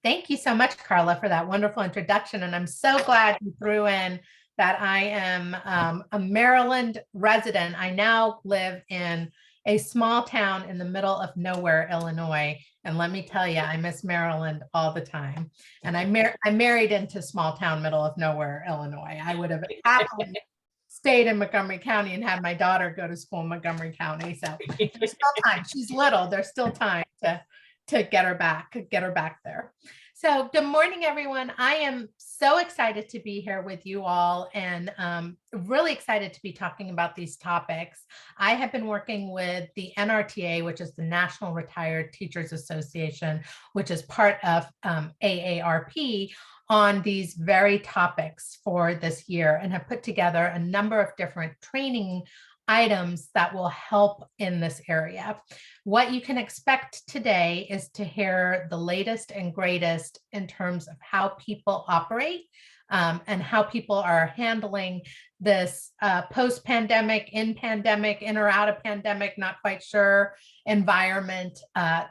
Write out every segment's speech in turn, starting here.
Thank you so much, Carla, for that wonderful introduction. And I'm so glad you threw in that I am a Maryland resident. I now live in a small town in the middle of nowhere, Illinois. And let me tell you, I miss Maryland all the time. And I married into small town, middle of nowhere, Illinois. I would have happily stayed in Montgomery County and had my daughter go to school in Montgomery County. So there's still time. She's little. There's still time to get her back there. So good morning, everyone. I am so excited to be here with you all and really excited to be talking about these topics. I have been working with the NRTA, which is the National Retired Teachers Association, which is part of AARP, on these very topics for this year and have put together a number of different training items that will help in this area. What you can expect today is to hear the latest and greatest in terms of how people operate and how people are handling this post-pandemic, in or out of pandemic, not quite sure, environment,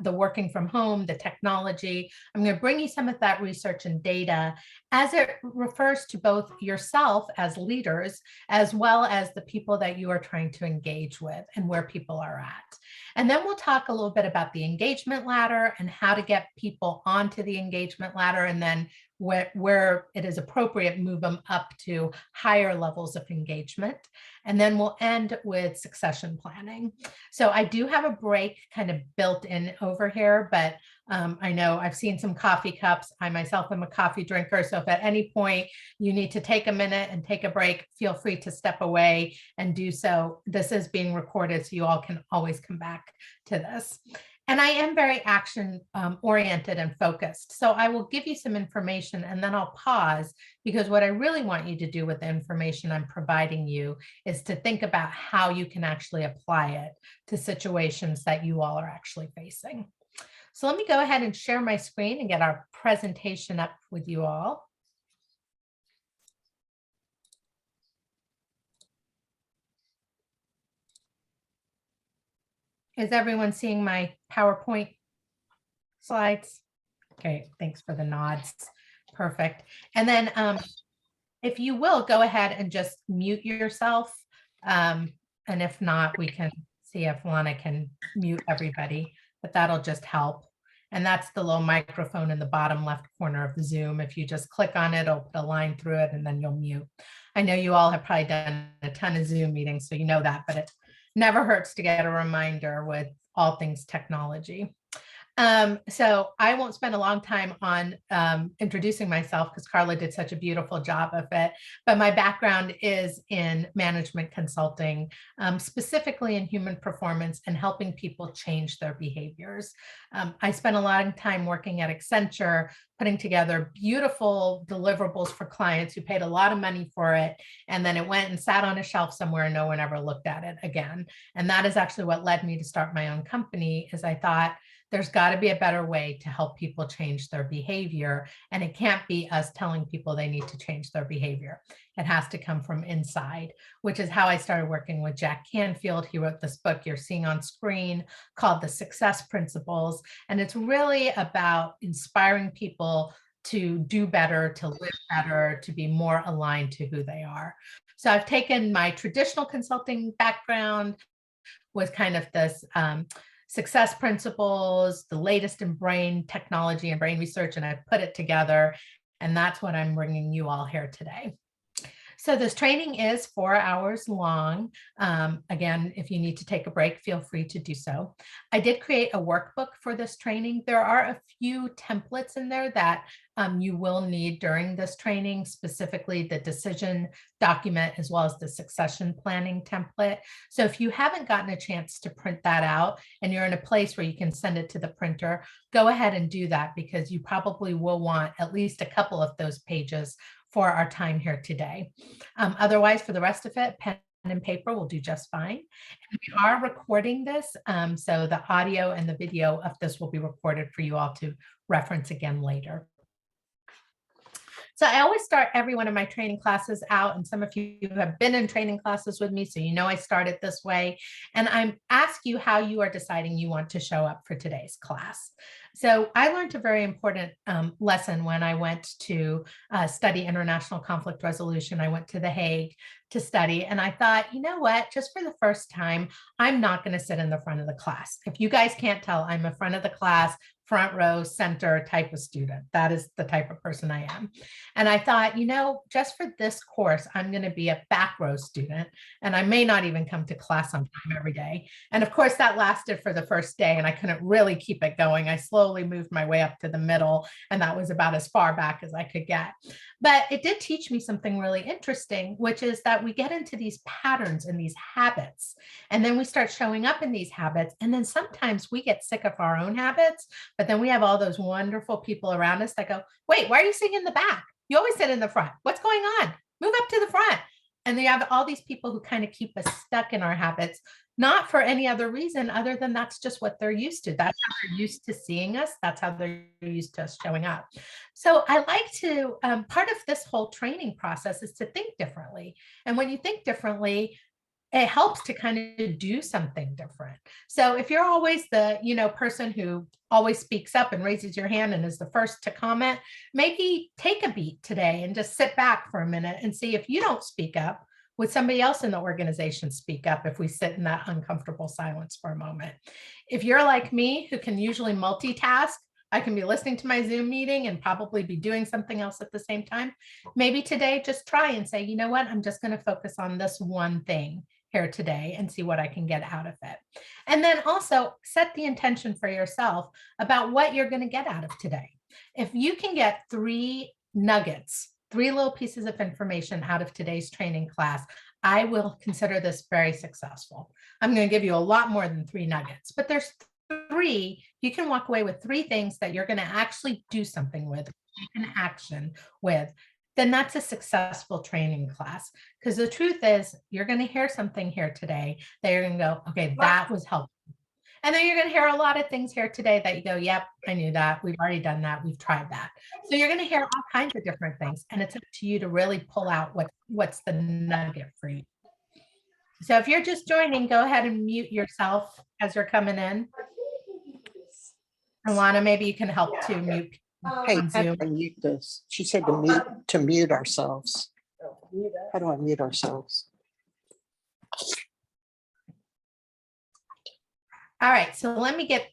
the working from home, the technology. I'm going to bring you some of that research and data as it refers to both yourself as leaders, as well as the people that you are trying to engage with and where people are at. And then we'll talk a little bit about the engagement ladder and how to get people onto the engagement ladder, and then where it is appropriate, move them up to higher levels of engagement. And then we'll end with succession planning. So I do have a break kind of built in over here, but I know I've seen some coffee cups. I myself am a coffee drinker. So if at any point you need to take a minute and take a break, feel free to step away and do so. This is being recorded, so you all can always come back to this. And I am very action oriented and focused. So I will give you some information and then I'll pause, because what I really want you to do with the information I'm providing you is to think about how you can actually apply it to situations that you all are actually facing. So let me go ahead and share my screen and get our presentation up with you all. Is everyone seeing my PowerPoint slides? Okay, thanks for the nods. Perfect. And then if you will, go ahead and just mute yourself. And if not, we can see if Lana can mute everybody, but that'll just help. And that's the little microphone in the bottom left corner of the Zoom. If you just click on it, it'll put a line through it and then you'll mute. I know you all have probably done a ton of Zoom meetings, so you know that, but it never hurts to get a reminder with all things technology. So I won't spend a long time on introducing myself because Carla did such a beautiful job of it. But my background is in management consulting, specifically in human performance and helping people change their behaviors. I spent a lot of time working at Accenture, putting together beautiful deliverables for clients who paid a lot of money for it. And then it went and sat on a shelf somewhere and no one ever looked at it again. And that is actually what led me to start my own company, is I thought, there's got to be a better way to help people change their behavior. And it can't be us telling people they need to change their behavior. It has to come from inside, which is how I started working with Jack Canfield. He wrote this book you're seeing on screen called The Success Principles. And it's really about inspiring people to do better, to live better, to be more aligned to who they are. So I've taken my traditional consulting background with kind of this success principles, the latest in brain technology and brain research, and I put it together. And that's what I'm bringing you all here today. So this training is 4 hours long. Again, if you need to take a break, feel free to do so. I did create a workbook for this training. There are a few templates in there that you will need during this training, specifically the decision document, as well as the succession planning template. So if you haven't gotten a chance to print that out and you're in a place where you can send it to the printer, go ahead and do that, because you probably will want at least a couple of those pages for our time here today. Otherwise, for the rest of it, pen and paper will do just fine. And we are recording this, so the audio and the video of this will be recorded for you all to reference again later. So I always start every one of my training classes out, and some of you have been in training classes with me, so you know I started this way. And I'm asking you how you are deciding you want to show up for today's class. So I learned a very important lesson when I went to study international conflict resolution. I went to The Hague to study, and I thought, you know what, just for the first time, I'm not going to sit in the front of the class. If you guys can't tell, I'm a front of the class, front row, center type of student. That is the type of person I am. And I thought, you know, just for this course, I'm going to be a back row student, and I may not even come to class on time every day. And of course, that lasted for the first day, and I couldn't really keep it going. I slowly moved my way up to the middle, and that was about as far back as I could get. But it did teach me something really interesting, which is that we get into these patterns and these habits, and then we start showing up in these habits. And then sometimes we get sick of our own habits, but then we have all those wonderful people around us that go, wait, why are you sitting in the back? You always sit in the front. What's going on? Move up to the front. And they have all these people who kind of keep us stuck in our habits, not for any other reason other than that's just what they're used to. That's how they're used to seeing us. That's how they're used to us showing up. So I like to, part of this whole training process is to think differently. And when you think differently, it helps to kind of do something different. So if you're always the, person who always speaks up and raises your hand and is the first to comment, maybe take a beat today and just sit back for a minute and see if you don't speak up, would somebody else in the organization speak up if we sit in that uncomfortable silence for a moment? If you're like me, who can usually multitask, I can be listening to my Zoom meeting and probably be doing something else at the same time. Maybe today, just try and say, you know what, I'm just going to focus on this one thing here today and see what I can get out of it. And then also set the intention for yourself about what you're going to get out of today. If you can get 3 nuggets, 3 little pieces of information out of today's training class, I will consider this very successful. I'm going to give you a lot more than 3 nuggets, but there's 3. You can walk away with 3 things that you're going to actually do something with, take an action with. Then that's a successful training class. Because the truth is, you're going to hear something here today that you're going to go, okay, that was helpful. And then you're going to hear a lot of things here today that you go, yep, I knew that. We've already done that. We've tried that. So you're going to hear all kinds of different things. And it's up to you to really pull out what's the nugget for you. So if you're just joining, go ahead and mute yourself as you're coming in. Alana, maybe you can help to mute. Hey, how do I mute this? She said to mute ourselves. How do I mute ourselves? All right, so let me get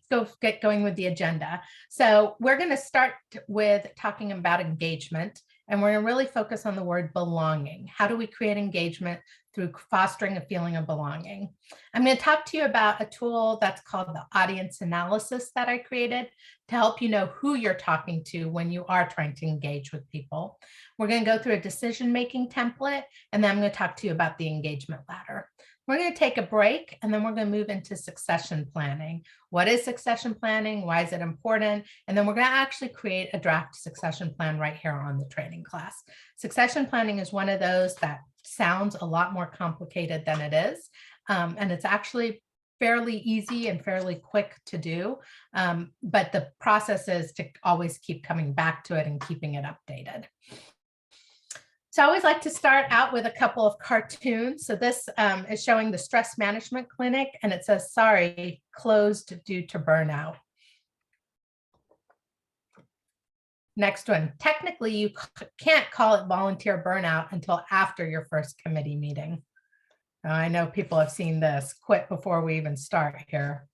going with the agenda. So we're going to start with talking about engagement, and we're going to really focus on the word belonging. How do we create engagement through fostering a feeling of belonging? I'm going to talk to you about a tool that's called the audience analysis that I created to help you know who you're talking to when you are trying to engage with people. We're going to go through a decision-making template, and then I'm going to talk to you about the engagement ladder. We're going to take a break, and then we're going to move into succession planning. What is succession planning? Why is it important? And then we're going to actually create a draft succession plan right here on the training class. Succession planning is one of those that sounds a lot more complicated than it is. And it's actually fairly easy and fairly quick to do. But the process is to always keep coming back to it and keeping it updated. So I always like to start out with a couple of cartoons. So this is showing the stress management clinic, and it says, sorry, closed due to burnout. Next one, technically you can't call it volunteer burnout until after your first committee meeting. Now, I know people have seen this, quit before we even start here.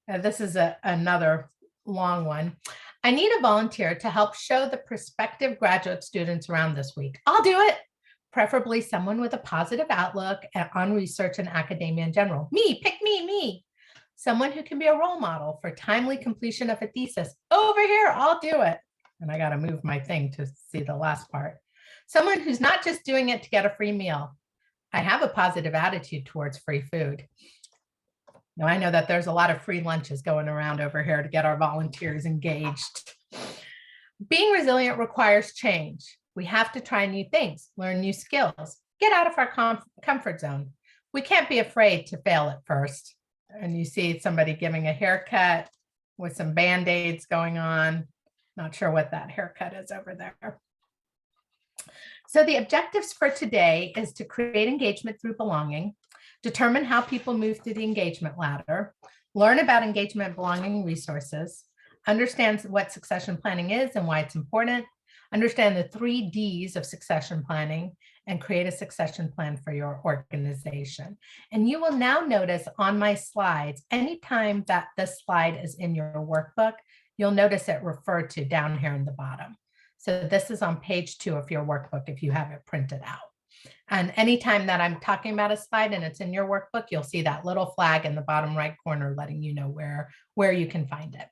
This is another long one. I need a volunteer to help show the prospective graduate students around this week. I'll do it. Preferably someone with a positive outlook on research and academia in general. Me, pick me. Someone who can be a role model for timely completion of a thesis. Over here, I'll do it. And I got to move my thing to see the last part. Someone who's not just doing it to get a free meal. I have a positive attitude towards free food. Now, I know that there's a lot of free lunches going around over here to get our volunteers engaged. Being resilient requires change. We have to try new things, learn new skills, get out of our comfort zone. We can't be afraid to fail at first. And you see somebody giving a haircut with some Band-Aids going on. Not sure what that haircut is over there. So the objectives for today is to create engagement through belonging, determine how people move through the engagement ladder, learn about engagement belonging resources, understand what succession planning is and why it's important, understand the 3 Ds of succession planning, and create a succession plan for your organization. And you will now notice on my slides, anytime that this slide is in your workbook, you'll notice it referred to down here in the bottom. So this is on page 2 of your workbook if you have it printed out. And anytime that I'm talking about a slide and it's in your workbook, you'll see that little flag in the bottom right corner letting you know where you can find it.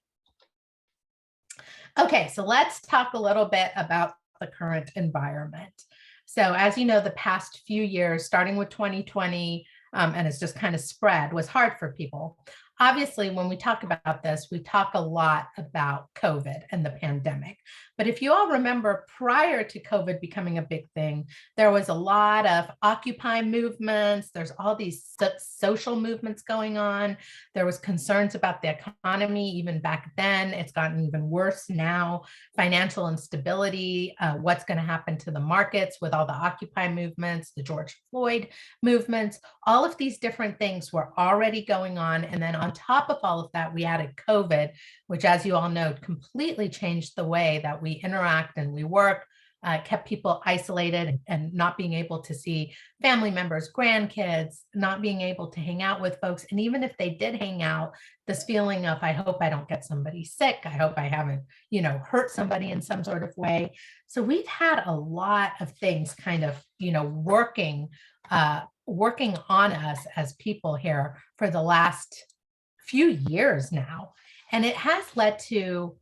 Okay, so let's talk a little bit about the current environment. So as you know, the past few years, starting with 2020, and it's just kind of spread, was hard for people. Obviously, when we talk about this, we talk a lot about COVID and the pandemic. But if you all remember, prior to COVID becoming a big thing, there was a lot of Occupy movements. There's all these social movements going on. There was concerns about the economy even back then. It's gotten even worse now. Financial instability, what's going to happen to the markets with all the Occupy movements, the George Floyd movements, all of these different things were already going on. And then on top of all of that, we added COVID, which, as you all know, completely changed the way that we interact and we work, kept people isolated and not being able to see family members, grandkids, not being able to hang out with folks. And even if they did hang out, this feeling of, I hope I don't get somebody sick. I hope I haven't, hurt somebody in some sort of way. So we've had a lot of things kind of, working on us as people here for the last few years now. And it has led to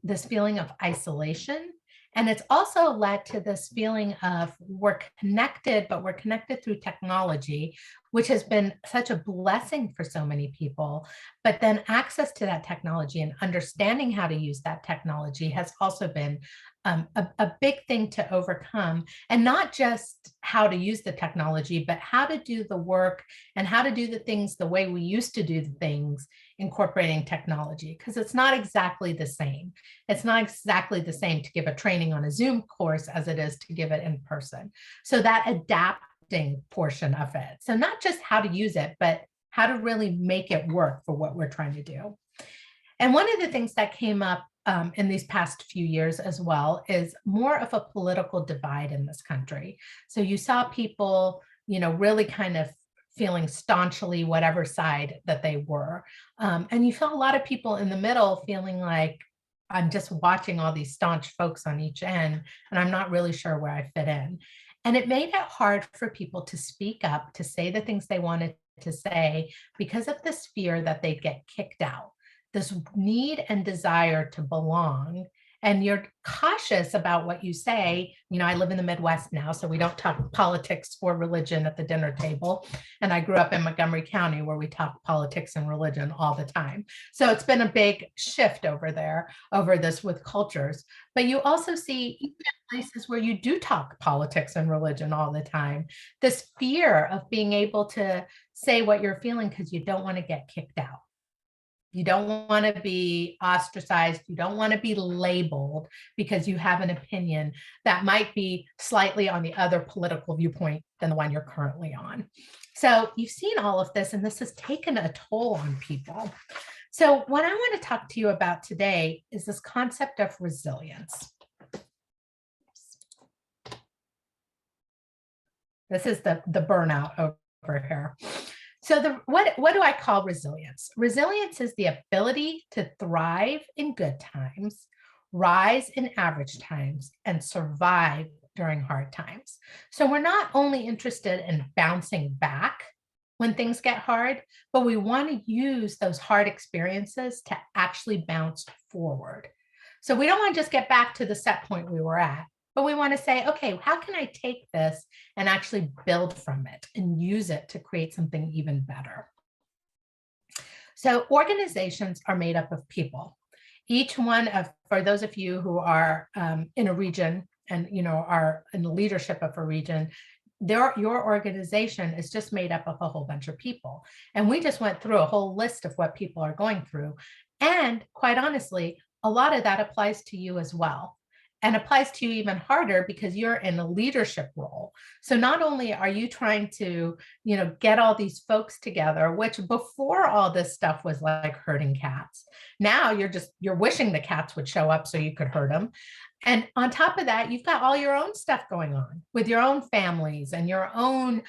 this feeling of isolation. And it's also led to this feeling of we're connected, but we're connected through technology, which has been such a blessing for so many people. But then access to that technology and understanding how to use that technology has also been a big thing to overcome. And not just how to use the technology, but how to do the work and how to do the things the way we used to do the things, incorporating technology, because it's not exactly the same. It's not exactly the same to give a training on a Zoom course as it is to give it in person. So that adapting portion of it. So not just how to use it, but how to really make it work for what we're trying to do. And one of the things that came up in these past few years as well is more of a political divide in this country. So you saw people, really kind of feeling staunchly whatever side that they were. And you saw a lot of people in the middle feeling like, I'm just watching all these staunch folks on each end, and I'm not really sure where I fit in. And it made it hard for people to speak up, to say the things they wanted to say because of this fear that they'd get kicked out, this need and desire to belong. And you're cautious about what you say. I live in the Midwest now, so we don't talk politics or religion at the dinner table. And I grew up in Montgomery County where we talk politics and religion all the time. So it's been a big shift over there, over this with cultures. But you also see even places where you do talk politics and religion all the time, this fear of being able to say what you're feeling because you don't want to get kicked out. You don't want to be ostracized. You don't want to be labeled because you have an opinion that might be slightly on the other political viewpoint than the one you're currently on. So you've seen all of this, and this has taken a toll on people. So what I want to talk to you about today is this concept of resilience. This is the burnout over here. So what do I call resilience? Resilience is the ability to thrive in good times, rise in average times, and survive during hard times. So we're not only interested in bouncing back when things get hard, but we want to use those hard experiences to actually bounce forward. So we don't want to just get back to the set point we were at, but we want to say, okay, how can I take this and actually build from it and use it to create something even better? So organizations are made up of people. For those of you who are in a region and are in the leadership of a region, your organization is just made up of a whole bunch of people. And we just went through a whole list of what people are going through. And quite honestly, a lot of that applies to you as well. and applies to you even harder because you're in a leadership role. So not only are you trying to, get all these folks together, which before all this stuff was like herding cats. Now you're wishing the cats would show up so you could herd them. And on top of that, you've got all your own stuff going on with your own families and your own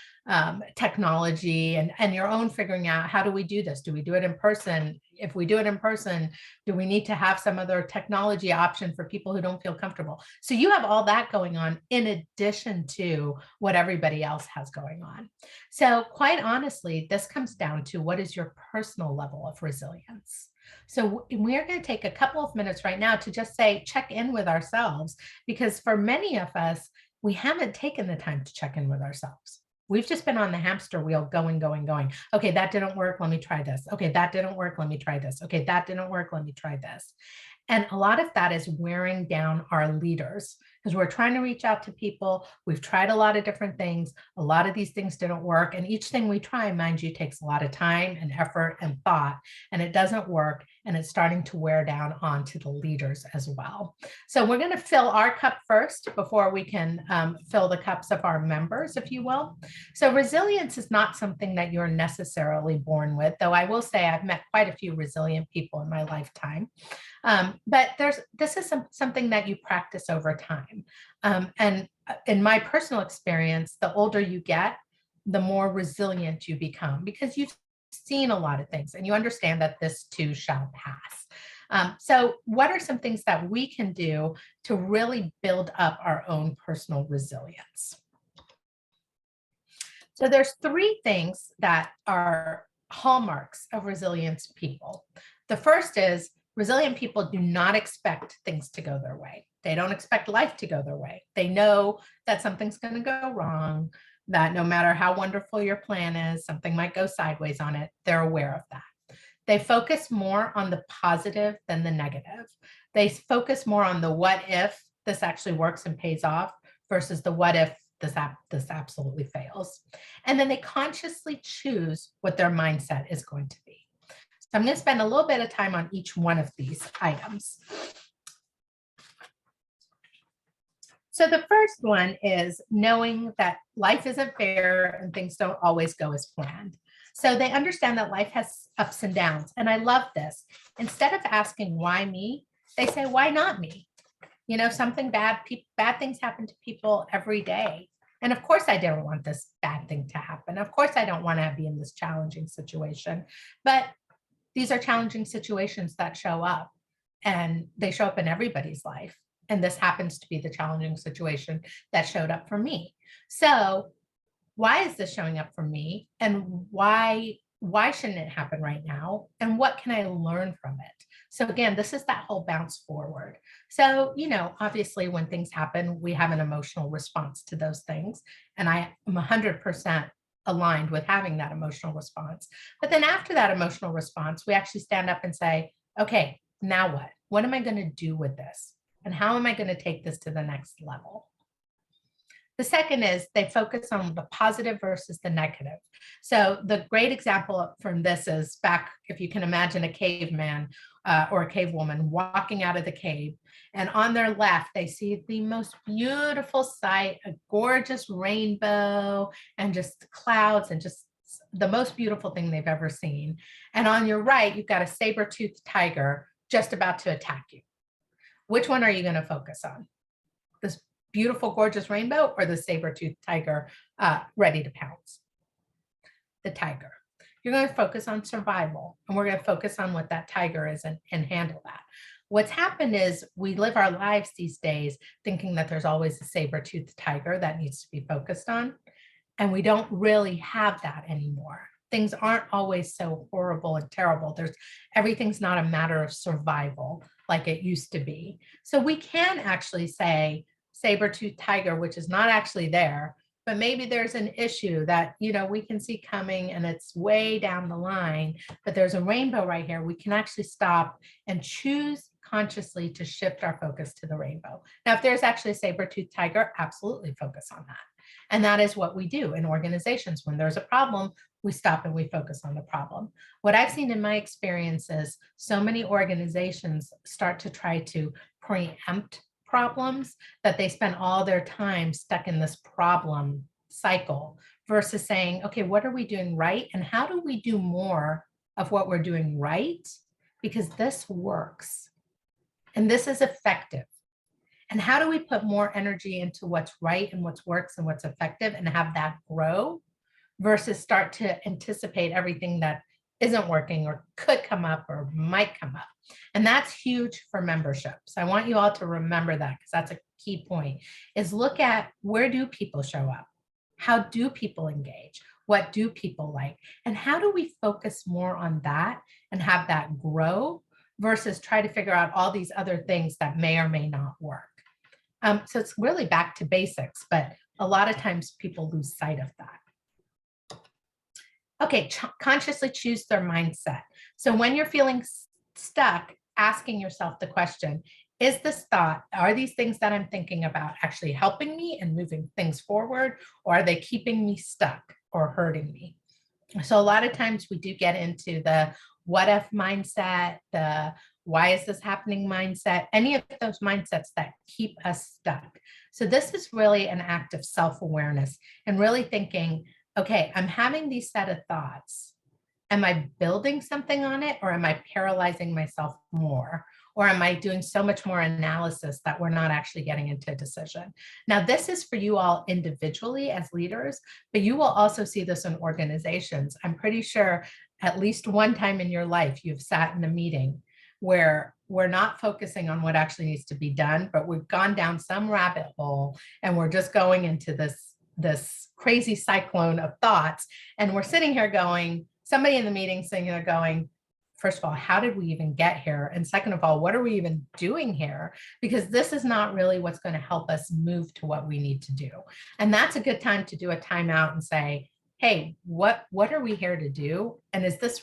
technology and your own figuring out, how do we do this? Do we do it in person? If we do it in person, do we need to have some other technology option for people who don't feel comfortable? So you have all that going on in addition to what everybody else has going on. So quite honestly, this comes down to, what is your personal level of resilience? So we're going to take a couple of minutes right now to just say, check in with ourselves, because for many of us, we haven't taken the time to check in with ourselves. We've just been on the hamster wheel going, going, going. Okay, that didn't work. Let me try this. Okay, that didn't work. Let me try this. Okay, that didn't work. Let me try this. And a lot of that is wearing down our leaders, because we're trying to reach out to people. We've tried a lot of different things. A lot of these things didn't work. And each thing we try, mind you, takes a lot of time and effort and thought, and it doesn't work. And it's starting to wear down onto the leaders as well. So we're going to fill our cup first before we can fill the cups of our members, if you will. So resilience is not something that you're necessarily born with, though I will say I've met quite a few resilient people in my lifetime. But this is something that you practice over time. And in my personal experience, the older you get, the more resilient you become, because you've seen a lot of things and you understand that this too shall pass. So what are some things that we can do to really build up our own personal resilience? So there's three things that are hallmarks of resilient people. The first is, resilient people do not expect things to go their way. They don't expect life to go their way. They know that something's going to go wrong, that no matter how wonderful your plan is, something might go sideways on it. They're aware of that. They focus more on the positive than the negative. They focus more on the what if this actually works and pays off versus the what if this absolutely fails. And then they consciously choose what their mindset is going to be. So I'm going to spend a little bit of time on each one of these items. So the first one is knowing that life isn't fair and things don't always go as planned. So they understand that life has ups and downs. And I love this. Instead of asking why me, they say, why not me? Something bad things happen to people every day. And of course, I don't want this bad thing to happen. Of course, I don't want to be in this challenging situation. But these are challenging situations that show up, and they show up in everybody's life. And this happens to be the challenging situation that showed up for me. So why is this showing up for me? And why shouldn't it happen right now? And what can I learn from it? So again, this is that whole bounce forward. So, obviously when things happen, we have an emotional response to those things. And I am 100% aligned with having that emotional response. But then after that emotional response, we actually stand up and say, okay, now what? What am I going to do with this? And how am I going to take this to the next level? The second is they focus on the positive versus the negative. So the great example from this is back, if you can imagine a caveman or a cave woman walking out of the cave, and on their left, they see the most beautiful sight, a gorgeous rainbow and just clouds and just the most beautiful thing they've ever seen. And on your right, you've got a saber-toothed tiger just about to attack you. Which one are you going to focus on? This beautiful, gorgeous rainbow or the saber-toothed tiger ready to pounce? The tiger. You're going to focus on survival, and we're going to focus on what that tiger is and handle that. What's happened is we live our lives these days thinking that there's always a saber-toothed tiger that needs to be focused on, and we don't really have that anymore. Things aren't always so horrible and terrible. Everything's not a matter of survival like it used to be. So we can actually say saber-toothed tiger, which is not actually there, but maybe there's an issue that, we can see coming and it's way down the line, but there's a rainbow right here. We can actually stop and choose consciously to shift our focus to the rainbow. Now, if there's actually a saber-toothed tiger, absolutely focus on that. And that is what we do in organizations. When there's a problem, we stop and we focus on the problem. What I've seen in my experience is so many organizations start to try to preempt problems that they spend all their time stuck in this problem cycle versus saying, okay, what are we doing right? And how do we do more of what we're doing right? Because this works and this is effective. And how do we put more energy into what's right and what works and what's effective and have that grow versus start to anticipate everything that isn't working or could come up or might come up. And that's huge for memberships. I want you all to remember that because that's a key point is look at where do people show up? How do people engage? What do people like? And how do we focus more on that and have that grow versus try to figure out all these other things that may or may not work? So it's really back to basics, but a lot of times people lose sight of that. Okay, consciously choose their mindset. So when you're feeling stuck, asking yourself the question, is this thought, are these things that I'm thinking about actually helping me and moving things forward, or are they keeping me stuck or hurting me? So a lot of times we do get into the what if mindset, the why is this happening mindset, any of those mindsets that keep us stuck. So this is really an act of self-awareness and really thinking, okay, I'm having these set of thoughts. Am I building something on it or am I paralyzing myself more? Or am I doing so much more analysis that we're not actually getting into a decision? Now, this is for you all individually as leaders, but you will also see this in organizations. I'm pretty sure at least one time in your life, you've sat in a meeting where we're not focusing on what actually needs to be done, but we've gone down some rabbit hole and we're just going into this crazy cyclone of thoughts. And we're sitting here going, somebody in the meeting sitting there going, first of all, how did we even get here? And second of all, what are we even doing here? Because this is not really what's going to help us move to what we need to do. And that's a good time to do a timeout and say, hey, what are we here to do? And is this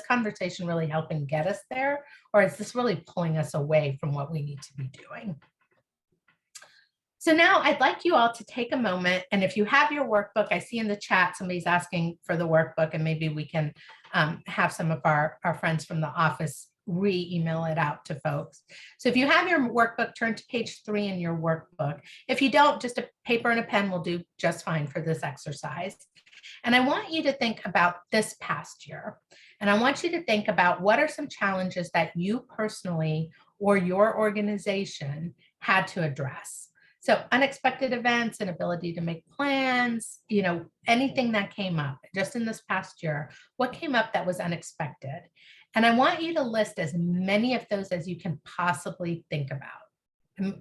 conversation really helping get us there? Or is this really pulling us away from what we need to be doing? So now I'd like you all to take a moment, and if you have your workbook, I see in the chat somebody's asking for the workbook, and maybe we can have some of our friends from the office re-email it out to folks. So if you have your workbook, turn to page 3 in your workbook. If you don't, just a paper and a pen will do just fine for this exercise. And I want you to think about this past year. And I want you to think about what are some challenges that you personally or your organization had to address. So unexpected events, inability to make plans, anything that came up just in this past year, what came up that was unexpected? And I want you to list as many of those as you can possibly think about,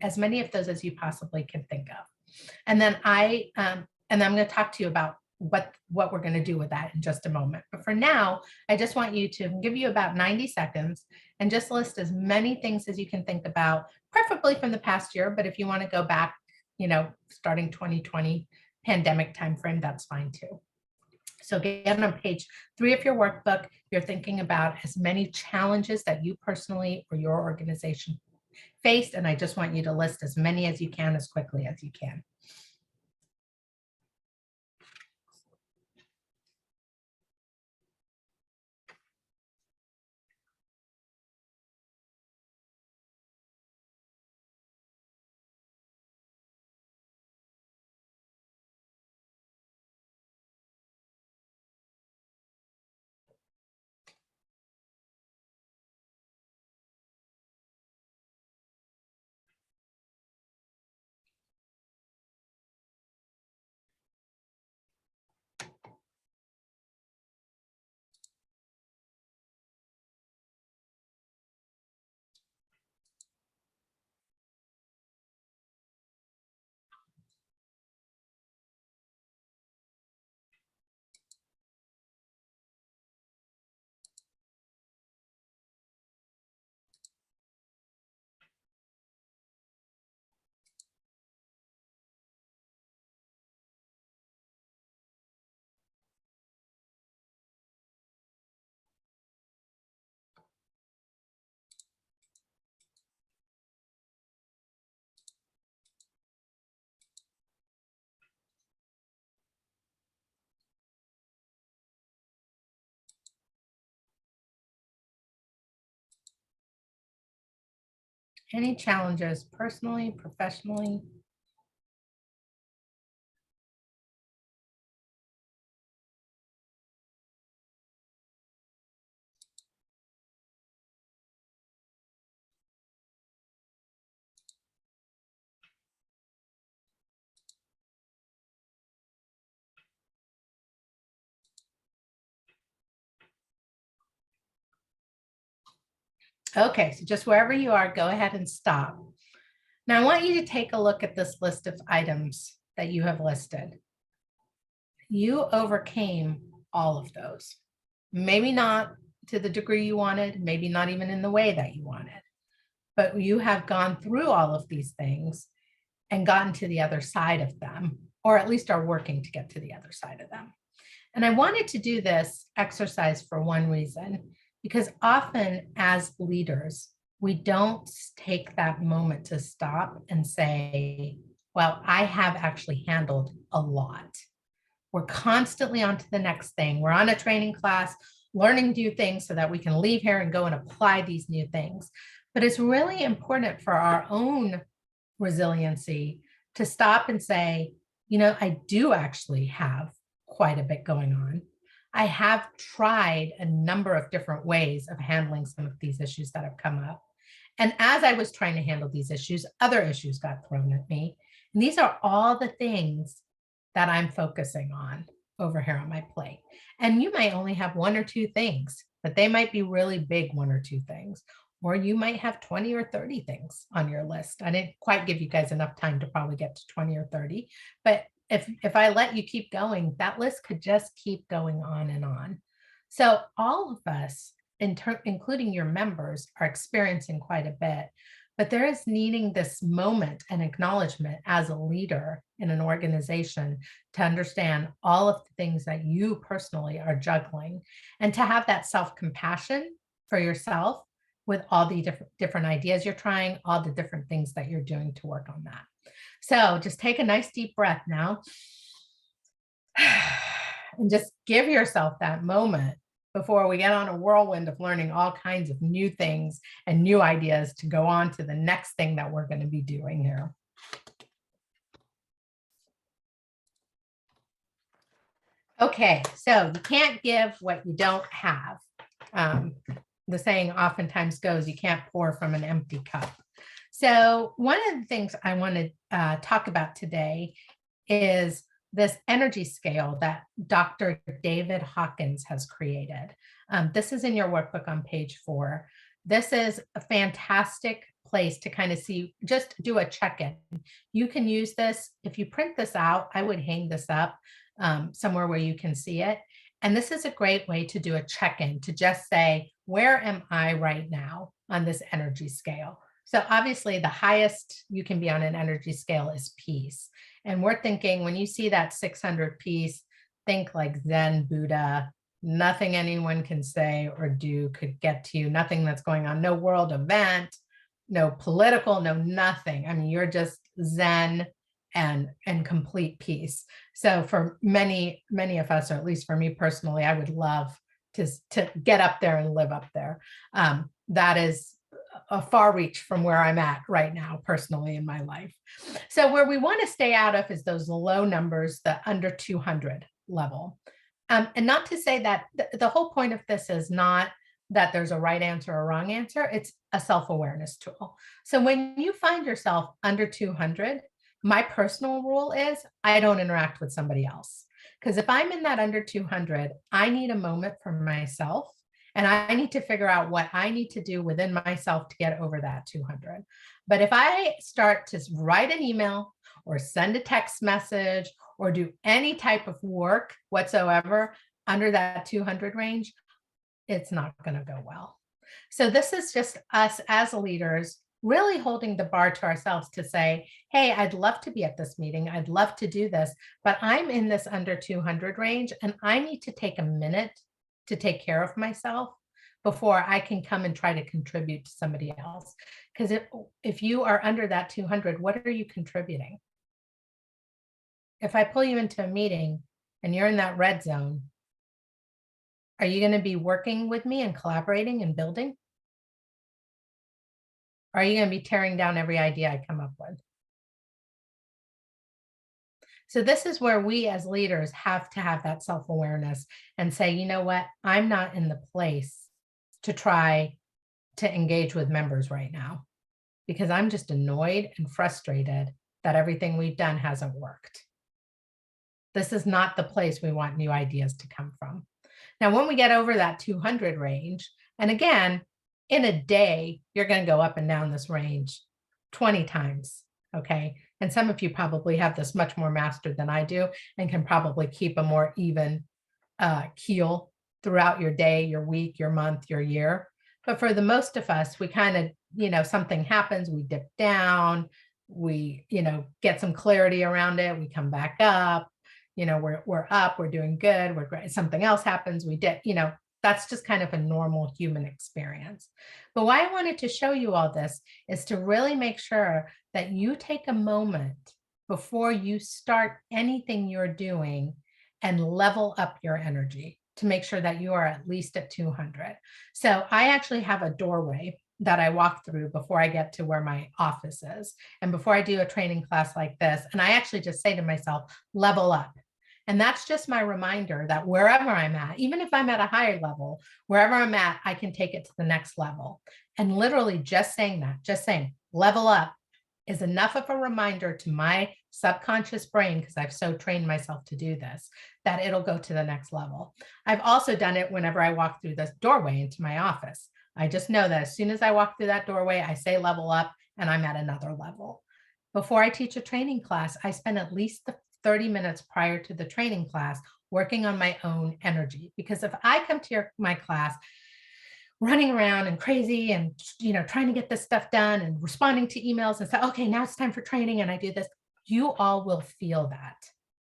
as many of those as you possibly can think of. And then I'm going to talk to you about what we're going to do with that in just a moment. But for now, I just want you to give you about 90 seconds and just list as many things as you can think about, preferably from the past year. But if you want to go back, starting 2020 pandemic timeframe, that's fine too. So again, on page 3 of your workbook, you're thinking about as many challenges that you personally or your organization faced. And I just want you to list as many as you can, as quickly as you can. Any challenges personally, professionally? Okay, so just wherever you are, go ahead and stop. Now I want you to take a look at this list of items that you have listed. You overcame all of those. Maybe not to the degree you wanted, maybe not even in the way that you wanted, but you have gone through all of these things and gotten to the other side of them, or at least are working to get to the other side of them. And I wanted to do this exercise for one reason, because often as leaders, we don't take that moment to stop and say, well, I have actually handled a lot. We're constantly on to the next thing. We're on a training class, learning new things so that we can leave here and go and apply these new things. But it's really important for our own resiliency to stop and say, you know, I do actually have quite a bit going on. I have tried a number of different ways of handling some of these issues that have come up. And as I was trying to handle these issues, other issues got thrown at me. And these are all the things that I'm focusing on over here on my plate. And you might only have one or two things, but they might be really big one or two things. Or you might have 20 or 30 things on your list. I didn't quite give you guys enough time to probably get to 20 or 30, but if I let you keep going, that list could just keep going on and on. So all of us, including your members, are experiencing quite a bit, but there is needing this moment and acknowledgement as a leader in an organization to understand all of the things that you personally are juggling and to have that self-compassion for yourself with all the different ideas you're trying, all the different things that you're doing to work on that. So just take a nice deep breath now and just give yourself that moment before we get on a whirlwind of learning all kinds of new things and new ideas to go on to the next thing that we're going to be doing here. Okay, so you can't give what you don't have. The saying oftentimes goes, you can't pour from an empty cup. So one of the things I want to talk about today is this energy scale that Dr. David Hawkins has created. This is in your workbook on page 4. This is a fantastic place to kind of see, just do a check-in. You can use this. If you print this out, I would hang this up somewhere where you can see it. And this is a great way to do a check-in, to just say, where am I right now on this energy scale? So obviously the highest you can be on an energy scale is peace. And we're thinking when you see that 600 peace, think like Zen Buddha, nothing anyone can say or do could get to you, nothing that's going on, no world event, no political, no nothing. I mean, you're just Zen and complete peace. So for many of us, or at least for me personally, I would love to get up there and live up there. That is a far reach from where I'm at right now, personally in my life. So where we want to stay out of is those low numbers, the under 200 level. And not to say that the whole point of this is not that there's a right answer or wrong answer. It's a self-awareness tool. So when you find yourself under 200, my personal rule is I don't interact with somebody else. Because if I'm in that under 200, I need a moment for myself. And I need to figure out what I need to do within myself to get over that 200. But if I start to write an email or send a text message or do any type of work whatsoever under that 200 range, it's not going to go well. So this is just us as leaders really holding the bar to ourselves to say, hey, I'd love to be at this meeting. I'd love to do this, but I'm in this under 200 range and I need to take a minute to take care of myself before I can come and try to contribute to somebody else. Because if you are under that 200, what are you contributing? If I pull you into a meeting and you're in that red zone, are you going to be working with me and collaborating and building? Or are you going to be tearing down every idea I come up with? So this is where we as leaders have to have that self-awareness and say, you know what? I'm not in the place to try to engage with members right now because I'm just annoyed and frustrated that everything we've done hasn't worked. This is not the place we want new ideas to come from. Now, when we get over that 200 range, and again, in a day, you're going to go up and down this range 20 times. Okay. And some of you probably have this much more mastered than I do and can probably keep a more even keel throughout your day, your week, your month, your year. But for the most of us, we kind of, something happens, we dip down, we, get some clarity around it, we come back up, we're up, we're doing good, we're great. Something else happens, we dip, that's just kind of a normal human experience. But why I wanted to show you all this is to really make sure that you take a moment before you start anything you're doing and level up your energy to make sure that you are at least at 200. So I actually have a doorway that I walk through before I get to where my office is. And before I do a training class like this, and I actually just say to myself, level up. And that's just my reminder that wherever I'm at, even if I'm at a higher level, wherever I'm at, I can take it to the next level. And literally just saying that, just saying level up is enough of a reminder to my subconscious brain, because I've so trained myself to do this, that it'll go to the next level. I've also done it whenever I walk through this doorway into my office. I just know that as soon as I walk through that doorway, I say level up and I'm at another level. Before I teach a training class, I spend at least the 30 minutes prior to the training class working on my own energy. Because if I come to my class running around and crazy and trying to get this stuff done and responding to emails and say, okay, now it's time for training and I do this, you all will feel that.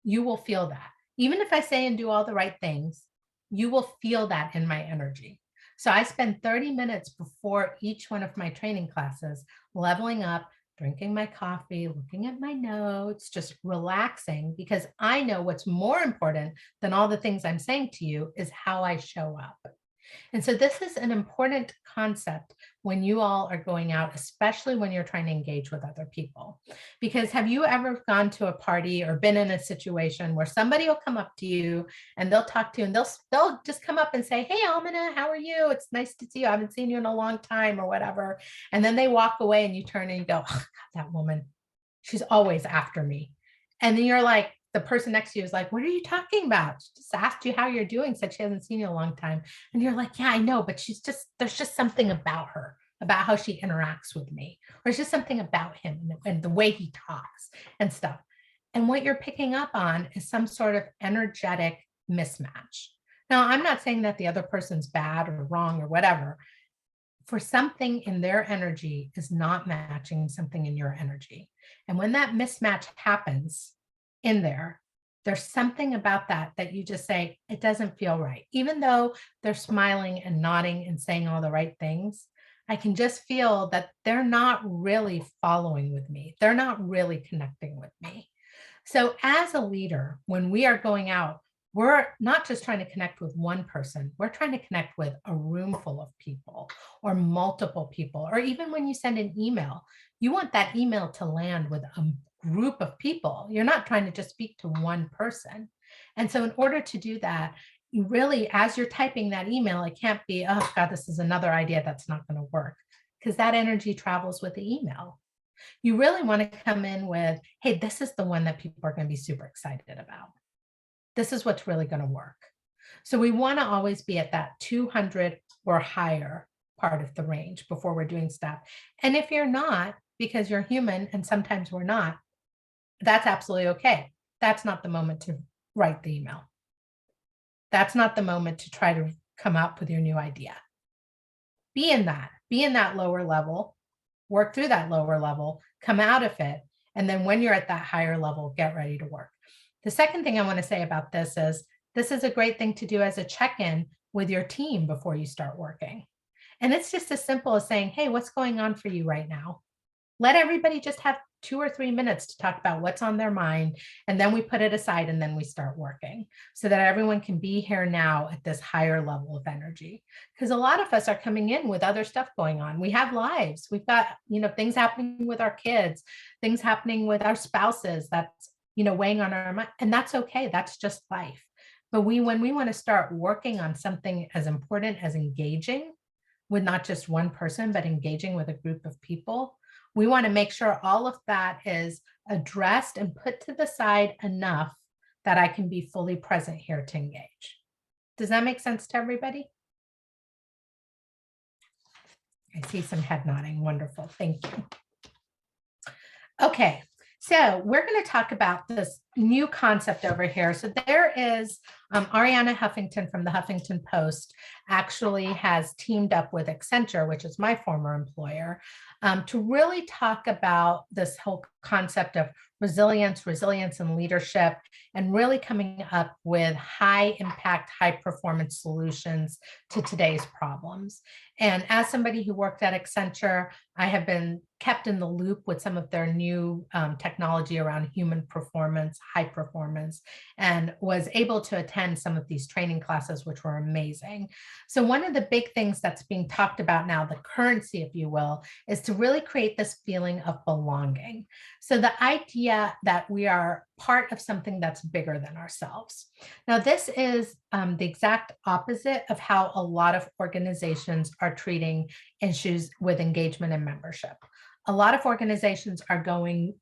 You will feel that. Even if I say and do all the right things, you will feel that in my energy. So I spend 30 minutes before each one of my training classes leveling up, drinking my coffee, looking at my notes, just relaxing, because I know what's more important than all the things I'm saying to you is how I show up. And so this is an important concept when you all are going out, especially when you're trying to engage with other people. Because have you ever gone to a party or been in a situation where somebody will come up to you and they'll talk to you and they'll just come up and say, hey, Almina, how are you? It's nice to see you. I haven't seen you in a long time or whatever. And then they walk away and you turn and you go, oh, God, that woman, she's always after me. And then you're like, the person next to you is like, what are you talking about? She just asked you how you're doing, said she hasn't seen you in a long time. And you're like, yeah, I know, but there's just something about her, about how she interacts with me, or it's just something about him and the way he talks and stuff. And what you're picking up on is some sort of energetic mismatch. Now, I'm not saying that the other person's bad or wrong or whatever. For something in their energy is not matching something in your energy. And when that mismatch happens, there's something about that you just say, it doesn't feel right. Even though they're smiling and nodding and saying all the right things, I can just feel that they're not really following with me. They're not really connecting with me. So as a leader, when we are going out, we're not just trying to connect with one person, we're trying to connect with a room full of people or multiple people, or even when you send an email, you want that email to land with a group of people. You're not trying to just speak to one person. And so in order to do that, you really, as you're typing that email, it can't be, oh God, this is another idea that's not going to work, because that energy travels with the email. You really want to come in with, hey, this is the one that people are going to be super excited about. This is what's really going to work. So we want to always be at that 200 or higher part of the range before we're doing stuff. And if you're not, because you're human and sometimes we're not, that's absolutely okay. That's not the moment to write the email. That's not the moment to try to come up with your new idea. Be in that lower level, work through that lower level, come out of it. And then when you're at that higher level, get ready to work. The second thing I want to say about this is a great thing to do as a check-in with your team before you start working. And it's just as simple as saying, hey, what's going on for you right now? let everybody just have 2 or 3 minutes to talk about what's on their mind. And then we put it aside and then we start working so that everyone can be here now at this higher level of energy. Because a lot of us are coming in with other stuff going on. We have lives. We've got, things happening with our kids, things happening with our spouses that's, weighing on our mind. And that's okay. That's just life. But when we want to start working on something as important as engaging with not just one person, but engaging with a group of people, we want to make sure all of that is addressed and put to the side enough that I can be fully present here to engage. Does that make sense to everybody? I see some head nodding. Wonderful. Thank you. Okay. So we're going to talk about this new concept over here. So there is Ariana Huffington from the Huffington Post actually has teamed up with Accenture, which is my former employer, to really talk about this whole concept of resilience and leadership, and really coming up with high impact, high performance solutions to today's problems. And as somebody who worked at Accenture, I have been kept in the loop with some of their new technology around human performance, high performance, and was able to attend some of these training classes, which were amazing. So one of the big things that's being talked about now, the currency, if you will, is to really create this feeling of belonging. So the idea that we are part of something that's bigger than ourselves. Now, this is the exact opposite of how a lot of organizations are treating issues with engagement and membership. A lot of organizations are going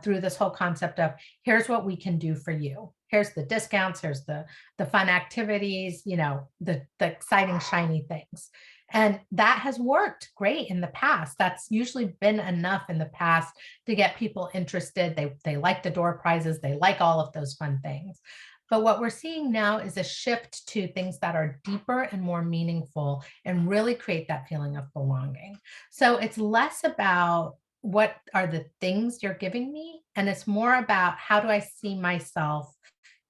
through this whole concept of, here's what we can do for you. Here's the discounts, here's the fun activities, the exciting, shiny things. And that has worked great in the past. That's usually been enough in the past to get people interested. They like the door prizes. They like all of those fun things. But what we're seeing now is a shift to things that are deeper and more meaningful and really create that feeling of belonging. So it's less about what are the things you're giving me, and it's more about how do I see myself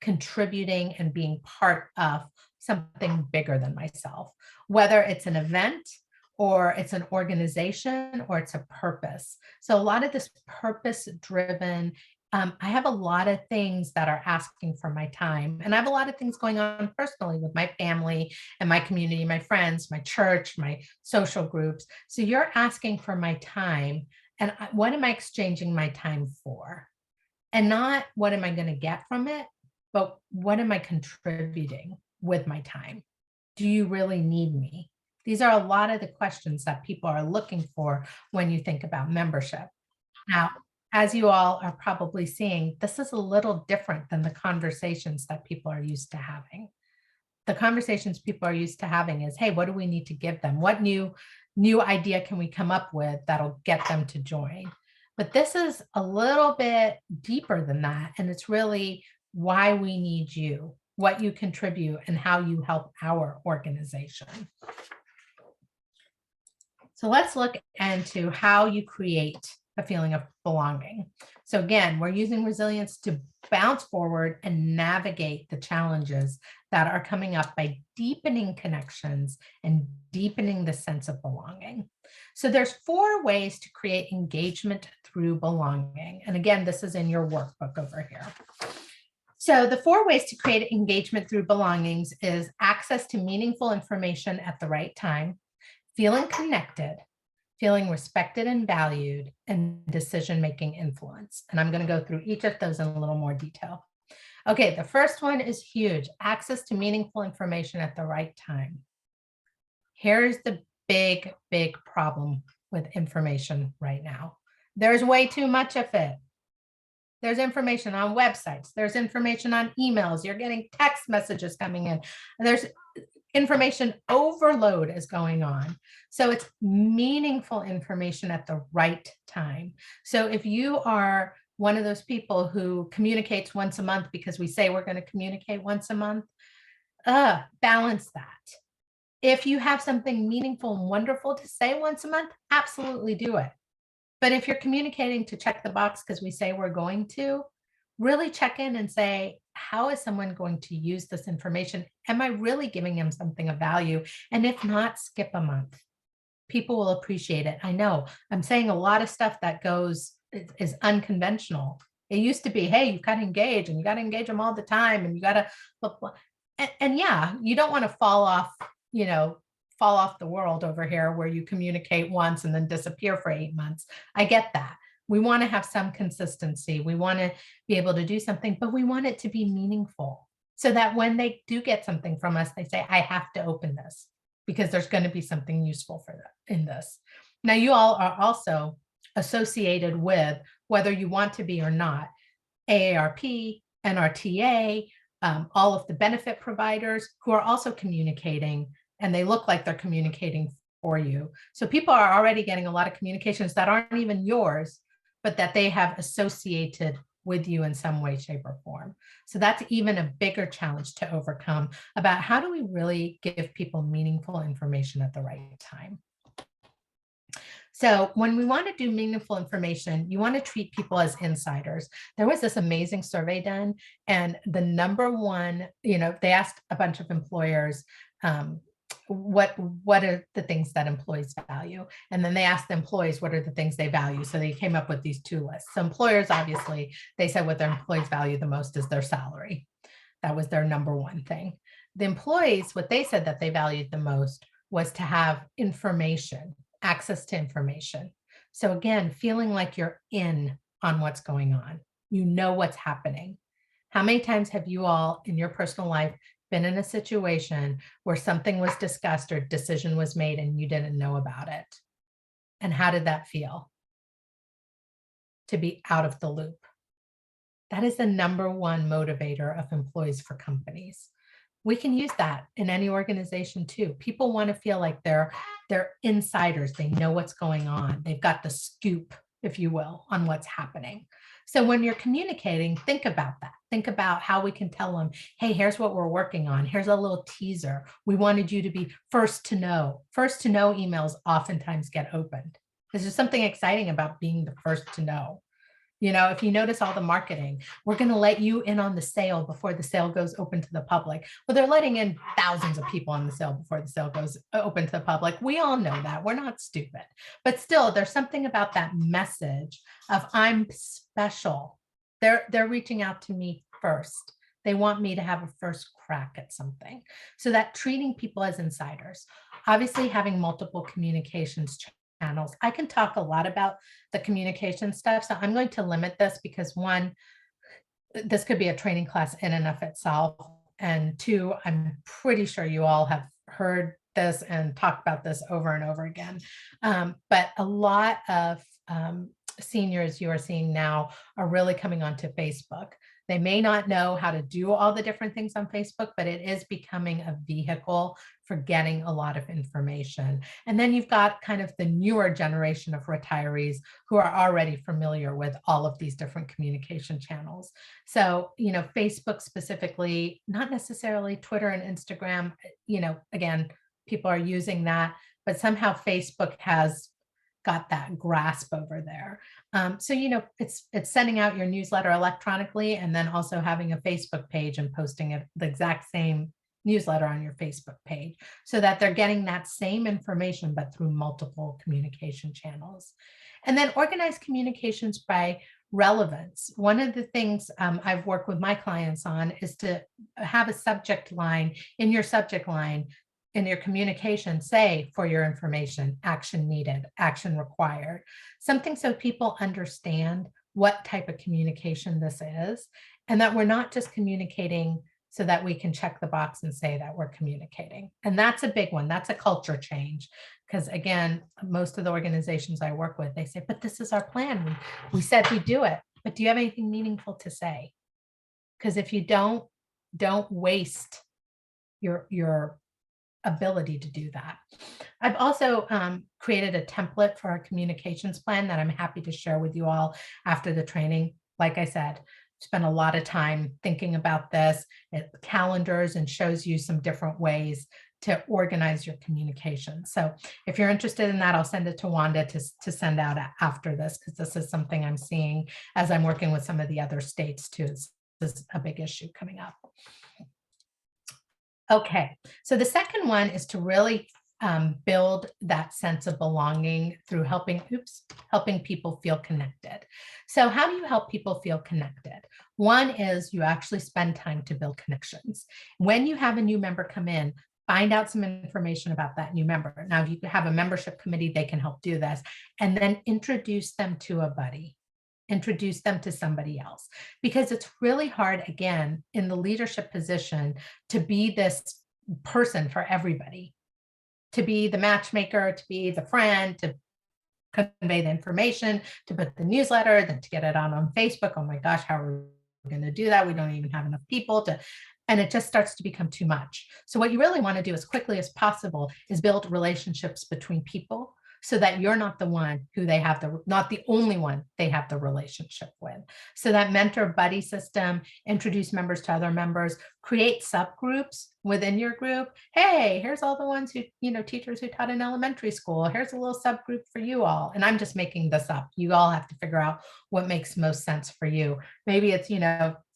contributing and being part of something bigger than myself, whether it's an event or it's an organization or it's a purpose. So a lot of this purpose driven, I have a lot of things that are asking for my time. And I have a lot of things going on personally with my family and my community, my friends, my church, my social groups. So you're asking for my time. And what am I exchanging my time for? And not what am I going to get from it, but what am I contributing with my time? Do you really need me? These are a lot of the questions that people are looking for when you think about membership. Now, as you all are probably seeing, this is a little different than the conversations that people are used to having. The conversations people are used to having is, hey, what do we need to give them? What new idea can we come up with that'll get them to join? But this is a little bit deeper than that. And it's really why we need you, what you contribute, and how you help our organization. So let's look into how you create a feeling of belonging. So again, we're using resilience to bounce forward and navigate the challenges that are coming up by deepening connections and deepening the sense of belonging. So there's 4 ways to create engagement through belonging. And again, this is in your workbook over here. So the 4 ways to create engagement through belongings is access to meaningful information at the right time, feeling connected, feeling respected and valued, and decision-making influence. And I'm going to go through each of those in a little more detail. Okay, the first one is huge, access to meaningful information at the right time. Here's the big, big problem with information right now. There's way too much of it. There's information on websites. There's information on emails. You're getting text messages coming in. There's information overload is going on. So it's meaningful information at the right time. So if you are one of those people who communicates once a month because we say we're going to communicate once a month, balance that. If you have something meaningful and wonderful to say once a month, absolutely do it. But if you're communicating to check the box because we say we're going to, really check in and say, how is someone going to use this information? Am I really giving them something of value? And if not, skip a month. People will appreciate it. I know I'm saying a lot of stuff that is unconventional. It used to be, hey, you've got to engage and you got to engage them all the time and you got to, blah, blah. And yeah, you don't want to fall off the world over here where you communicate once and then disappear for 8 months. I get that. We want to have some consistency. We want to be able to do something, but we want it to be meaningful so that when they do get something from us, they say, I have to open this because there's going to be something useful for them in this. Now, you all are also associated with, whether you want to be or not, AARP, NRTA, all of the benefit providers who are also communicating, and they look like they're communicating for you. So people are already getting a lot of communications that aren't even yours, but that they have associated with you in some way, shape, or form. So that's even a bigger challenge to overcome about how do we really give people meaningful information at the right time. So when we want to do meaningful information, you want to treat people as insiders. There was this amazing survey done, and the number one, they asked a bunch of employers, what are the things that employees value? And then they asked the employees, what are the things they value? So they came up with these two lists. So employers, obviously, they said what their employees value the most is their salary. That was their number one thing. The employees, what they said that they valued the most was to have information, access to information. So again, feeling like you're in on what's going on. You know what's happening. How many times have you all in your personal life been in a situation where something was discussed or decision was made and you didn't know about it? And how did that feel? To be out of the loop. That is the number one motivator of employees for companies. We can use that in any organization too. People want to feel like they're insiders. They know what's going on. They've got the scoop, if you will, on what's happening. So when you're communicating, think about that. Think about how we can tell them, hey, here's what we're working on. Here's a little teaser. We wanted you to be first to know. First to know emails oftentimes get opened. There's just something exciting about being the first to know. If you notice all the marketing, we're going to let you in on the sale before the sale goes open to the public. Well, they're letting in thousands of people on the sale before the sale goes open to the public. We all know that. We're not stupid. But still, there's something about that message of I'm special. They're reaching out to me first. They want me to have a first crack at something. So that treating people as insiders, obviously having multiple communications channels. I can talk a lot about the communication stuff. So I'm going to limit this because one, this could be a training class in and of itself. And two, I'm pretty sure you all have heard this and talked about this over and over again. But a lot of seniors you are seeing now are really coming onto Facebook. They may not know how to do all the different things on Facebook, but it is becoming a vehicle for getting a lot of information. And then you've got kind of the newer generation of retirees who are already familiar with all of these different communication channels. So, Facebook specifically, not necessarily Twitter and Instagram, again, people are using that, but somehow Facebook has got that grasp over there. So, it's sending out your newsletter electronically and then also having a Facebook page and posting it the exact same newsletter on your Facebook page so that they're getting that same information, but through multiple communication channels. And then organize communications by relevance. One of the things I've worked with my clients on is to have a subject line in your subject line in your communication, say, for your information, action needed, action required, something so people understand what type of communication this is, and that we're not just communicating so that we can check the box and say that we're communicating. And that's a big one. That's a culture change. Because again, most of the organizations I work with, they say, but this is our plan. We said we do it, but do you have anything meaningful to say? Because if you don't waste your ability to do that. I've also created a template for our communications plan that I'm happy to share with you all after the training. Like I said, spent a lot of time thinking about this. It calendars and shows you some different ways to organize your communication. So if you're interested in that, I'll send it to Wanda to send out after this, because this is something I'm seeing as I'm working with some of the other states too. This is a big issue coming up. Okay, so the second one is to really build that sense of belonging through helping people feel connected. So how do you help people feel connected? One is you actually spend time to build connections. When you have a new member come in, find out some information about that new member. Now, if you have a membership committee, they can help do this, and then introduce them to a buddy. Introduce them to somebody else, because it's really hard, again, in the leadership position, to be this person for everybody, to be the matchmaker, to be the friend, to convey the information, to put the newsletter, then to get it out on Facebook. Oh my gosh, how are we going to do that? We don't even have enough people to, and it just starts to become too much. So what you really want to do as quickly as possible is build relationships between people, so that you're not the one who they have not the only one they have the relationship with. So that mentor buddy system, introduce members to other members, create subgroups within your group. Hey, here's all the ones who, teachers who taught in elementary school. Here's a little subgroup for you all. And I'm just making this up. You all have to figure out what makes most sense for you. Maybe it's,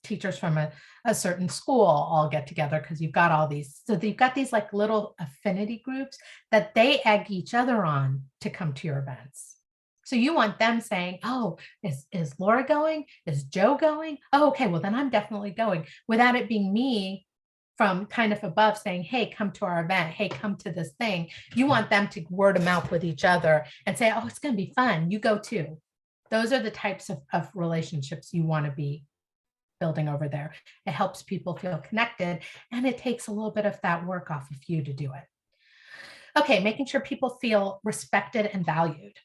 teachers from a certain school all get together because you've got all these. So you've got these like little affinity groups that they egg each other on to come to your events. So you want them saying, oh, is Laura going? Is Joe going? Oh, okay, well then I'm definitely going, without it being me from kind of above saying, hey, come to our event. Hey, come to this thing. You want them to word of mouth with each other and say, oh, it's going to be fun. You go too. Those are the types of relationships you want to be building over there. It helps people feel connected, and it takes a little bit of that work off of you to do it. Okay, making sure people feel respected and valued.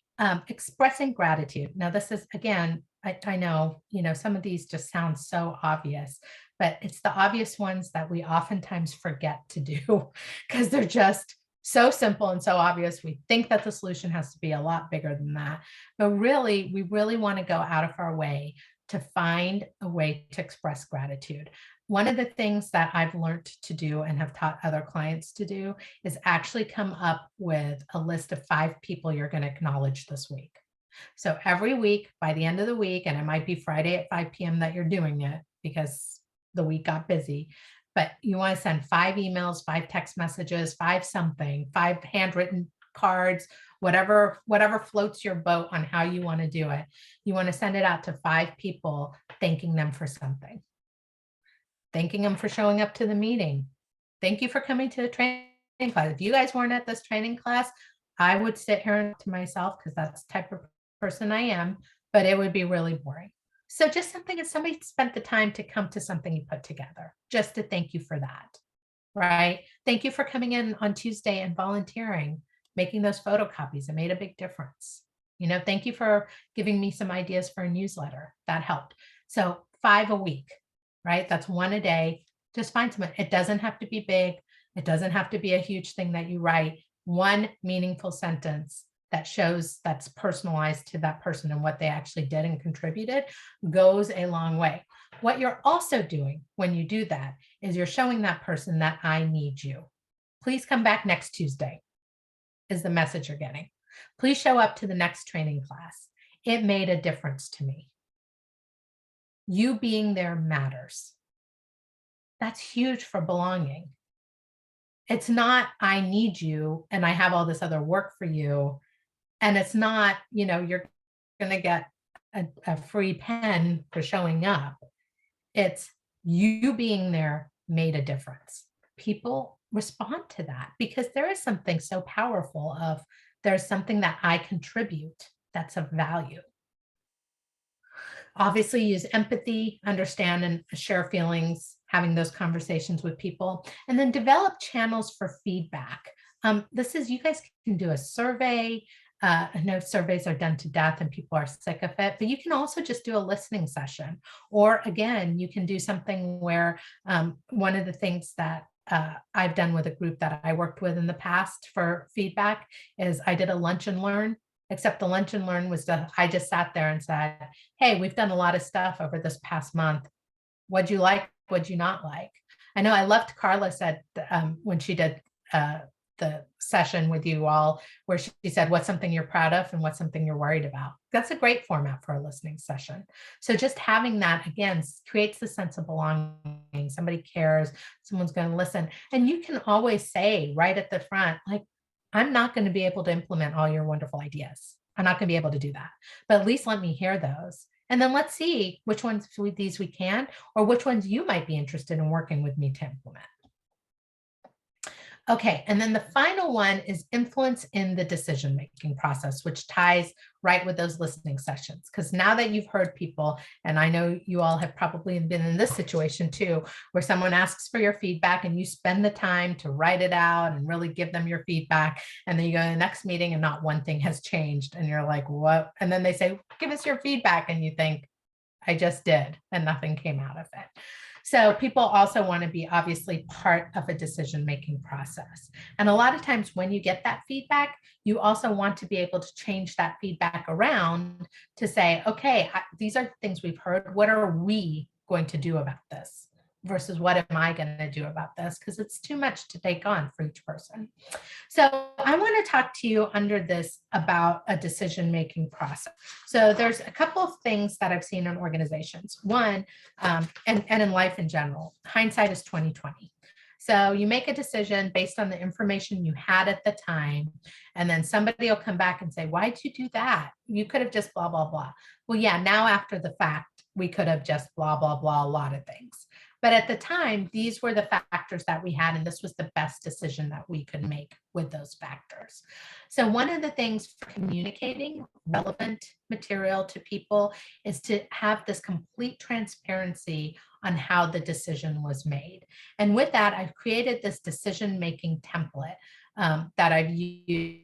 Expressing gratitude. Now, this is, again, I know, some of these just sound so obvious, but it's the obvious ones that we oftentimes forget to do because they're just so simple and so obvious. We think that the solution has to be a lot bigger than that. But really, we really want to go out of our way to find a way to express gratitude. One of the things that I've learned to do and have taught other clients to do is actually come up with a list of 5 people you're going to acknowledge this week. So every week, by the end of the week, and it might be Friday at 5 p.m. that you're doing it because the week got busy, but you want to send 5 emails, 5 text messages, 5 something, 5 handwritten cards, whatever floats your boat on how you want to do it. You want to send it out to 5 people, thanking them for something. Thanking them for showing up to the meeting. Thank you for coming to the training class. If you guys weren't at this training class, I would sit here to myself, because that's the type of person I am, but it would be really boring. So just something, if somebody spent the time to come to something you put together, just to thank you for that, right? Thank you for coming in on Tuesday and volunteering, making those photocopies. It made a big difference. Thank you for giving me some ideas for a newsletter. That helped. So 5 a week, right? That's 1 a day. Just find someone. It doesn't have to be big. It doesn't have to be a huge thing that you write. 1 meaningful sentence that shows that's personalized to that person and what they actually did and contributed goes a long way. What you're also doing when you do that is you're showing that person that I need you. Please come back next Tuesday is the message you're getting. Please show up to the next training class. It made a difference to me. You being there matters. That's huge for belonging. It's not, I need you and I have all this other work for you. And it's not, you're going to get a free pen for showing up. It's you being there made a difference. People respond to that because there is something so powerful of there's something that I contribute that's of value. Obviously, use empathy, understand and share feelings, having those conversations with people, and then develop channels for feedback. You guys can do a survey. I know surveys are done to death and people are sick of it, but you can also just do a listening session. Or again, you can do something where one of the things that I've done with a group that I worked with in the past for feedback is I did a lunch and learn, except the lunch and learn was I just sat there and said, hey, we've done a lot of stuff over this past month. What'd you like? What'd you not like? I know I loved Carla said when she did the session with you all, where she said, what's something you're proud of and what's something you're worried about? That's a great format for a listening session. So just having that, again, creates the sense of belonging. Somebody cares, someone's going to listen. And you can always say right at the front, like, I'm not going to be able to implement all your wonderful ideas. I'm not going to be able to do that, but at least let me hear those. And then let's see which ones of these we can, or which ones you might be interested in working with me to implement. Okay, and then the final one is influence in the decision-making process, which ties right with those listening sessions. Because now that you've heard people, and I know you all have probably been in this situation too, where someone asks for your feedback and you spend the time to write it out and really give them your feedback. And then you go to the next meeting and not one thing has changed. And you're like, what? And then they say, give us your feedback. And you think, I just did, and nothing came out of it. So people also want to be obviously part of a decision-making process. And a lot of times when you get that feedback, you also want to be able to change that feedback around to say, okay, these are things we've heard. What are we going to do about this? Versus what am I going to do about this? Because it's too much to take on for each person. So I want to talk to you under this about a decision-making process. So there's a couple of things that I've seen in organizations. One, and in life in general, hindsight is 2020. So you make a decision based on the information you had at the time, and then somebody will come back and say, why'd you do that? You could have just blah, blah, blah. Well, yeah, now after the fact, we could have just blah, blah, blah, a lot of things. But at the time, these were the factors that we had, and this was the best decision that we could make with those factors. So one of the things for communicating relevant material to people is to have this complete transparency on how the decision was made. And with that, I've created this decision-making template that I've used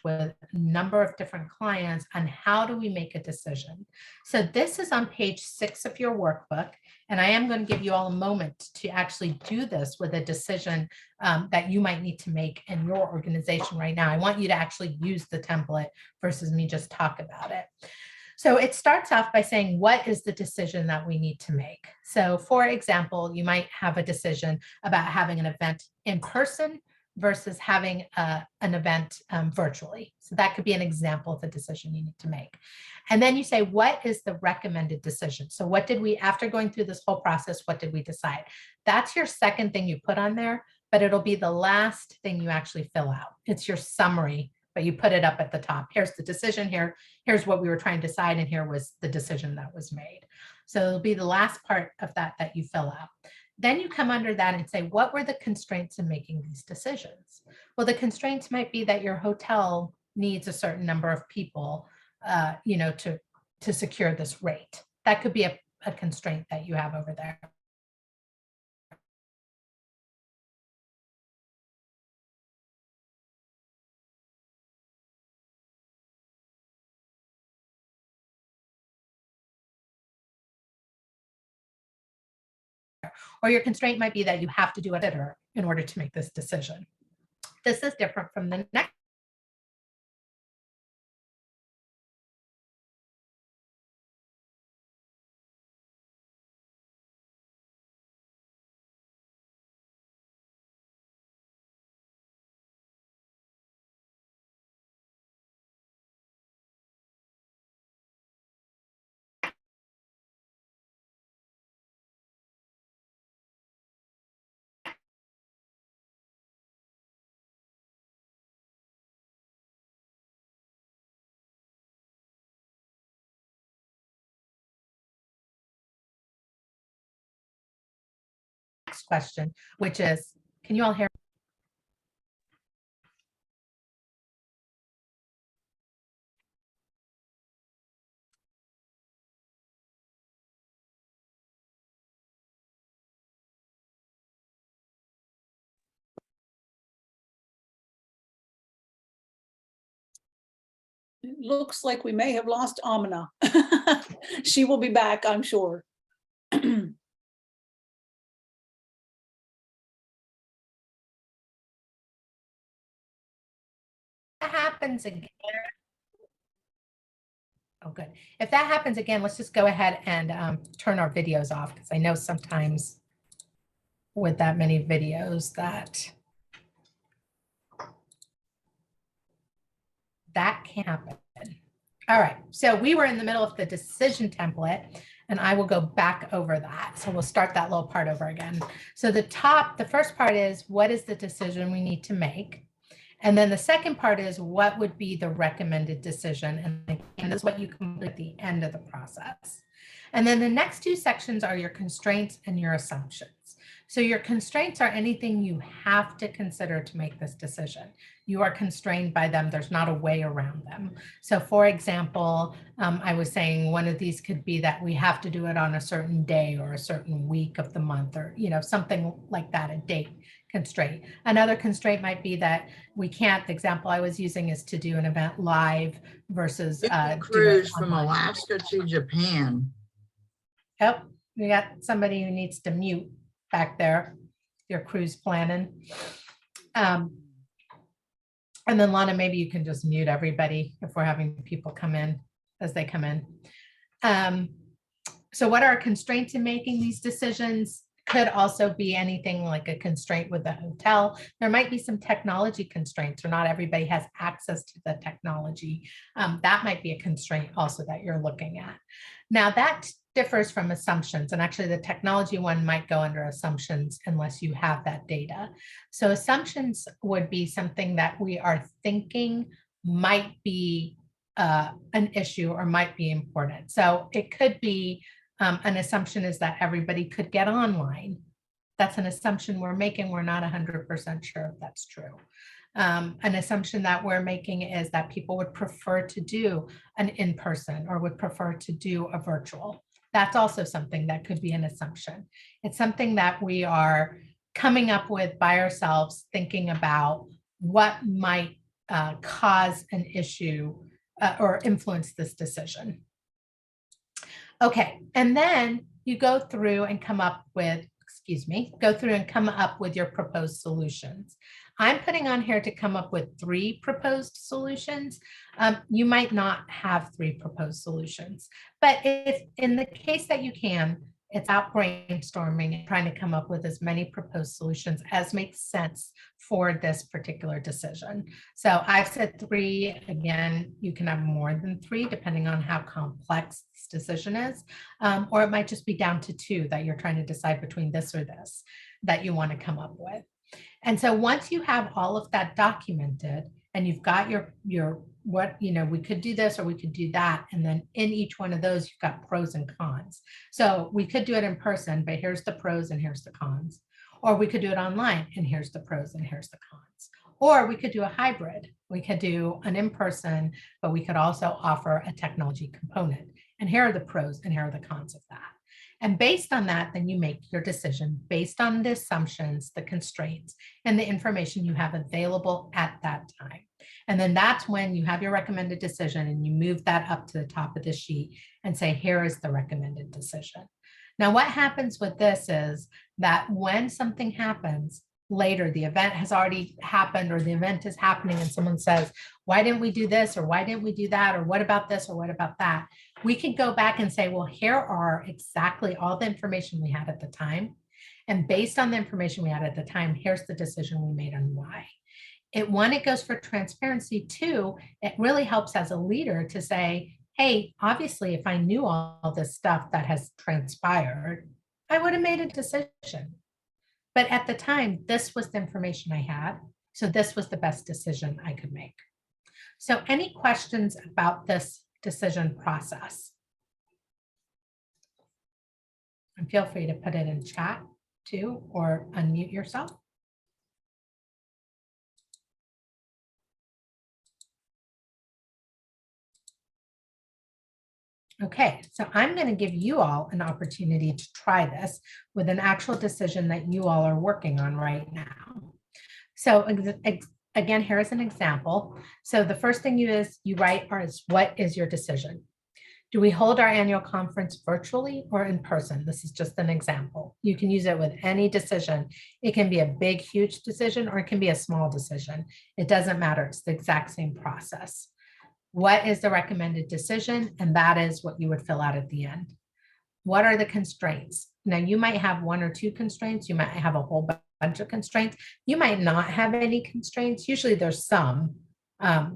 with a number of different clients on how do we make a decision. So this is on page 6 of your workbook, and I am going to give you all a moment to actually do this with a decision that you might need to make in your organization right now. I want you to actually use the template versus me just talk about it. So it starts off by saying, what is the decision that we need to make? So for example, you might have a decision about having an event in person versus having an event virtually. So that could be an example of a decision you need to make. And then you say, what is the recommended decision? So what did we, after going through this whole process, what did we decide? That's your second thing you put on there, but it'll be the last thing you actually fill out. It's your summary, but you put it up at the top. Here's the decision here. Here's what we were trying to decide. And here was the decision that was made. So it'll be the last part of that that you fill out. Then you come under that and say, what were the constraints in making these decisions? Well, the constraints might be that your hotel needs a certain number of people, to secure this rate. That could be a constraint that you have over there. Or your constraint might be that you have to do a bidder in order to make this decision. This is different from the next. Question, which is, can you all hear? It looks like we may have lost Amina. She will be back, I'm sure. That happens again. Oh, good. If that happens again, let's just go ahead and turn our videos off, because I know sometimes with that many videos that can happen. All right, so we were in the middle of the decision template, and I will go back over that. So we'll start that little part over again. So the first part is, what is the decision we need to make? And then the second part is what would be the recommended decision? And again, this is what you complete at the end of the process. And then the next two sections are your constraints and your assumptions. So your constraints are anything you have to consider to make this decision. You are constrained by them. There's not a way around them. So for example, I was saying one of these could be that we have to do it on a certain day or a certain week of the month, or something like that, a date constraint. Another constraint might be that we can't, the example I was using is to do an event live versus You can do it cruise from online. Alaska to Japan. Oh, we got somebody who needs to mute back there, your cruise planning. And then Lana, maybe you can just mute everybody if we're having people come in as they come in. So what are constraints in making these decisions? Could also be anything like a constraint with the hotel. There might be some technology constraints, or not everybody has access to the technology. That might be a constraint also that you're looking at. Now that differs from assumptions, and actually the technology one might go under assumptions unless you have that data. So assumptions would be something that we are thinking might be an issue or might be important. So it could be an assumption is that everybody could get online. That's an assumption we're making. We're not 100% sure if that's true. An assumption that we're making is that people would prefer to do an in-person or would prefer to do a virtual. That's also something that could be an assumption. It's something that we are coming up with by ourselves, thinking about what might cause an issue or influence this decision. Okay, and then you go through and come up with, your proposed solutions. I'm putting on here to come up with 3 proposed solutions. You might not have 3 proposed solutions, but if in the case that you can, it's out brainstorming and trying to come up with as many proposed solutions as makes sense for this particular decision. So I've said 3. Again, you can have more than 3 depending on how complex this decision is, or it might just be down to 2 that you're trying to decide between this or this that you want to come up with. And so once you have all of that documented and you've got your what, we could do this or we could do that. And then in each one of those, you've got pros and cons. So we could do it in person, but here's the pros and here's the cons. Or we could do it online and here's the pros and here's the cons. Or we could do a hybrid. We could do an in-person, but we could also offer a technology component. And here are the pros and here are the cons of that. And based on that, then you make your decision based on the assumptions, the constraints, and the information you have available at that time. And then that's when you have your recommended decision and you move that up to the top of the sheet and say, here is the recommended decision. Now, what happens with this is that when something happens later, the event has already happened or the event is happening and someone says, why didn't we do this? Or why didn't we do that? Or what about this? Or what about that? We can go back and say, well, here are exactly all the information we had at the time. And based on the information we had at the time, here's the decision we made on why. It goes for transparency too. It really helps as a leader to say, hey, obviously, if I knew all this stuff that has transpired, I would have made a decision. But at the time, this was the information I had. So this was the best decision I could make. So any questions about this decision process? And feel free to put it in chat too, or unmute yourself. Okay, so I'm going to give you all an opportunity to try this with an actual decision that you all are working on right now. So again, here is an example. So the first thing you write is, what is your decision? Do we hold our annual conference virtually or in person? This is just an example. You can use it with any decision. It can be a big, huge decision, or it can be a small decision. It doesn't matter. It's the exact same process. What is the recommended decision? And that is what you would fill out at the end. What are the constraints? Now, you might have 1 or 2 constraints. You might have a whole bunch of constraints. You might not have any constraints. Usually there's some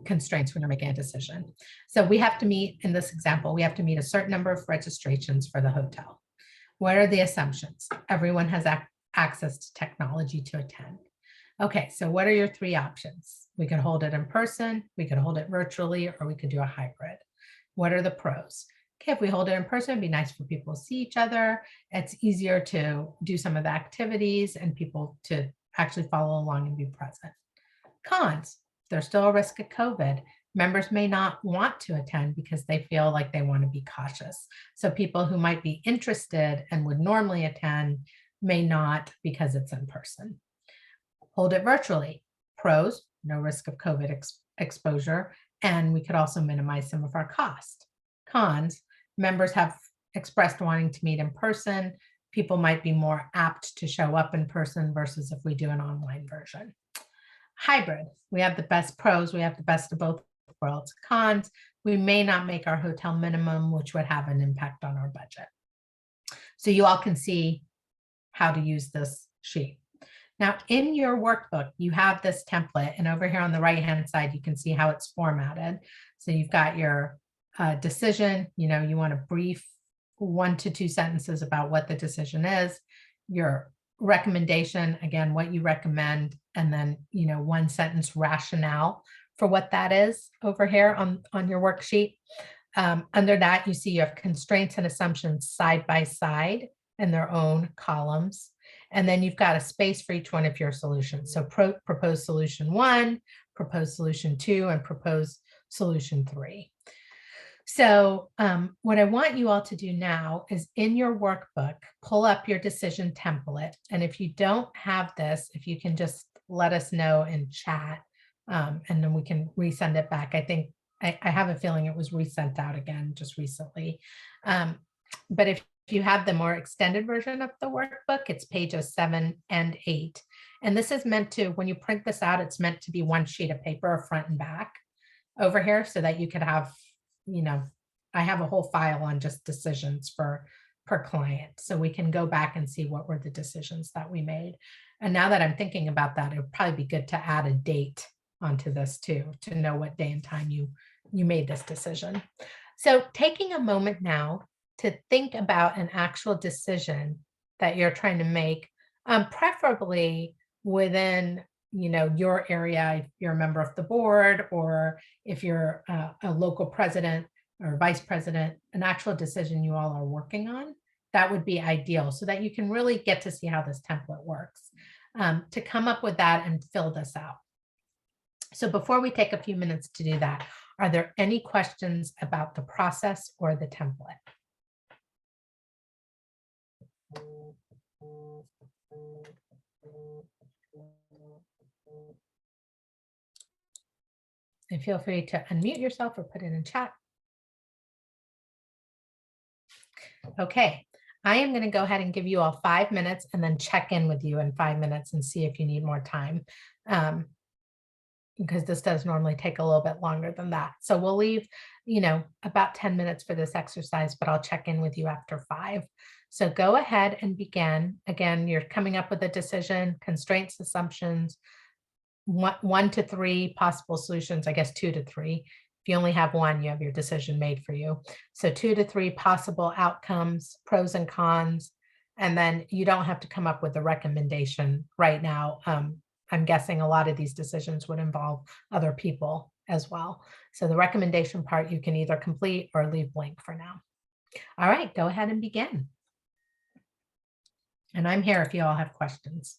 constraints when you're making a decision. So we have to meet, in this example, we have to meet a certain number of registrations for the hotel. What are the assumptions? Everyone has access to technology to attend. Okay, so what are your three options? We could hold it in person, we could hold it virtually, or we could do a hybrid. What are the pros? Okay, if we hold it in person, it'd be nice for people to see each other. It's easier to do some of the activities and people to actually follow along and be present. Cons, there's still a risk of COVID. Members may not want to attend because they feel like they want to be cautious. So people who might be interested and would normally attend may not because it's in person. Hold it virtually. Pros, no risk of COVID exposure, and we could also minimize some of our cost. Cons, members have expressed wanting to meet in person. People might be more apt to show up in person versus if we do an online version. Hybrid, we have the best pros, we have the best of both worlds. Cons, we may not make our hotel minimum, which would have an impact on our budget. So you all can see how to use this sheet. Now, in your workbook, you have this template, and over here on the right-hand side, you can see how it's formatted. So you've got your decision, you want a brief 1 to 2 sentences about what the decision is, your recommendation, again, what you recommend, and then, 1 sentence rationale for what that is over here on your worksheet. Under that, you see you have constraints and assumptions side by side in their own columns. And then you've got a space for each one of your solutions. So proposed solution 1, proposed solution 2, and proposed solution 3. So what I want you all to do now is in your workbook, pull up your decision template. And if you don't have this, if you can just let us know in chat, and then we can resend it back. I think I have a feeling it was resent out again just recently. But if you have the more extended version of the workbook, it's pages 7 and 8. And this is meant to, when you print this out, it's meant to be one sheet of paper, front and back over here, so that you could have, I have a whole file on just decisions per client. So we can go back and see what were the decisions that we made. And now that I'm thinking about that, it would probably be good to add a date onto this too, to know what day and time you made this decision. So taking a moment now to think about an actual decision that you're trying to make, preferably within, your area, if you're a member of the board, or if you're a local president or vice president, an actual decision you all are working on, that would be ideal so that you can really get to see how this template works, to come up with that and fill this out. So before we take a few minutes to do that, are there any questions about the process or the template? And feel free to unmute yourself or put it in chat. Okay, I am going to go ahead and give you all 5 minutes and then check in with you in 5 minutes and see if you need more time, because this does normally take a little bit longer than that. So we'll leave, about 10 minutes for this exercise, but I'll check in with you after 5. So go ahead and begin. Again, you're coming up with a decision, constraints, assumptions, 1 to 3 possible solutions, I guess 2 to 3. If you only have 1, you have your decision made for you. So 2 to 3 possible outcomes, pros and cons, and then you don't have to come up with a recommendation right now. I'm guessing a lot of these decisions would involve other people as well. So the recommendation part you can either complete or leave blank for now. All right, go ahead and begin. And I'm here if you all have questions.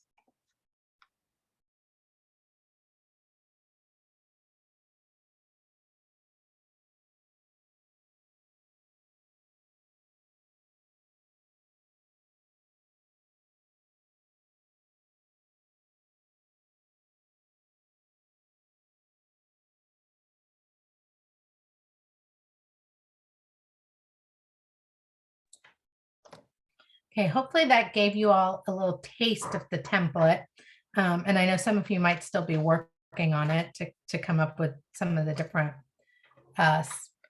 Okay, hopefully that gave you all a little taste of the template. And I know some of you might still be working on it to come up with some of the different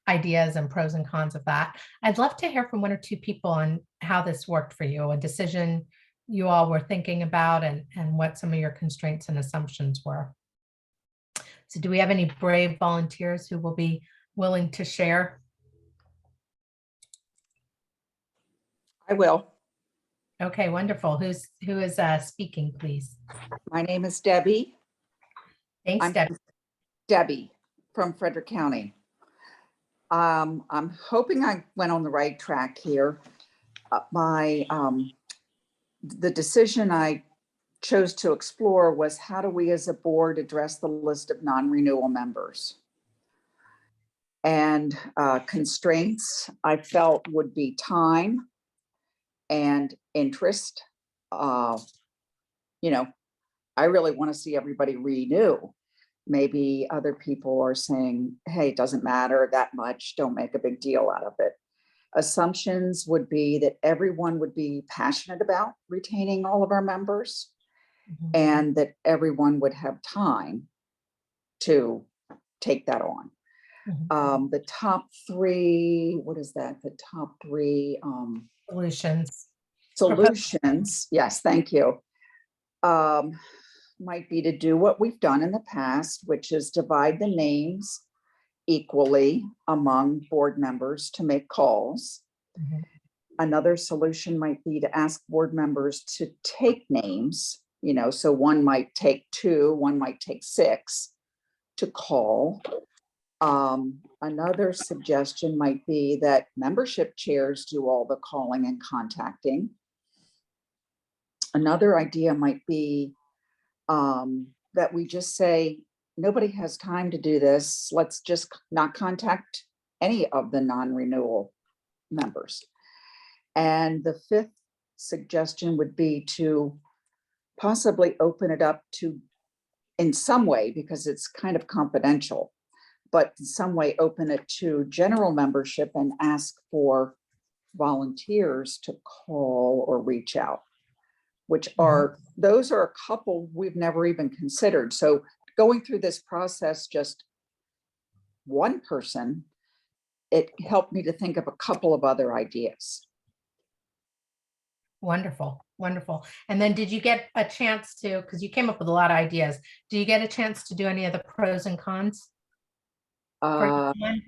ideas and pros and cons of that. I'd love to hear from 1 or 2 people on how this worked for you, a decision you all were thinking about, and what some of your constraints and assumptions were. So do we have any brave volunteers who will be willing to share? I will. Okay, wonderful. Who is speaking, please? My name is Debbie. Thanks, I'm Deb. Debbie from Frederick County. I'm hoping I went on the right track here. The decision I chose to explore was how do we as a board address the list of non-renewal members? And constraints I felt would be time and interest. You know, I really want to see everybody renew. Maybe other people are saying, hey, it doesn't matter that much, don't make a big deal out of it. Assumptions would be that everyone would be passionate about retaining all of our members Mhm. and that everyone would have time to take that on. Mhm. The top three, what is that? The top three Solutions. solutions, yes, thank you, might be to do what we've done in the past, which is divide the names equally among board members to make calls. Mhm. Another solution might be to ask board members to take names, so one might take 2, one might take 6 to call. Another suggestion might be that membership chairs do all the calling and contacting. Another idea might be that we just say, nobody has time to do this. Let's just not contact any of the non-renewal members. And the fifth suggestion would be to possibly open it up to, in some way, because it's kind of confidential, but in some way open it to general membership and ask for volunteers to call or reach out, which are, those are a couple we've never even considered. So going through this process, just one person, it helped me to think of a couple of other ideas. Wonderful, wonderful. And then did you get a chance to, because you came up with a lot of ideas, do you get a chance to do any of the pros and cons? for Uh, each one?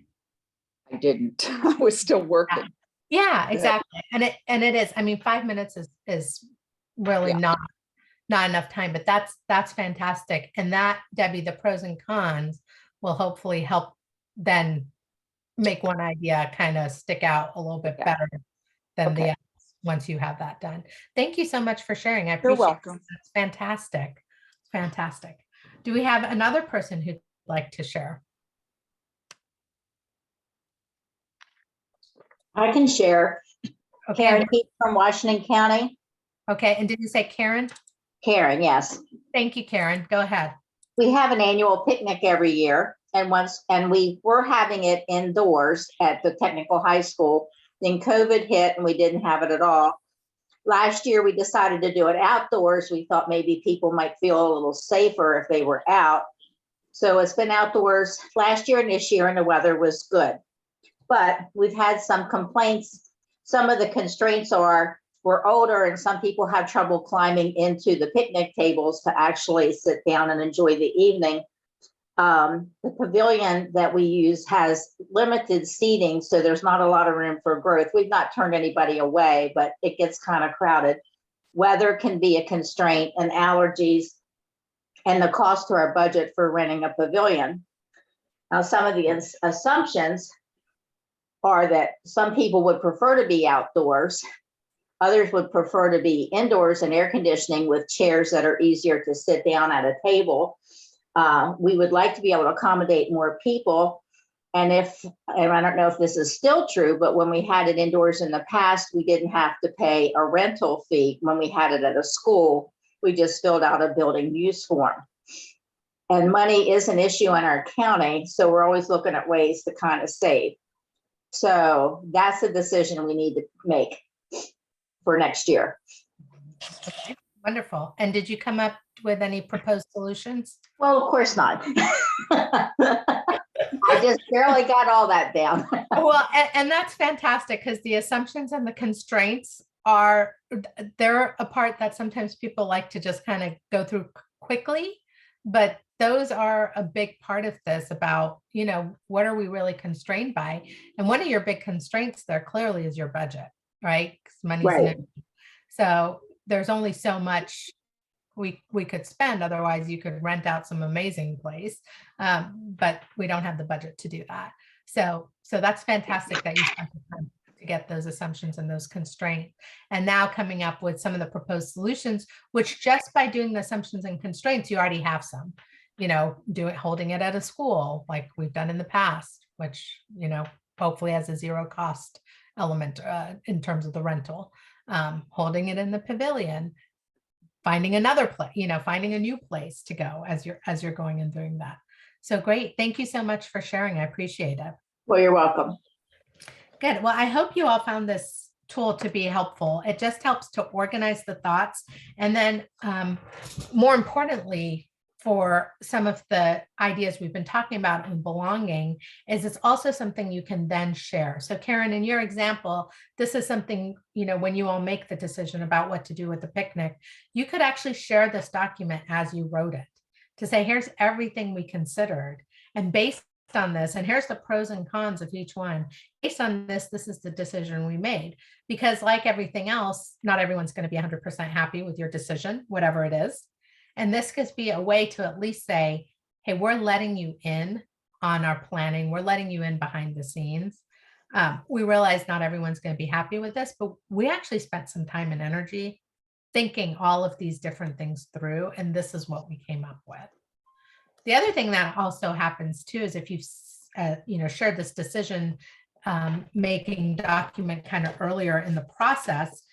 I didn't, I was still working. Yeah, exactly. And it is, I mean, 5 minutes is really Yeah. not enough time, but that's fantastic. And that, Debbie, the pros and cons will hopefully help then make one idea kind of stick out a little bit Yeah. better than the Okay. others once you have that done. Thank you so much for sharing. I You're appreciate it. welcome. It's fantastic. Fantastic. Do we have another person who'd like to share? I can share. Okay. Karen Heath from Washington County. Okay. And did you say Karen? Karen, yes. Thank you, Karen. Go ahead. We have an annual picnic every year, and we were having it indoors at the technical high school. Then COVID hit and we didn't have it at all. Last year, we decided to do it outdoors. We thought maybe people might feel a little safer if they were out. So it's been outdoors last year and this year, and the weather was good. But we've had some complaints. Some of the constraints are we're older and some people have trouble climbing into the picnic tables to actually sit down and enjoy the evening. The pavilion that we use has limited seating, so there's not a lot of room for growth. We've not turned anybody away, but it gets kind of crowded. Weather can be a constraint, and allergies, and the cost to our budget for renting a pavilion. Now, some of the assumptions are that some people would prefer to be outdoors. Others would prefer to be indoors and air conditioning with chairs that are easier to sit down at a table. We would like to be able to accommodate more people. And I don't know if this is still true, but when we had it indoors in the past, we didn't have to pay a rental fee. When we had it at a school, we just filled out a building use form. And money is an issue in our county, so we're always looking at ways to kind of save. So that's a decision we need to make for next year. Okay, wonderful. And did you come up with any proposed solutions? Well, of course not. I just barely got all that down. Well, and that's fantastic because the assumptions and the constraints they're a part that sometimes people like to just kind of go through quickly, but those are a big part of this about, what are we really constrained by? And one of your big constraints there clearly is your budget, right? 'Cause money's Right. So there's only so much we could spend. Otherwise, you could rent out some amazing place, but we don't have the budget to do that. So that's fantastic that you spent the time to get those assumptions and those constraints, and now coming up with some of the proposed solutions, which just by doing the assumptions and constraints, you already have some. Holding it at a school like we've done in the past, which hopefully has a zero cost element in terms of the rental. Holding it in the pavilion, finding another place, finding a new place to go as you're going and doing that. So great. Thank you so much for sharing. I appreciate it. Well, you're welcome. Good. Well, I hope you all found this tool to be helpful. It just helps to organize the thoughts. And then more importantly, for some of the ideas we've been talking about in belonging, is it's also something you can then share. So Karen, in your example, this is something, when you all make the decision about what to do with the picnic, you could actually share this document as you wrote it to say, here's everything we considered. And based on this, and here's the pros and cons of each one. Based on this, this is the decision we made. Because like everything else, not everyone's going to be 100% happy with your decision, whatever it is. And this could be a way to at least say, hey, we're letting you in on our planning. We're letting you in behind the scenes. We realize not everyone's going to be happy with this, but we actually spent some time and energy thinking all of these different things through. And this is what we came up with. The other thing that also happens too is if you've shared this decision making document kind of earlier in the process,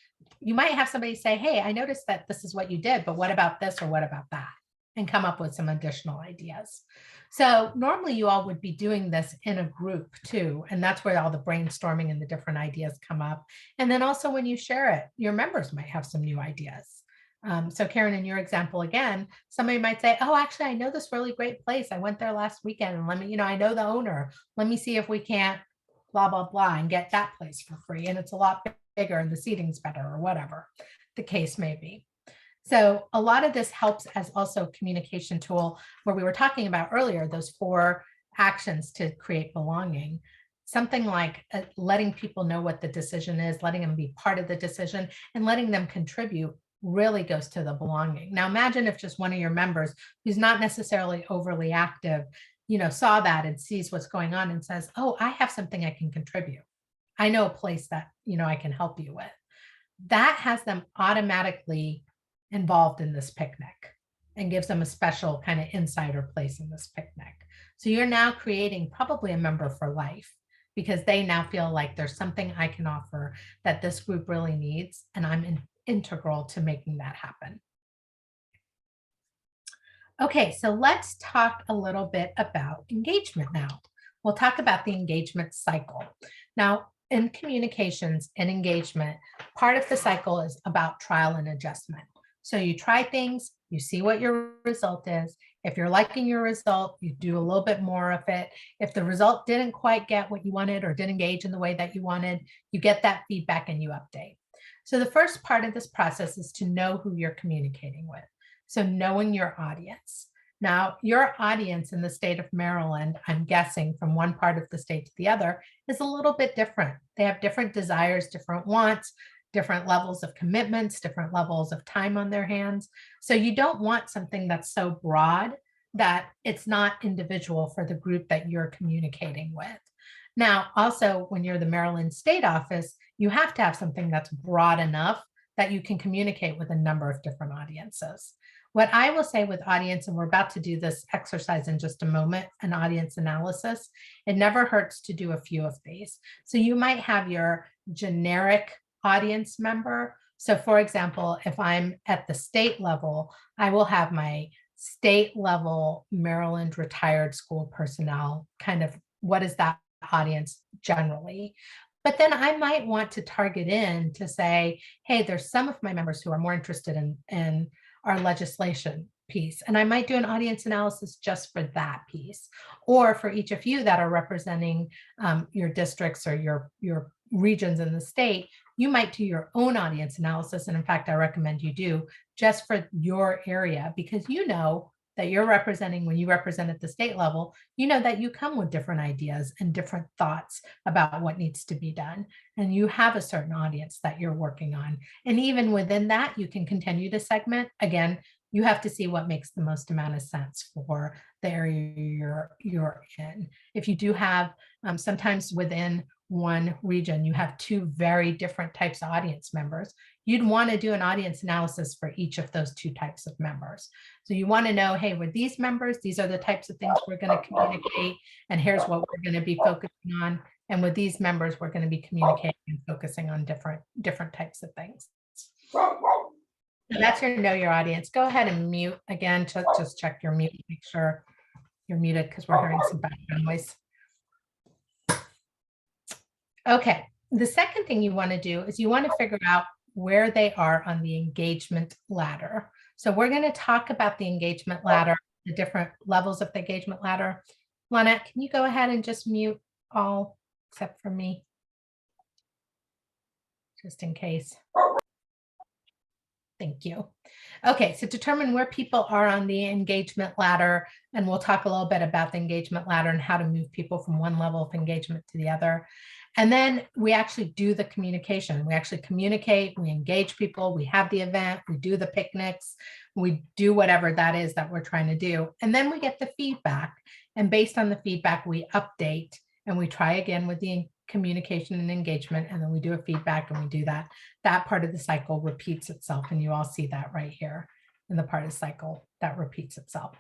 you might have somebody say, hey, I noticed that this is what you did, but what about this or what about that? And come up with some additional ideas. So normally you all would be doing this in a group too. And that's where all the brainstorming and the different ideas come up. And then also when you share it, your members might have some new ideas. So Karen, in your example, again, somebody might say, oh, actually, I know this really great place. I went there last weekend and let me, I know the owner. Let me see if we can't blah, blah, blah, and get that place for free. And it's a lot bigger and the seating's better or whatever the case may be. So a lot of this helps as also a communication tool where we were talking about earlier, those 4 actions to create belonging. Something like letting people know what the decision is, letting them be part of the decision and letting them contribute really goes to the belonging. Now imagine if just one of your members who's not necessarily overly active, saw that and sees what's going on and says, oh, I have something I can contribute. I know a place that, I can help you with. That has them automatically involved in this picnic and gives them a special kind of insider place in this picnic. So you're now creating probably a member for life because they now feel like there's something I can offer that this group really needs. And I'm integral to making that happen. Okay, so let's talk a little bit about engagement now. We'll talk about the engagement cycle. Now, in communications and engagement, part of the cycle is about trial and adjustment. So you try things, you see what your result is. If you're liking your result, you do a little bit more of it. If the result didn't quite get what you wanted or didn't engage in the way that you wanted, you get that feedback and you update. So the first part of this process is to know who you're communicating with. So knowing your audience. Now, your audience in the state of Maryland, I'm guessing from one part of the state to the other, is a little bit different. They have different desires, different wants, different levels of commitments, different levels of time on their hands. So you don't want something that's so broad that it's not individual for the group that you're communicating with. Now, also, when you're the Maryland State Office, you have to have something that's broad enough that you can communicate with a number of different audiences. What I will say with audience, and we're about to do this exercise in just a moment, an audience analysis, it never hurts to do a few of these. So you might have your generic audience member. So for example, if I'm at the state level, I will have my state level Maryland retired school personnel, kind of what is that audience generally. But then I might want to target in to say, hey, there's some of my members who are more interested in our legislation piece. And I might do an audience analysis just for that piece, or for each of you that are representing your districts or your regions in the state, you might do your own audience analysis. And in fact, I recommend you do just for your area, because that you're representing when you represent at the state level, you know that you come with different ideas and different thoughts about what needs to be done. And you have a certain audience that you're working on. And even within that, you can continue to segment. Again, you have to see what makes the most amount of sense for the area you're in. If you do have, sometimes within one region, you have two very different types of audience members, you'd want to do an audience analysis for each of those two types of members. So you want to know, hey, with these members, these are the types of things we're going to communicate, and here's what we're going to be focusing on. And with these members, we're going to be communicating and focusing on different types of things. So that's your know your audience. Go ahead and mute again. Just check your mute, make sure you're muted because we're hearing some background noise. Okay, the second thing you want to do is you want to figure out where they are on the engagement ladder. So we're going to talk about the engagement ladder, the different levels of the engagement ladder. Lynette, can you go ahead and just mute all except for me? Just in case. Thank you. Okay, so determine where people are on the engagement ladder, and we'll talk a little bit about the engagement ladder and how to move people from one level of engagement to the other. And then we actually do the communication. We actually communicate, we engage people, we have the event, we do the picnics, we do whatever that is that we're trying to do. And then we get the feedback. And based on the feedback, we update and we try again with the communication and engagement. And then we do a feedback and we do that. That part of the cycle repeats itself. And you all see that right here in the part of the cycle that repeats itself.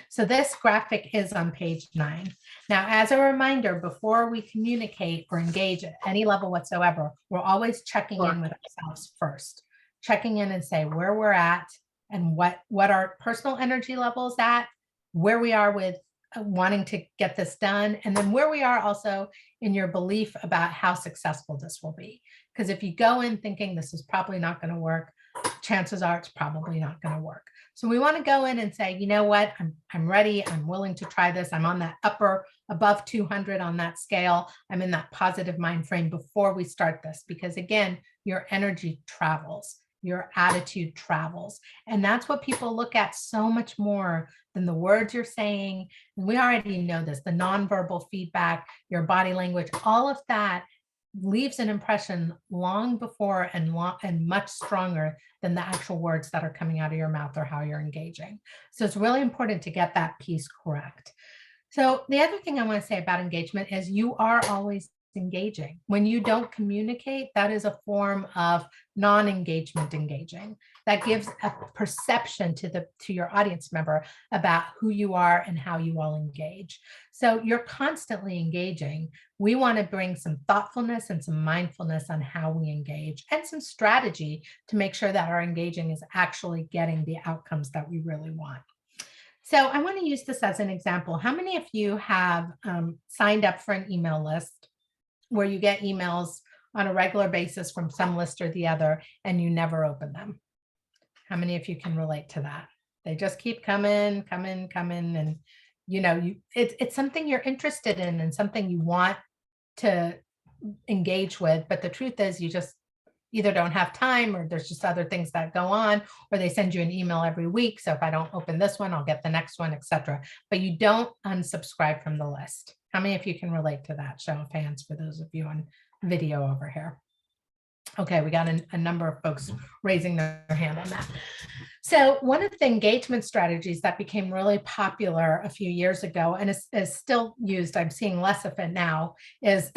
So this graphic is on page 9. Now, as a reminder, before we communicate or engage at any level whatsoever, we're always checking in with ourselves first, checking in and say where we're at and what our personal energy level is at, where we are with wanting to get this done, and then where we are also in your belief about how successful this will be. Because if you go in thinking this is probably not going to work, chances are it's probably not going to work. So we want to go in and say, you know what, I'm ready. I'm willing to try this. I'm on that above 200 on that scale. I'm in that positive mind frame before we start this, because again, your energy travels, your attitude travels. And that's what people look at so much more than the words you're saying. And we already know this, the nonverbal feedback, your body language, all of that leaves an impression long before and much stronger than the actual words that are coming out of your mouth or how you're engaging. So it's really important to get that piece correct. So the other thing I want to say about engagement is you are always engaging. When you don't communicate, that is a form of non-engagement engaging. That gives a perception to your audience member about who you are and how you all engage. So you're constantly engaging. We want to bring some thoughtfulness and some mindfulness on how we engage and some strategy to make sure that our engaging is actually getting the outcomes that we really want. So I want to use this as an example. How many of you have signed up for an email list where you get emails on a regular basis from some list or the other and you never open them? How many of you can relate to that? They just keep coming, and it's something you're interested in and something you want to engage with. But the truth is you just either don't have time, or there's just other things that go on, or they send you an email every week. So if I don't open this one, I'll get the next one, etc. But you don't unsubscribe from the list. How many of you can relate to that? Show of hands for those of you on video over here. Okay, we got a number of folks raising their hand on that. So one of the engagement strategies that became really popular a few years ago and is still used, I'm seeing less of it now, is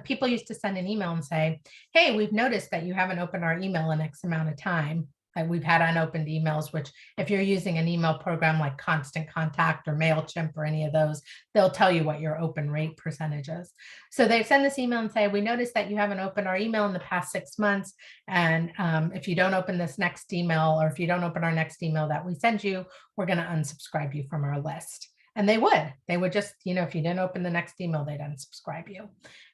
people used to send an email and say, hey, we've noticed that you haven't opened our email in X amount of time. We've had unopened emails, which if you're using an email program like Constant Contact or MailChimp or any of those, they'll tell you what your open rate percentage is. So they send this email and say, we noticed that you haven't opened our email in the past 6 months. And if you don't open this next email, or if you don't open our next email that we send you, we're going to unsubscribe you from our list. And they would just, if you didn't open the next email, they'd unsubscribe you.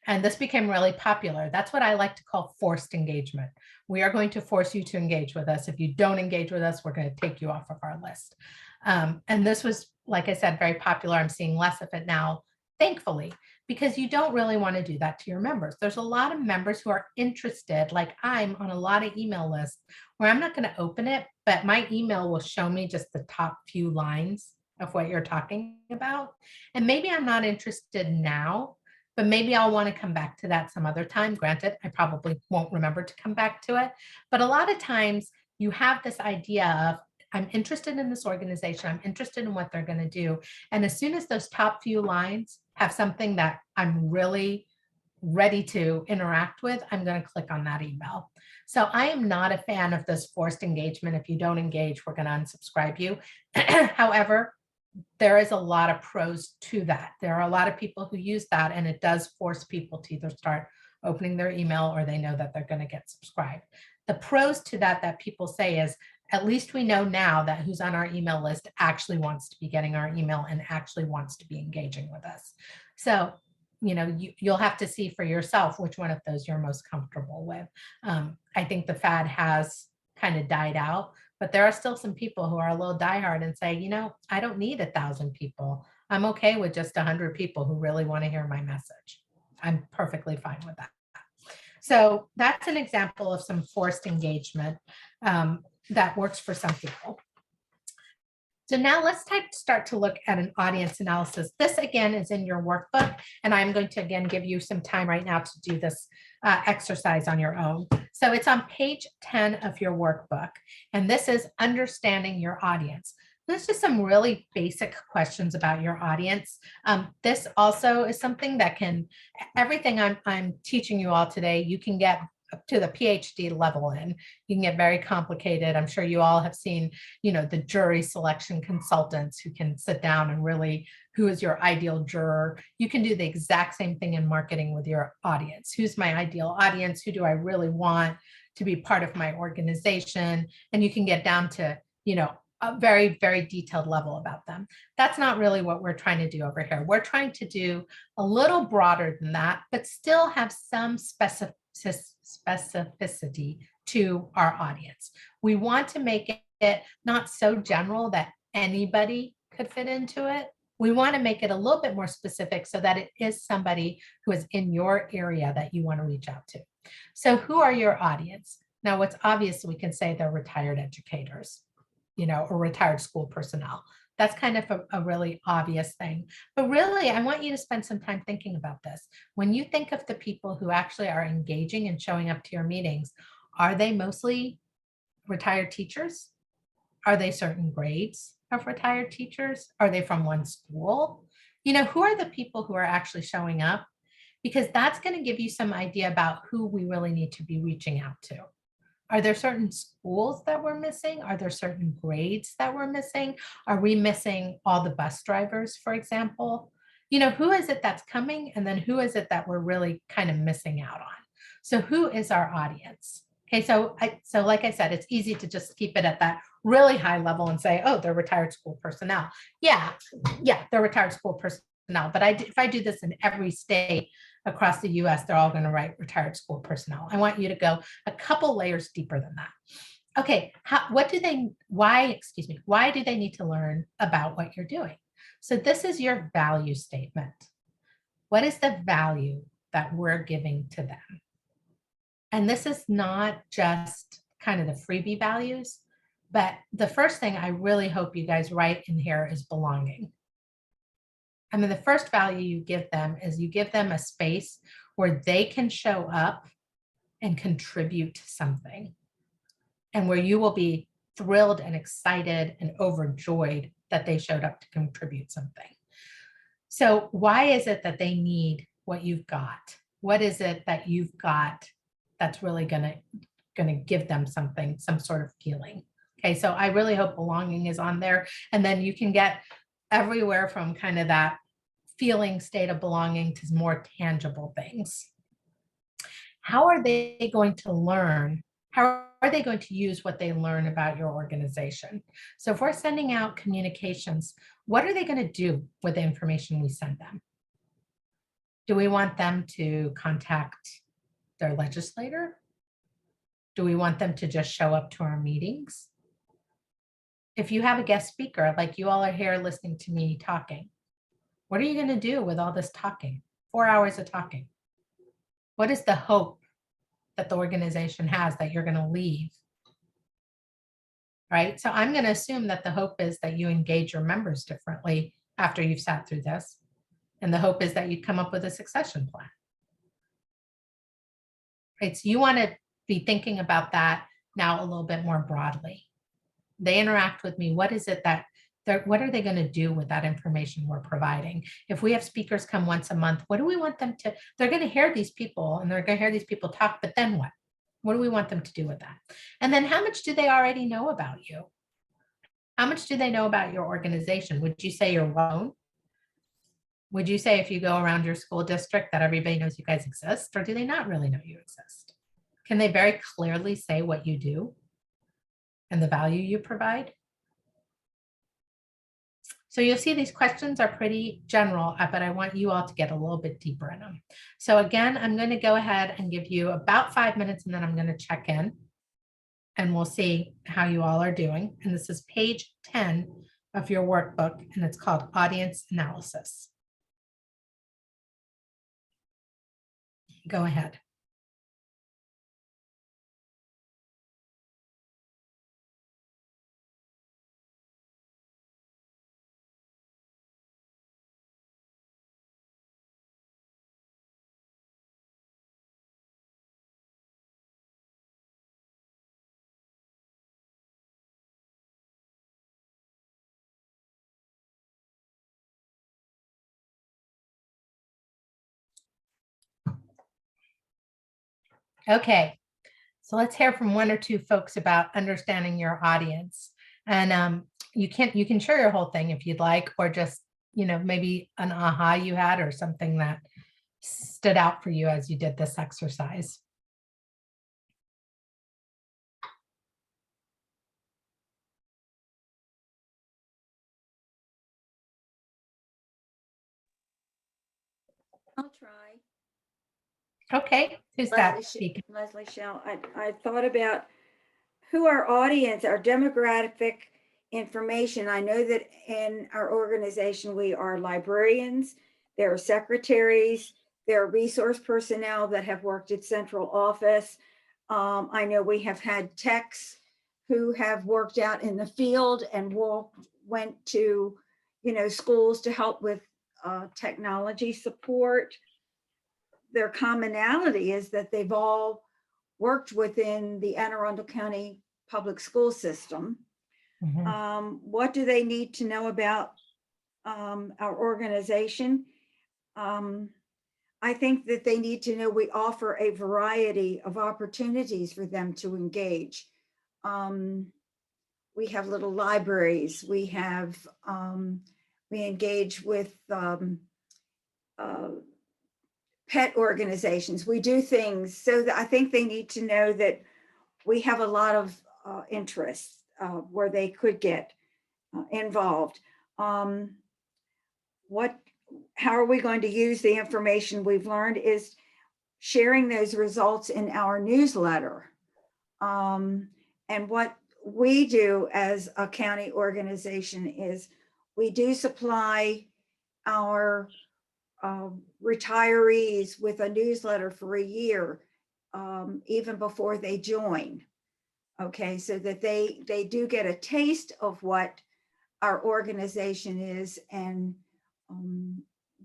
And this became really popular. That's what I like to call forced engagement. We are going to force you to engage with us. If you don't engage with us, we're going to take you off of our list. And this was, like I said, very popular. I'm seeing less of it now, thankfully, because you don't really want to do that to your members. There's a lot of members who are interested, like I'm on a lot of email lists where I'm not going to open it, but my email will show me just the top few lines of what you're talking about. And maybe I'm not interested now, but maybe I'll want to come back to that some other time. Granted, I probably won't remember to come back to it. But a lot of times you have this idea of, I'm interested in this organization. I'm interested in what they're going to do. And as soon as those top few lines have something that I'm really ready to interact with, I'm going to click on that email. So I am not a fan of this forced engagement. If you don't engage, we're going to unsubscribe you. However, there is a lot of pros to that. There are a lot of people who use that, and it does force people to either start opening their email or they know that they're going to get subscribed. The pros to that people say is, at least we know now that who's on our email list actually wants to be getting our email and actually wants to be engaging with us. So, you'll have to see for yourself which one of those you're most comfortable with. I think the fad has kind of died out, but there are still some people who are a little diehard and say, I don't need 1,000 people. I'm okay with just 100 people who really want to hear my message. I'm perfectly fine with that. So that's an example of some forced engagement that works for some people. So now let's start to look at an audience analysis. This again is in your workbook, and I'm going to again give you some time right now to do this exercise on your own. So it's on page 10 of your workbook, and this is understanding your audience. There's just some really basic questions about your audience. This also is something that everything I'm teaching you all today, you can get up to the PhD level in. You can get very complicated. I'm sure you all have seen, the jury selection consultants who can sit down and really, who is your ideal juror? You can do the exact same thing in marketing with your audience. Who's my ideal audience? Who do I really want to be part of my organization? And you can get down to, a very, very detailed level about them. That's not really what we're trying to do over here. We're trying to do a little broader than that, but still have some specificity to our audience. We want to make it not so general that anybody could fit into it. We want to make it a little bit more specific so that it is somebody who is in your area that you want to reach out to. So who are your audience? Now, what's obvious, we can say they're retired educators, or retired school personnel. That's kind of a really obvious thing. But really, I want you to spend some time thinking about this. When you think of the people who actually are engaging and showing up to your meetings, are they mostly retired teachers? Are they certain grades of retired teachers? Are they from one school? Who are the people who are actually showing up? Because that's going to give you some idea about who we really need to be reaching out to. Are there certain schools that we're missing? Are there certain grades that we're missing? Are we missing all the bus drivers, for example? Who is it that's coming? And then who is it that we're really kind of missing out on? So who is our audience? Okay, so like I said, it's easy to just keep it at that really high level and say, oh, they're retired school personnel. Yeah, they're retired school personnel. But if I do this in every state across the US, they're all going to write retired school personnel. I want you to go a couple layers deeper than that. Okay, why do they need to learn about what you're doing? So this is your value statement. What is the value that we're giving to them? And this is not just kind of the freebie values, but the first thing I really hope you guys write in here is belonging. I mean, the first value you give them is you give them a space where they can show up and contribute to something, and where you will be thrilled and excited and overjoyed that they showed up to contribute something. So why is it that they need what you've got? What is it that you've got that's really going to give them something, some sort of feeling? Okay, so I really hope belonging is on there, and then you can get everywhere from kind of that feeling state of belonging to more tangible things. How are they going to learn? How are they going to use what they learn about your organization? So if we're sending out communications, what are they going to do with the information we send them? Do we want them to contact their legislator? Do we want them to just show up to our meetings? If you have a guest speaker, like you all are here listening to me talking, what are you going to do with all this talking? 4 hours of talking. What is the hope that the organization has that you're going to leave right? So I'm going to assume that the hope is that you engage your members differently after you've sat through this. And the hope is that you come up with a succession plan. Right, so you want to be thinking about that now a little bit more broadly. They interact with me. What is it that what are they going to do with that information we're providing? If we have speakers come once a month, what do we want them to, they're going to hear these people and they're going to hear these people talk, but then what? What do we want them to do with that? And then how much do they already know about you? How much do they know about your organization? Would you say you're well? Would you say if you go around your school district that everybody knows you guys exist, or do they not really know you exist? Can they very clearly say what you do and the value you provide? So you'll see these questions are pretty general, but I want you all to get a little bit deeper in them. So again, I'm going to go ahead and give you about 5 minutes and then I'm going to check in and we'll see how you all are doing. And this is page 10 of your workbook and it's called Audience Analysis. Go ahead. Okay, so let's hear from one or two folks about understanding your audience. And you can share your whole thing if you'd like, or just, maybe an aha you had or something that stood out for you as you did this exercise. I'll try. Okay, who's that speaking? Leslie Shell. I thought about who our audience, our demographic information. I know that in our organization, we are librarians, there are secretaries, there are resource personnel that have worked at central office. I know we have had techs who have worked out in the field and went to, schools to help with technology support. Their commonality is that they've all worked within the Anne Arundel County public school system. Mhm. What do they need to know about our organization? I think that they need to know we offer a variety of opportunities for them to engage. We have little libraries. We engage with pet organizations. We do things so that I think they need to know that we have a lot of interests where they could get involved. How are we going to use the information we've learned is sharing those results in our newsletter. And what we do as a county organization is we do supply our retirees with a newsletter for a year, even before they join. Okay, so that they do get a taste of what our organization is and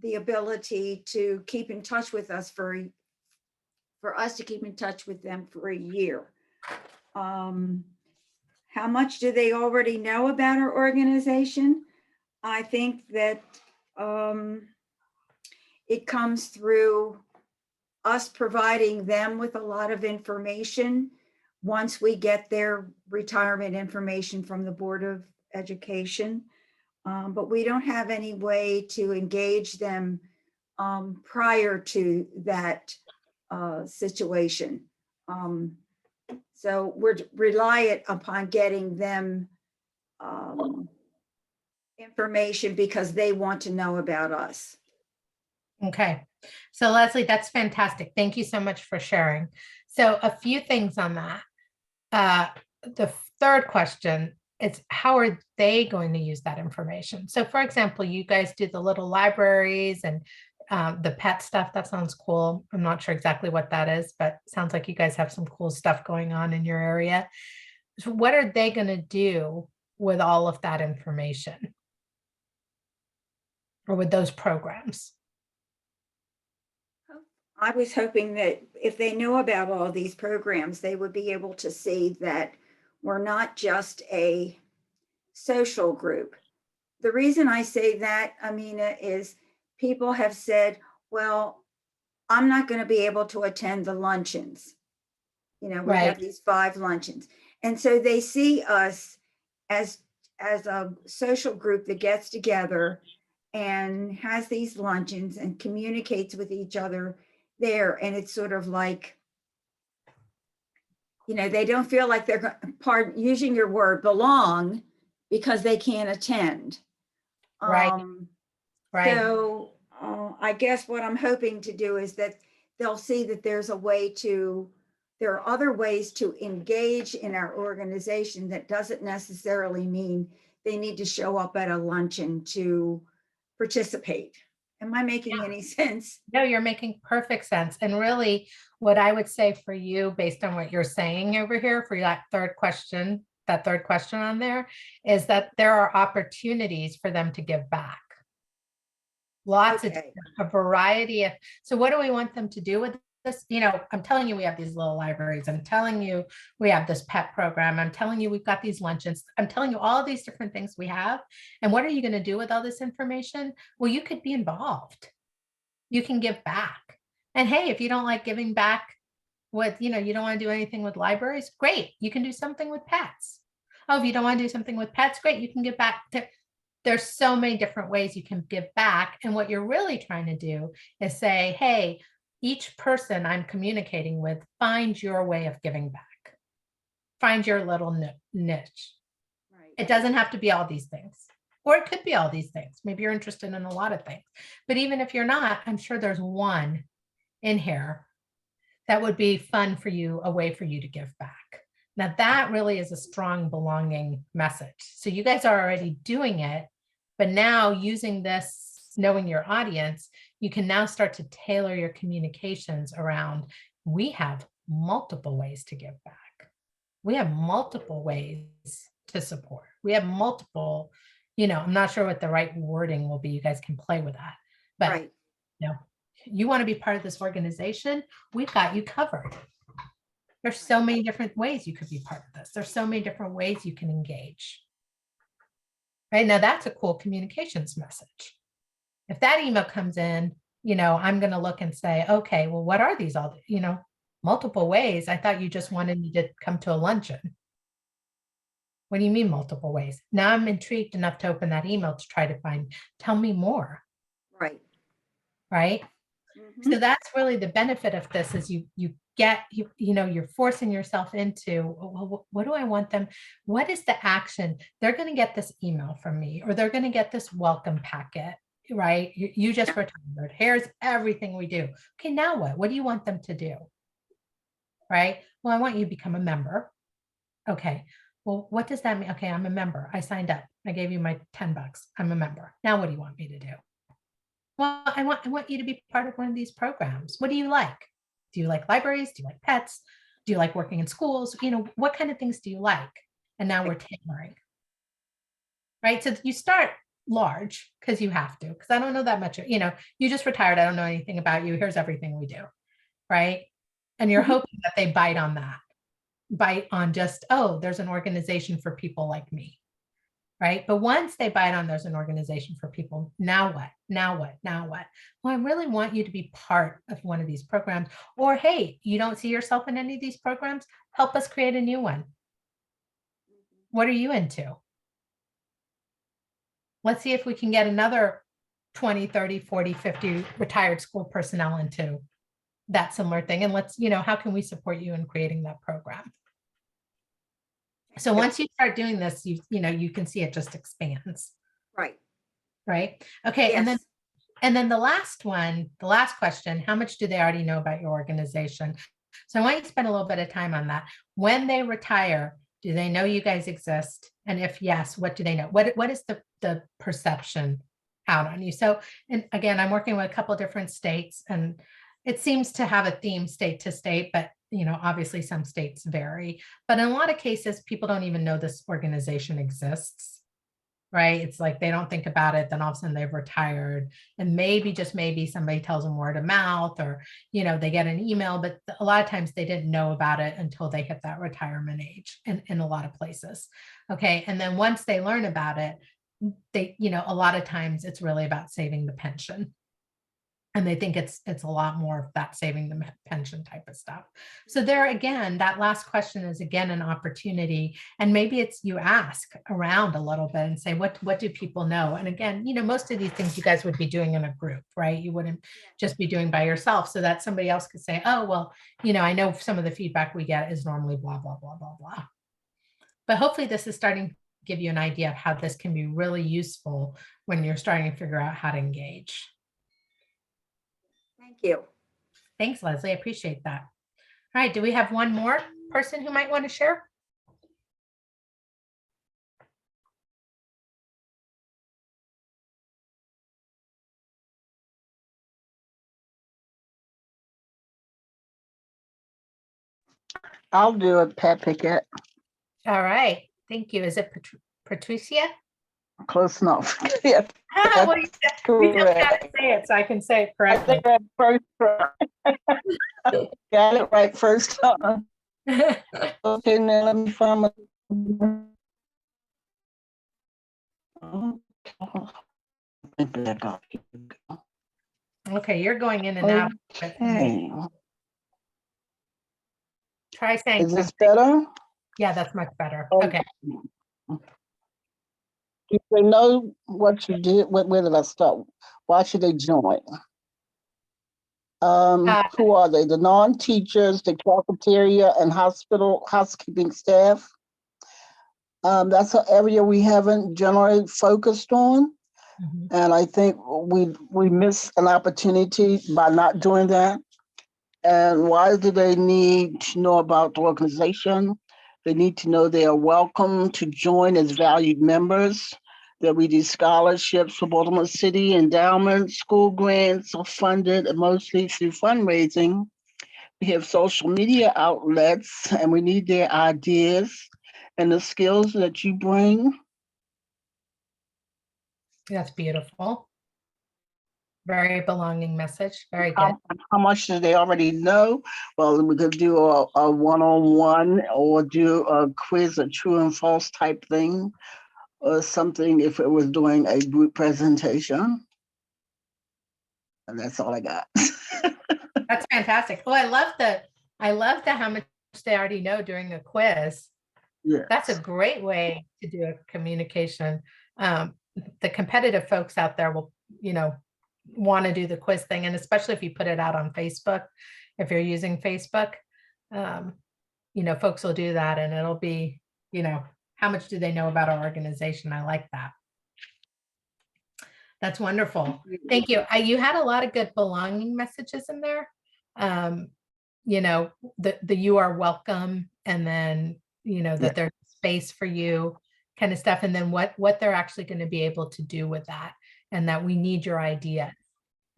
the ability to keep in touch with us for us to keep in touch with them for a year. How much do they already know about our organization? I think that it comes through us providing them with a lot of information once we get their retirement information from the Board of Education. But we don't have any way to engage them prior to that situation. So we're reliant upon getting them information because they want to know about us. Okay, so Leslie, that's fantastic. Thank you so much for sharing. So a few things on that. The third question is how are they going to use that information? So for example, you guys do the little libraries and the pet stuff. That sounds cool. I'm not sure exactly what that is, but sounds like you guys have some cool stuff going on in your area. So what are they going to do with all of that information? Or with those programs? I was hoping that if they know about all these programs, they would be able to see that we're not just a social group. The reason I say that, Amina, is people have said, well, I'm not going to be able to attend the luncheons. We Right. have these 5 luncheons. And so they see us as a social group that gets together and has these luncheons and communicates with each other there. And it's sort of like, they don't feel like they're using your word, belong, because they can't attend. Right. Right. So I guess what I'm hoping to do is that they'll see that there are other ways to engage in our organization that doesn't necessarily mean they need to show up at a luncheon to participate. Am I making any sense? No, you're making perfect sense. And really, what I would say for you, based on what you're saying over here for that third question on there, is that there are opportunities for them to give back. Lots of a variety of, so what do we want them to do with this? I'm telling you, we have these little libraries. I'm telling you, we have this pet program. I'm telling you, we've got these luncheons. I'm telling you all these different things we have. And what are you going to do with all this information? Well, you could be involved. You can give back. And hey, if you don't like giving back with, you don't want to do anything with libraries, great. You can do something with pets. Oh, if you don't want to do something with pets, great. You can give back to, there's so many different ways you can give back. And what you're really trying to do is say, hey, each person I'm communicating with, find your way of giving back. Find your little niche. Right. It doesn't have to be all these things, or it could be all these things. Maybe you're interested in a lot of things, but even if you're not, I'm sure there's one in here that would be fun for you, a way for you to give back. Now that really is a strong belonging message. So you guys are already doing it, but now using this, knowing your audience, you can now start to tailor your communications around, we have multiple ways to give back. We have multiple ways to support. We have multiple, I'm not sure what the right wording will be. You guys can play with that, but Right. You want to be part of this organization, we've got you covered. There's so many different ways you could be part of this. There's so many different ways you can engage. Right now, that's a cool communications message. If that email comes in, I'm going to look and say, okay, well, what are these all, multiple ways? I thought you just wanted me to come to a luncheon. What do you mean multiple ways? Now I'm intrigued enough to open that email to try to tell me more. Right. Right. Mhm. So that's really the benefit of this is you're forcing yourself into, well, what do I want them? What is the action? They're going to get this email from me, or they're going to get this welcome packet, right? You just retired. Here's everything we do. Okay, now what? What do you want them to do? Right? Well, I want you to become a member. Okay. Well, what does that mean? Okay, I'm a member. I signed up. I gave you my $10. I'm a member. Now what do you want me to do? Well, I want you to be part of one of these programs. What do you like? Do you like libraries? Do you like pets? Do you like working in schools? What kind of things do you like? And now we're tailoring. Right? So you start large because you have to, because I don't know that much, you just retired. I don't know anything about you. Here's everything we do. Right? And you're hoping that they bite on just, oh, there's an organization for people like me. Right. But once they bite on, there's an organization for people. Now what? Now what? Now what? Well, I really want you to be part of one of these programs. Or, hey, you don't see yourself in any of these programs? Help us create a new one. What are you into? Let's see if we can get another 20, 30, 40, 50 retired school personnel into that similar thing. And let's, how can we support you in creating that program? So once you start doing this, you can see it just expands. Right. Right. Okay. Yes. And then the last question, how much do they already know about your organization? So I want you to spend a little bit of time on that. When they retire, do they know you guys exist? And if yes, what do they know? What is the perception out on you? So, and again, I'm working with a couple of different states, and it seems to have a theme state to state, but obviously some states vary, but in a lot of cases, people don't even know this organization exists, right? It's like they don't think about it, then all of a sudden they've retired, and maybe, just maybe, somebody tells them word of mouth, or they get an email, but a lot of times they didn't know about it until they hit that retirement age in a lot of places. Okay. And then once they learn about it, a lot of times it's really about saving the pension. And they think it's a lot more of that saving the pension type of stuff. So there again, that last question is again an opportunity. And maybe it's you ask around a little bit and say, what do people know? And again, most of these things you guys would be doing in a group, right? You wouldn't just be doing by yourself, so that somebody else could say, oh, well, I know some of the feedback we get is normally blah, blah, blah, blah, blah. But hopefully this is starting to give you an idea of how this can be really useful when you're starting to figure out how to engage. Thank you. Thanks, Leslie. I appreciate that. All right. Do we have one more person who might want to share? I'll do it, Pat Pickett. All right. Thank you. Is it Patricia? Close enough. Yes, Well, you just got to say it so I can say it I correctly. think that first try. Got it right first time. Okay, now let me find my. Back up. Here we go. Okay, you're going in and out. Okay. Try saying Is this something. better? Yeah, that's much better. Oh. Okay. If they know what you did, where did I start? Why should they join? Who are they? The non-teachers, the cafeteria and housekeeping staff. That's an area we haven't generally focused on. Mhm. And I think we miss an opportunity by not doing that. And why do they need to know about the organization? They need to know they are welcome to join as valued members, that we do scholarships for Baltimore City, endowments, school grants are funded mostly through fundraising. We have social media outlets, and we need their ideas and the skills that you bring. That's beautiful. Very belonging message. Very good. How much do they already know? Well, we could do a one-on-one or do a quiz, a true and false type thing, or something if it was doing a group presentation. And that's all I got. That's fantastic. Oh, I love the how much they already know during a quiz. Yeah. That's a great way to do a communication. The competitive folks out there will, want to do the quiz thing. And especially if you put it out on Facebook, if you're using Facebook, folks will do that, and it'll be, how much do they know about our organization? I like that. That's wonderful. Thank you. You had a lot of good belonging messages in there. The you are welcome, and then, that there's space for you kind of stuff. And then what they're actually going to be able to do with that, and that we need your idea.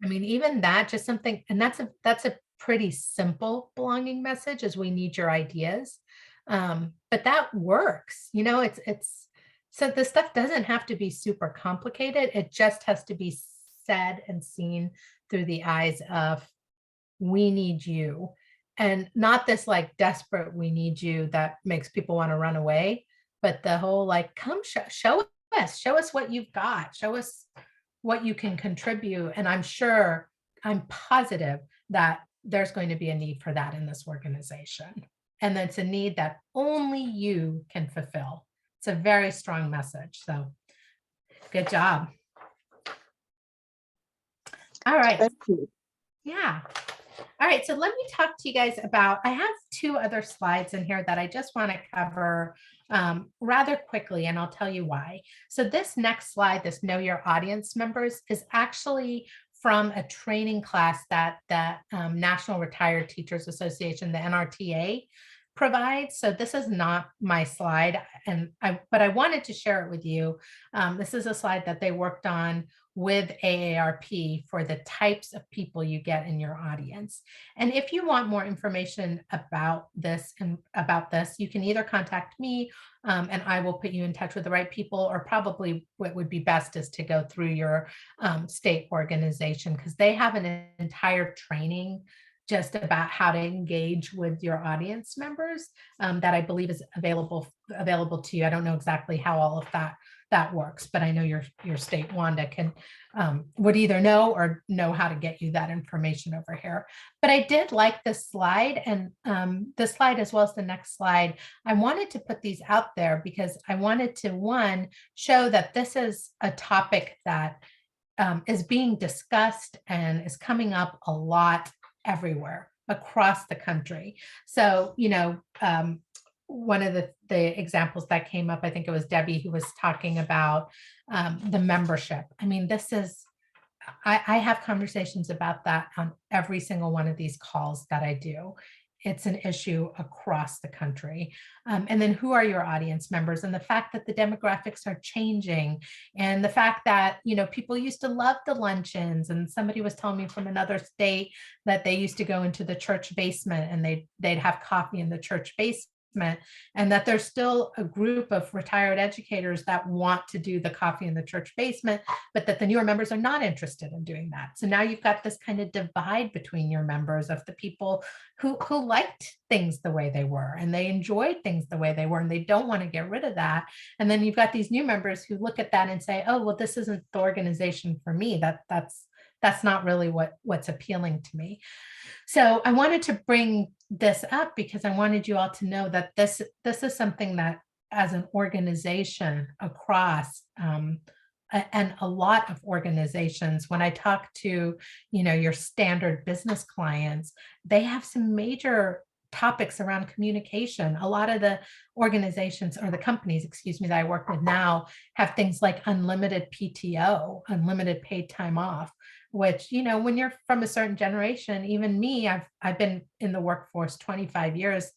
I mean, even that, just something, and that's a pretty simple belonging message, is we need your ideas. But that works, it's so the stuff doesn't have to be super complicated. It just has to be said and seen through the eyes of, we need you. And not this like desperate, we need you, that makes people want to run away, but the whole like, come show us what you've got, show us what you can contribute. And I'm positive that there's going to be a need for that in this organization. And that's a need that only you can fulfill. It's a very strong message. So good job. All right. Thank you. Yeah. All right. So let me talk to you guys about, I have 2 other slides in here that I just want to cover rather quickly, and I'll tell you why. So this next slide, this Know Your Audience Members, is actually from a training class that National Retired Teachers Association, the NRTA, provides. So this is not my slide, but I wanted to share it with you. This is a slide that they worked on with AARP for the types of people you get in your audience. And if you want more information about this, you can either contact me and I will put you in touch with the right people, or probably what would be best is to go through your state organization, because they have an entire training just about how to engage with your audience members that I believe is available to you. I don't know exactly how all of that works, but I know your state Wanda can would either know or know how to get you that information over here. But I did like this slide, and this slide as well as the next slide. I wanted to put these out there because I wanted to, one, show that this is a topic that is being discussed and is coming up a lot everywhere across the country. So, one of the examples that came up, I think it was Debbie who was talking about the membership. I mean, I have conversations about that on every single one of these calls that I do. It's an issue across the country. And then who are your audience members? And the fact that the demographics are changing, and the fact that, people used to love the luncheons, and somebody was telling me from another state that they used to go into the church basement and they'd have coffee in the church basement, and that there's still a group of retired educators that want to do the coffee in the church basement, but that the newer members are not interested in doing that. So now you've got this kind of divide between your members of the people who liked things the way they were and they enjoyed things the way they were, and they don't want to get rid of that. And then you've got these new members who look at that and say, oh, well, this isn't the organization for me. That's not really what's appealing to me. So I wanted to bring this up because I wanted you all to know that this is something that, as an organization across, and a lot of organizations, when I talk to, your standard business clients, they have some major topics around communication. A lot of the organizations, or the companies, that I work with now, have things like unlimited PTO, unlimited paid time off, which, when you're from a certain generation, even me, I've been in the workforce 25 years.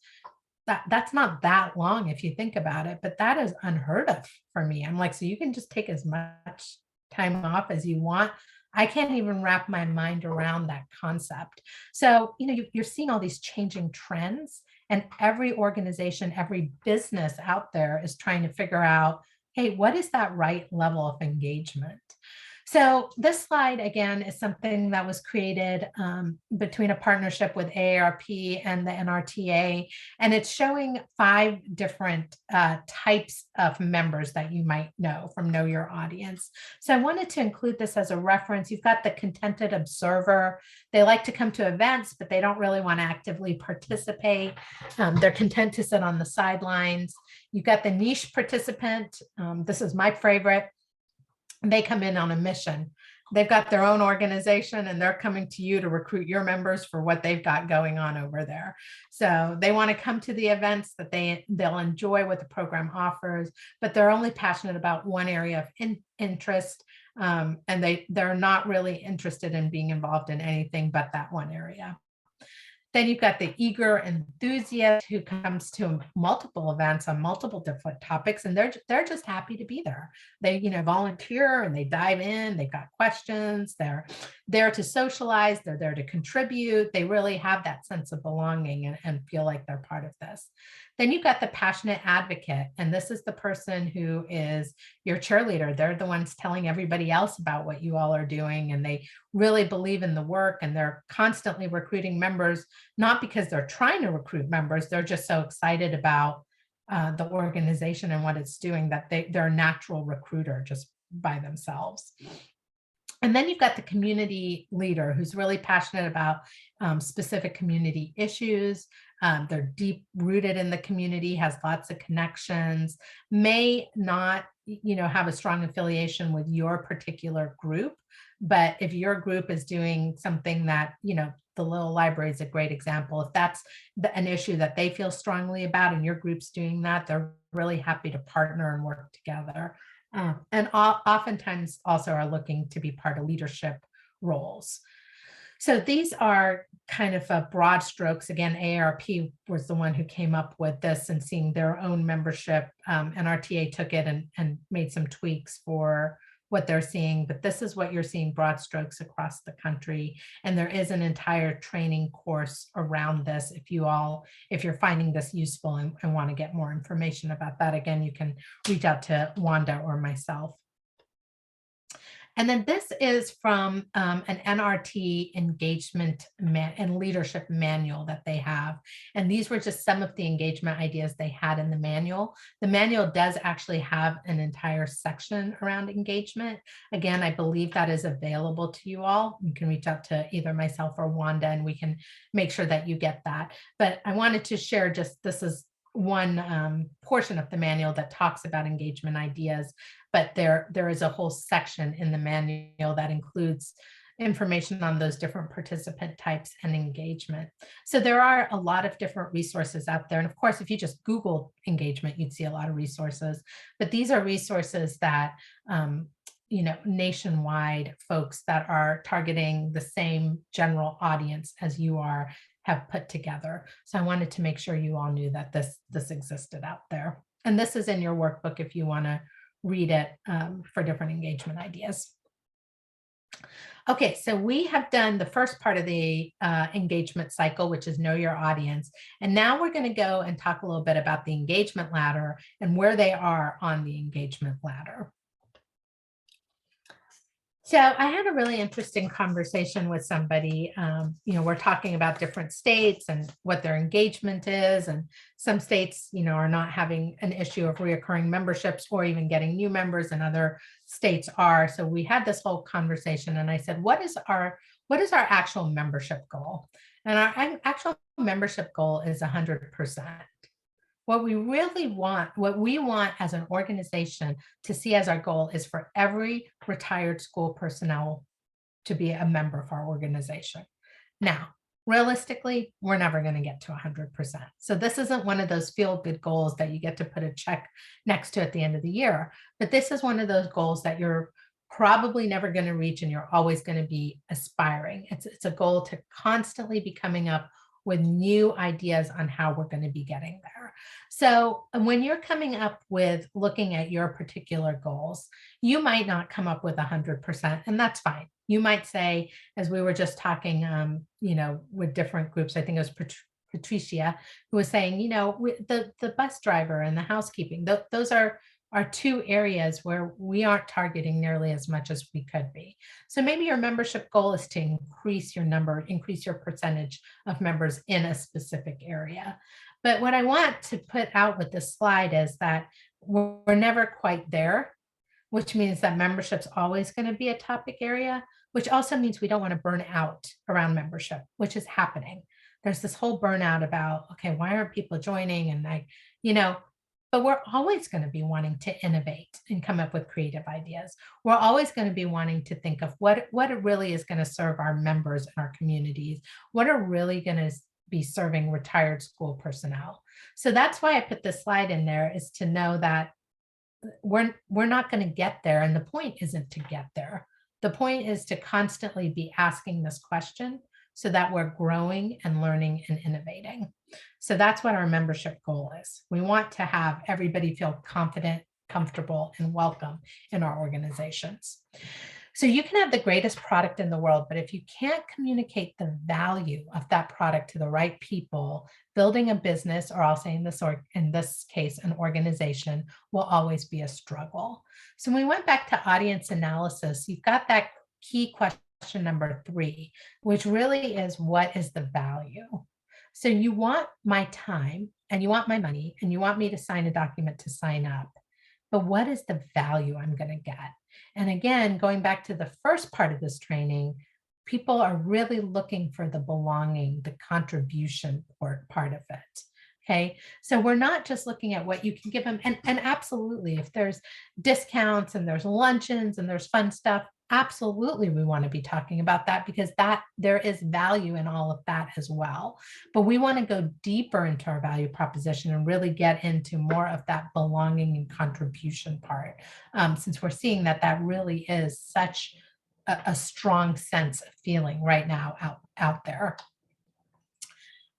That's not that long if you think about it, but that is unheard of for me. I'm like, so you can just take as much time off as you want. I can't even wrap my mind around that concept. So, you're seeing all these changing trends, and every organization, every business out there is trying to figure out, hey, what is that right level of engagement? So this slide, again, is something that was created between a partnership with AARP and the NRTA, and it's showing 5 different types of members that you might know from Know Your Audience. So I wanted to include this as a reference. You've got the contented observer. They like to come to events, but they don't really want to actively participate. They're content to sit on the sidelines. You've got the niche participant. This is my favorite. They come in on a mission. They've got their own organization and they're coming to you to recruit your members for what they've got going on over there. So they want to come to the events that they'll enjoy what the program offers, but they're only passionate about one area of interest. And they're not really interested in being involved in anything but that one area. Then you've got the eager enthusiast who comes to multiple events on multiple different topics, and they're just happy to be there. They, volunteer and they dive in. They've got questions. They're there to socialize. They're there to contribute. They really have that sense of belonging and feel like they're part of this. Then you've got the passionate advocate, and this is the person who is your cheerleader. They're the ones telling everybody else about what you all are doing, and they really believe in the work, and they're constantly recruiting members, not because they're trying to recruit members. They're just so excited about the organization and what it's doing that they're a natural recruiter just by themselves. And then you've got the community leader who's really passionate about specific community issues. They're deep rooted in the community, has lots of connections, may not, have a strong affiliation with your particular group. But if your group is doing something that, the little library is a great example. If that's an issue that they feel strongly about and your group's doing that, they're really happy to partner and work together. And oftentimes also are looking to be part of leadership roles. So these are kind of broad strokes. Again, AARP was the one who came up with this and seeing their own membership. NRTA took it and made some tweaks for what they're seeing, but this is what you're seeing broad strokes across the country. And there is an entire training course around this. If you're finding this useful and want to get more information about that, again, you can reach out to Wanda or myself. And then this is from an NRT engagement and leadership manual that they have. And these were just some of the engagement ideas they had in the manual. The manual does actually have an entire section around engagement. Again, I believe that is available to you all. You can reach out to either myself or Wanda and we can make sure that you get that. But I wanted to share just, this is one portion of the manual that talks about engagement ideas, but there is a whole section in the manual that includes information on those different participant types and engagement. So there are a lot of different resources out there. And of course, if you just Google engagement, you'd see a lot of resources, but these are resources that, nationwide folks that are targeting the same general audience as you are have put together. So I wanted to make sure you all knew that this existed out there. And this is in your workbook if you want to read it for different engagement ideas. Okay, so we have done the first part of the engagement cycle, which is know your audience. And now we're going to go and talk a little bit about the engagement ladder and where they are on the engagement ladder. So I had a really interesting conversation with somebody. We're talking about different states and what their engagement is. And some states, are not having an issue of reoccurring memberships or even getting new members, and other states are. So we had this whole conversation and I said, what is our actual membership goal? And our actual membership goal is 100%. What we really want, what we want as an organization to see as our goal is for every retired school personnel to be a member of our organization. Now, realistically, we're never going to get to 100%. So this isn't one of those feel-good goals that you get to put a check next to at the end of the year, but this is one of those goals that you're probably never going to reach and you're always going to be aspiring. It's a goal to constantly be coming up with new ideas on how we're going to be getting there. So when you're coming up with looking at your particular goals, you might not come up with 100%, and that's fine. You might say, as we were just talking, with different groups, I think it was Patricia who was saying, the bus driver and the housekeeping, those are two areas where we aren't targeting nearly as much as we could be. So maybe your membership goal is to increase your percentage of members in a specific area. But what I want to put out with this slide is that we're never quite there, which means that membership's always going to be a topic area, which also means we don't want to burn out around membership, which is happening. There's this whole burnout about, okay, why aren't people joining? And but we're always going to be wanting to innovate and come up with creative ideas. We're always going to be wanting to think of what it really is going to serve our members and our communities, what are really going to be serving retired school personnel. So that's why I put this slide in there, is to know that we're not going to get there. And the point isn't to get there. The point is to constantly be asking this question so that we're growing and learning and innovating. So that's what our membership goal is. We want to have everybody feel confident, comfortable, and welcome in our organizations. So you can have the greatest product in the world, but if you can't communicate the value of that product to the right people, building a business, or I'll say in this case, an organization, will always be a struggle. So when we went back to audience analysis, you've got that key question number 3, which really is, what is the value? So you want my time and you want my money and you want me to sign a document to sign up, but what is the value I'm going to get? And again, going back to the first part of this training, people are really looking for the belonging, the contribution part of it. Okay, so we're not just looking at what you can give them. And absolutely, if there's discounts and there's luncheons and there's fun stuff, absolutely we want to be talking about that, because there is value in all of that as well. But we want to go deeper into our value proposition and really get into more of that belonging and contribution part, since we're seeing that really is such a strong sense of feeling right now out there.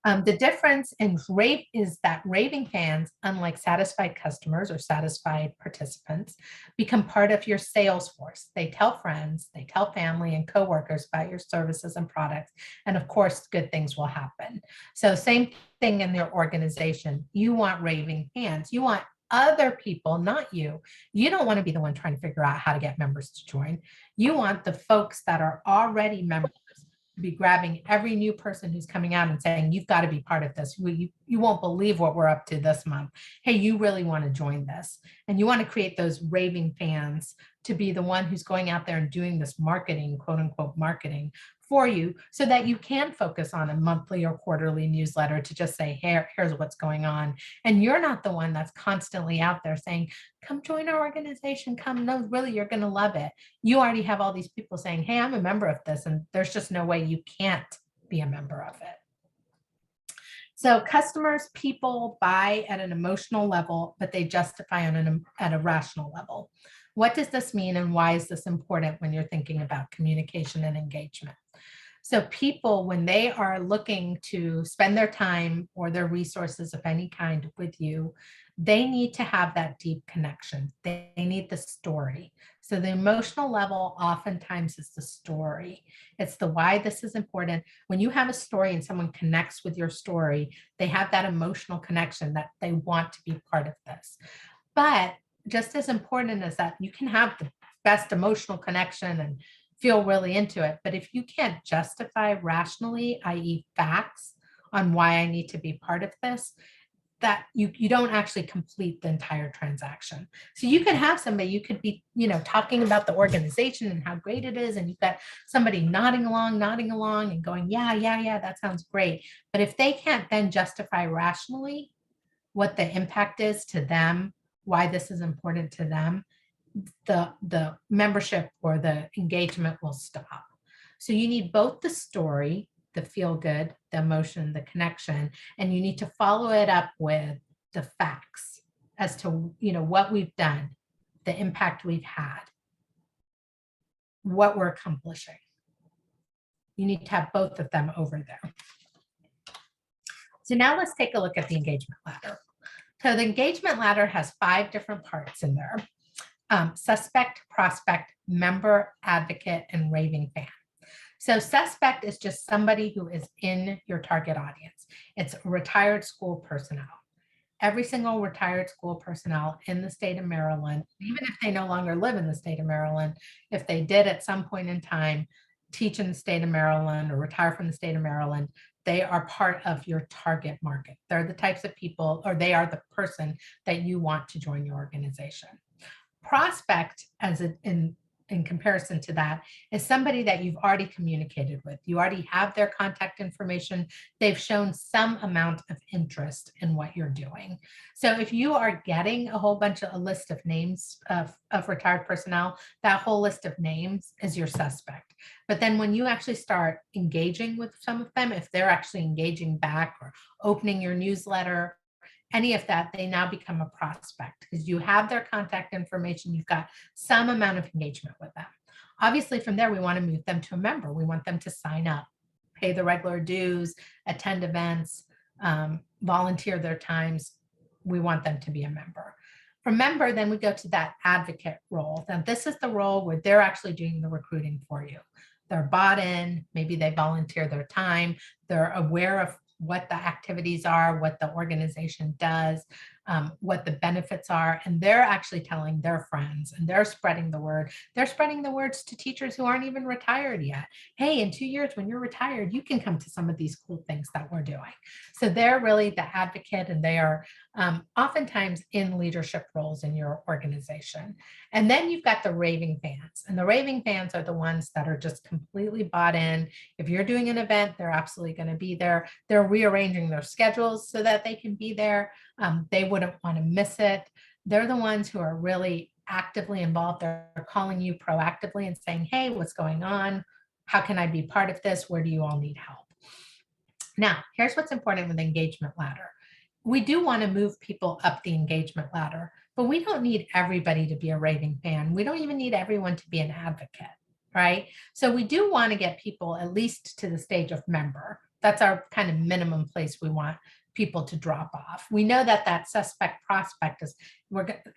The difference in rave is that raving fans, unlike satisfied customers or satisfied participants, become part of your sales force. They tell friends, they tell family and coworkers about your services and products. And of course, good things will happen. So same thing in your organization. You want raving fans. You want other people, not you. You don't want to be the one trying to figure out how to get members to join. You want the folks that are already members to be grabbing every new person who's coming out and saying, you've got to be part of this. You won't believe what we're up to this month. Hey, you really want to join this. And you want to create those raving fans to be the one who's going out there and doing this marketing, quote unquote, marketing for you, so that you can focus on a monthly or quarterly newsletter to just say, here's what's going on. And you're not the one that's constantly out there saying, come join our organization, come, no, really, you're going to love it. You already have all these people saying, hey, I'm a member of this, and there's just no way you can't be a member of it. So customers, people buy at an emotional level, but they justify at a rational level. What does this mean, and why is this important when you're thinking about communication and engagement? So people, when they are looking to spend their time or their resources of any kind with you, they need to have that deep connection. They need the story. So the emotional level oftentimes is the story. It's the why this is important. When you have a story and someone connects with your story, they have that emotional connection that they want to be part of this. But just as important as that, you can have the best emotional connection and feel really into it. But if you can't justify rationally, i.e. facts, on why I need to be part of this, that you don't actually complete the entire transaction. So you could have somebody, you could be, talking about the organization and how great it is. And you've got somebody nodding along and going, yeah, that sounds great. But if they can't then justify rationally what the impact is to them, why this is important to them, the membership or the engagement will stop. So you need both the story, the feel good, the emotion, the connection, and you need to follow it up with the facts as to what we've done, the impact we've had, what we're accomplishing. You need to have both of them over there. So now let's take a look at the engagement ladder. So the engagement ladder has 5 different parts in there. Suspect, prospect, member, advocate, and raving fan. So suspect is just somebody who is in your target audience. It's retired school personnel. Every single retired school personnel in the state of Maryland, even if they no longer live in the state of Maryland, if they did at some point in time teach in the state of Maryland or retire from the state of Maryland, they are part of your target market. They're the types of people, or they are the person that you want to join your organization. Prospect, as in comparison to that, is somebody that you've already communicated with. You already have their contact information. They've shown some amount of interest in what you're doing. So if you are getting a list of names of retired personnel, that whole list of names is your suspect. But then when you actually start engaging with some of them, if they're actually engaging back or opening your newsletter, any of that, they now become a prospect because you have their contact information. You've got some amount of engagement with them. Obviously, from there, we want to move them to a member. We want them to sign up, pay the regular dues, attend events, volunteer their times. We want them to be a member. From member, then we go to that advocate role. Now, this is the role where they're actually doing the recruiting for you. They're bought in, maybe they volunteer their time. They're aware of what the activities are, what the organization does, what the benefits are, and they're actually telling their friends and they're spreading the word. They're spreading the words to teachers who aren't even retired yet. Hey, in 2 years, when you're retired, you can come to some of these cool things that we're doing. So they're really the advocate, and they are oftentimes in leadership roles in your organization. And then you've got the raving fans, and the raving fans are the ones that are just completely bought in. If you're doing an event, they're absolutely going to be there. They're rearranging their schedules so that they can be there. They wouldn't want to miss it. They're the ones who are really actively involved. They're calling you proactively and saying, hey, what's going on? How can I be part of this? Where do you all need help? Now, here's what's important with the engagement ladder. We do want to move people up the engagement ladder, but we don't need everybody to be a raving fan. We don't even need everyone to be an advocate, right? So we do want to get people at least to the stage of member. that's our kind of minimum place we want people to drop off. We know that that suspect prospect is,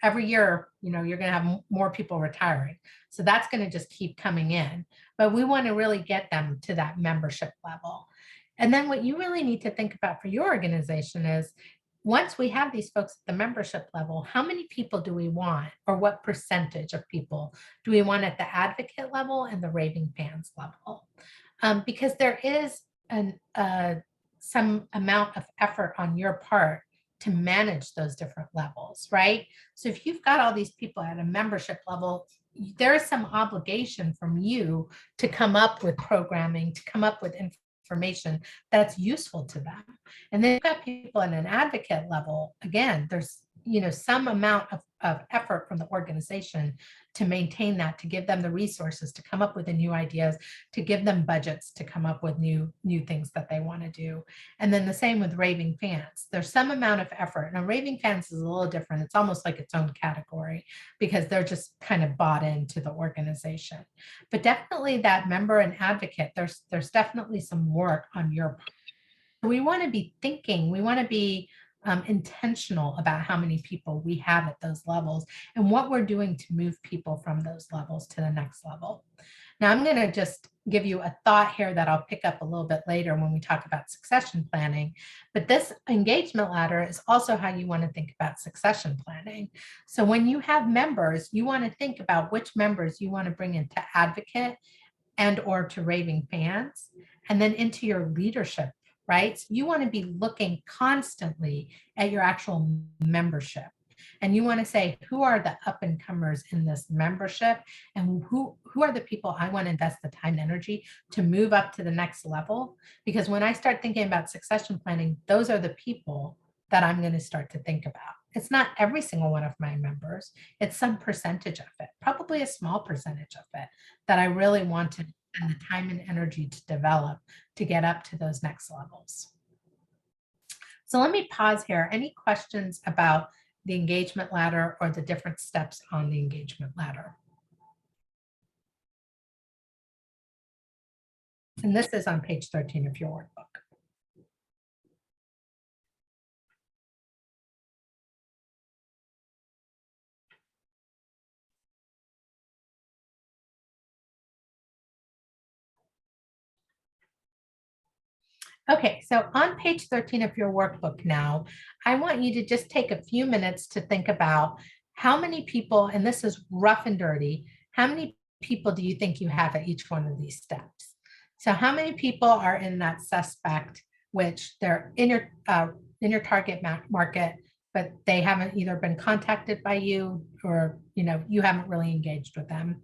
every year, you know, you're going to have more people retiring. So that's going to just keep coming in. But we want to really get them to that membership level. And then what you really need to think about for your organization is, once we have these folks at the membership level, how many people do we want, or what percentage of people do we want at the advocate level and the raving fans level? Because there is some amount of effort on your part to manage those different levels, right? So if you've got all these people at a membership level, there is some obligation from you to come up with programming, to come up with information that's useful to them. And then you've got people at an advocate level. Again, there's, you know, some amount of effort from the organization to maintain that, to give them the resources to come up with the new ideas, to give them budgets to come up with new things that they want to do. And then the same with raving fans. There's some amount of effort. Now, raving fans is a little different. It's almost like its own category because they're just kind of bought into the organization. But definitely that member and advocate, there's definitely some work on your part. We want to be thinking, we want to be intentional about how many people we have at those levels and what we're doing to move people from those levels to the next level. Now, I'm going to just give you a thought here that I'll pick up a little bit later when we talk about succession planning. But this engagement ladder is also how you want to think about succession planning. So when you have members, you want to think about which members you want to bring into advocate and or to raving fans, and then into your leadership, right? So you want to be looking constantly at your actual membership. And you want to say, who are the up and comers in this membership? And who are the people I want to invest the time and energy to move up to the next level? Because when I start thinking about succession planning, those are the people that I'm going to start to think about. It's not every single one of my members. It's some percentage of it, probably a small percentage of it, that I really want to spend the time and energy to develop to get up to those next levels. So let me pause here. Any questions about the engagement ladder or the different steps on the engagement ladder? And this is on page 13 of your workbook. Okay, so on page 13 of your workbook now, I want you to just take a few minutes to think about how many people, and this is rough and dirty, how many people do you think you have at each one of these steps? So how many people are in that suspect, which they're in your target market, but they haven't either been contacted by you or, you know, you haven't really engaged with them.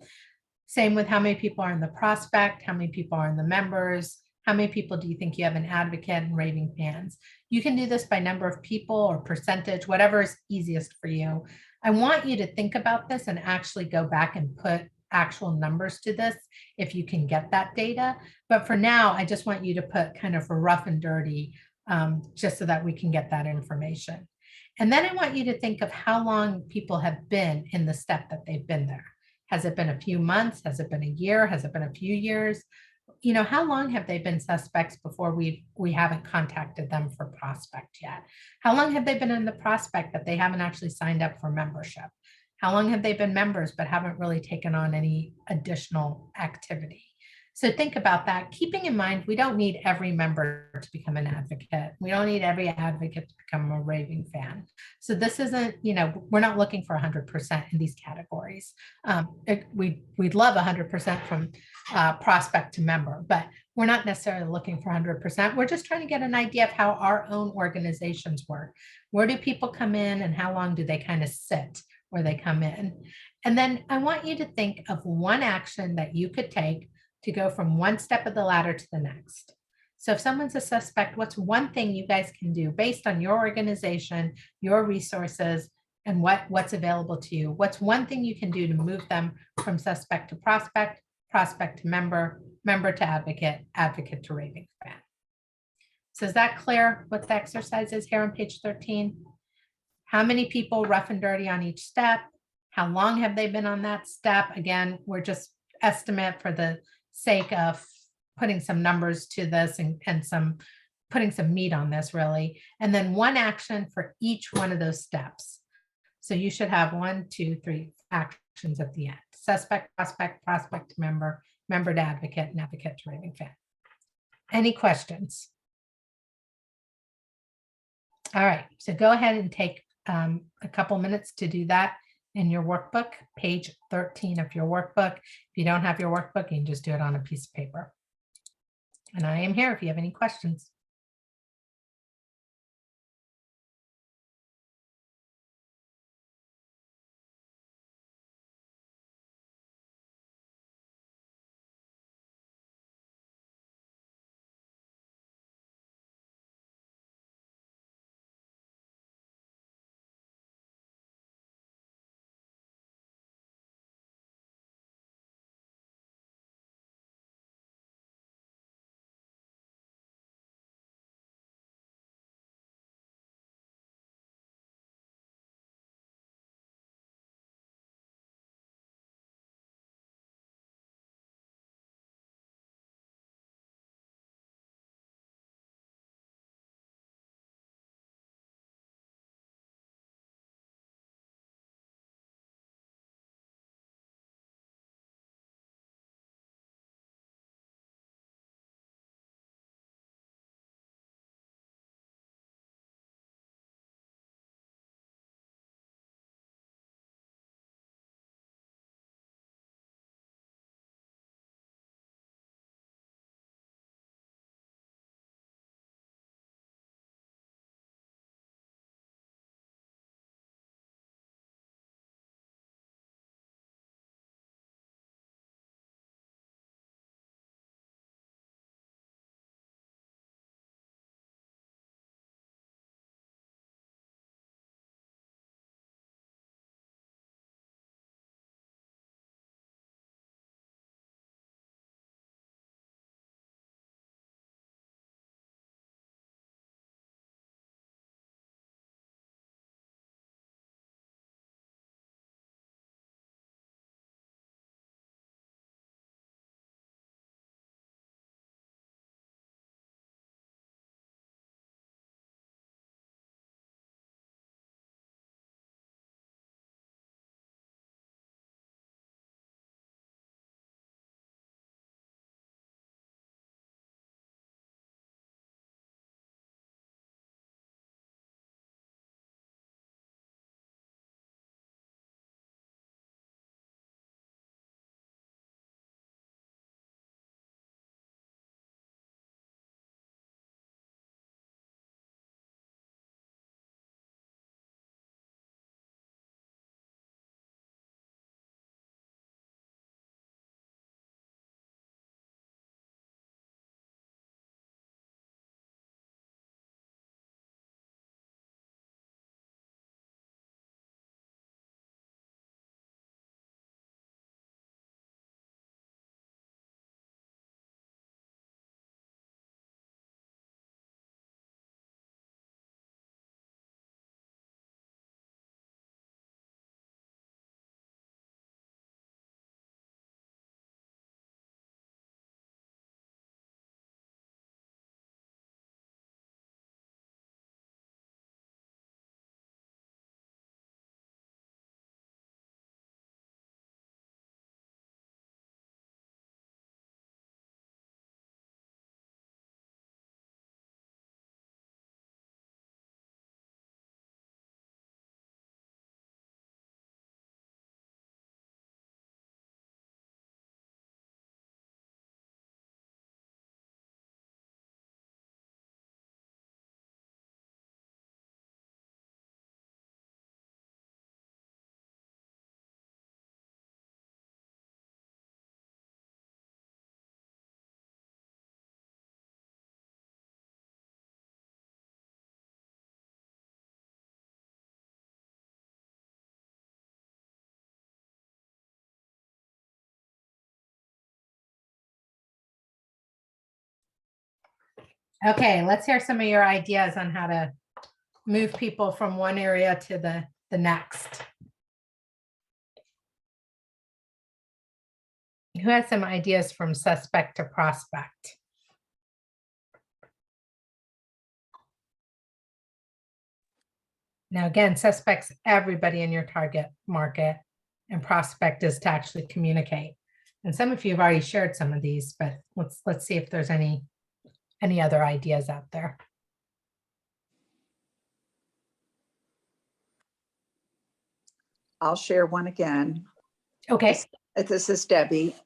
Same with how many people are in the prospect, how many people are in the members, how many people do you think you have an advocate and raving fans? You can do this by number of people or percentage, whatever is easiest for you. I want you to think about this and actually go back and put actual numbers to this if you can get that data. But for now, I just want you to put kind of a rough and dirty, just so that we can get that information. And then I want you to think of how long people have been in the step that they've been there. Has it been a few months? Has it been a year? Has it been a few years? You know, how long have they been suspects before we haven't contacted them for prospect yet? How long have they been in the prospect that they haven't actually signed up for membership? How long have they been members but haven't really taken on any additional activity? So think about that, keeping in mind, we don't need every member to become an advocate. We don't need every advocate to become a raving fan. So this isn't, you know, we're not looking for 100% in these categories. We'd love 100% from prospect to member, but we're not necessarily looking for 100%. We're just trying to get an idea of how our own organizations work. Where do people come in and how long do they kind of sit where they come in? And then I want you to think of one action that you could take to go from one step of the ladder to the next. So if someone's a suspect, what's one thing you guys can do based on your organization, your resources, and what's available to you? What's one thing you can do to move them from suspect to prospect, prospect to member, member to advocate, advocate to raving fan? So is that clear what the exercise is here on page 13? How many people rough and dirty on each step? How long have they been on that step? Again, we're just estimate for the sake of putting some numbers to this and some putting some meat on this really. And then one action for each one of those steps. So you should have 1, 2, 3 actions at the end. Suspect, prospect, member, member to advocate, and advocate to raving fan. Any questions? All right, so go ahead and take a couple minutes to do that in your workbook, page 13 of your workbook. If you don't have your workbook, you can just do it on a piece of paper. And I am here if you have any questions. Okay, let's hear some of your ideas on how to move people from one area to the next. Who has some ideas from suspect to prospect? Now, again, suspects, everybody in your target market, and prospect is to actually communicate. And some of you have already shared some of these, but let's see if there's any other ideas out there. I'll share one again. Okay, This is Debbie.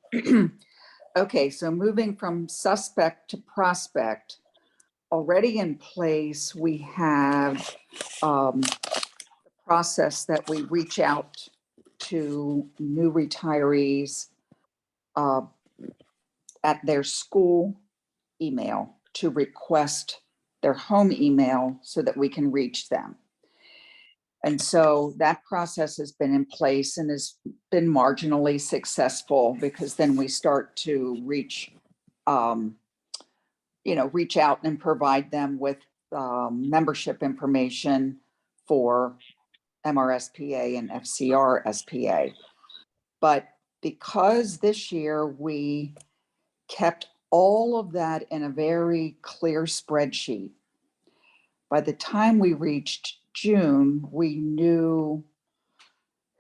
Okay, so moving from suspect to prospect, already in place, we have the process that we reach out to new retirees uh, at their school email to request their home email so that we can reach them. And so that process has been in place and has been marginally successful, because then we start to reach out and provide them with membership information for MRSPA and FCR-SPA. But because this year we kept all of that in a very clear spreadsheet, by the time we reached June, we knew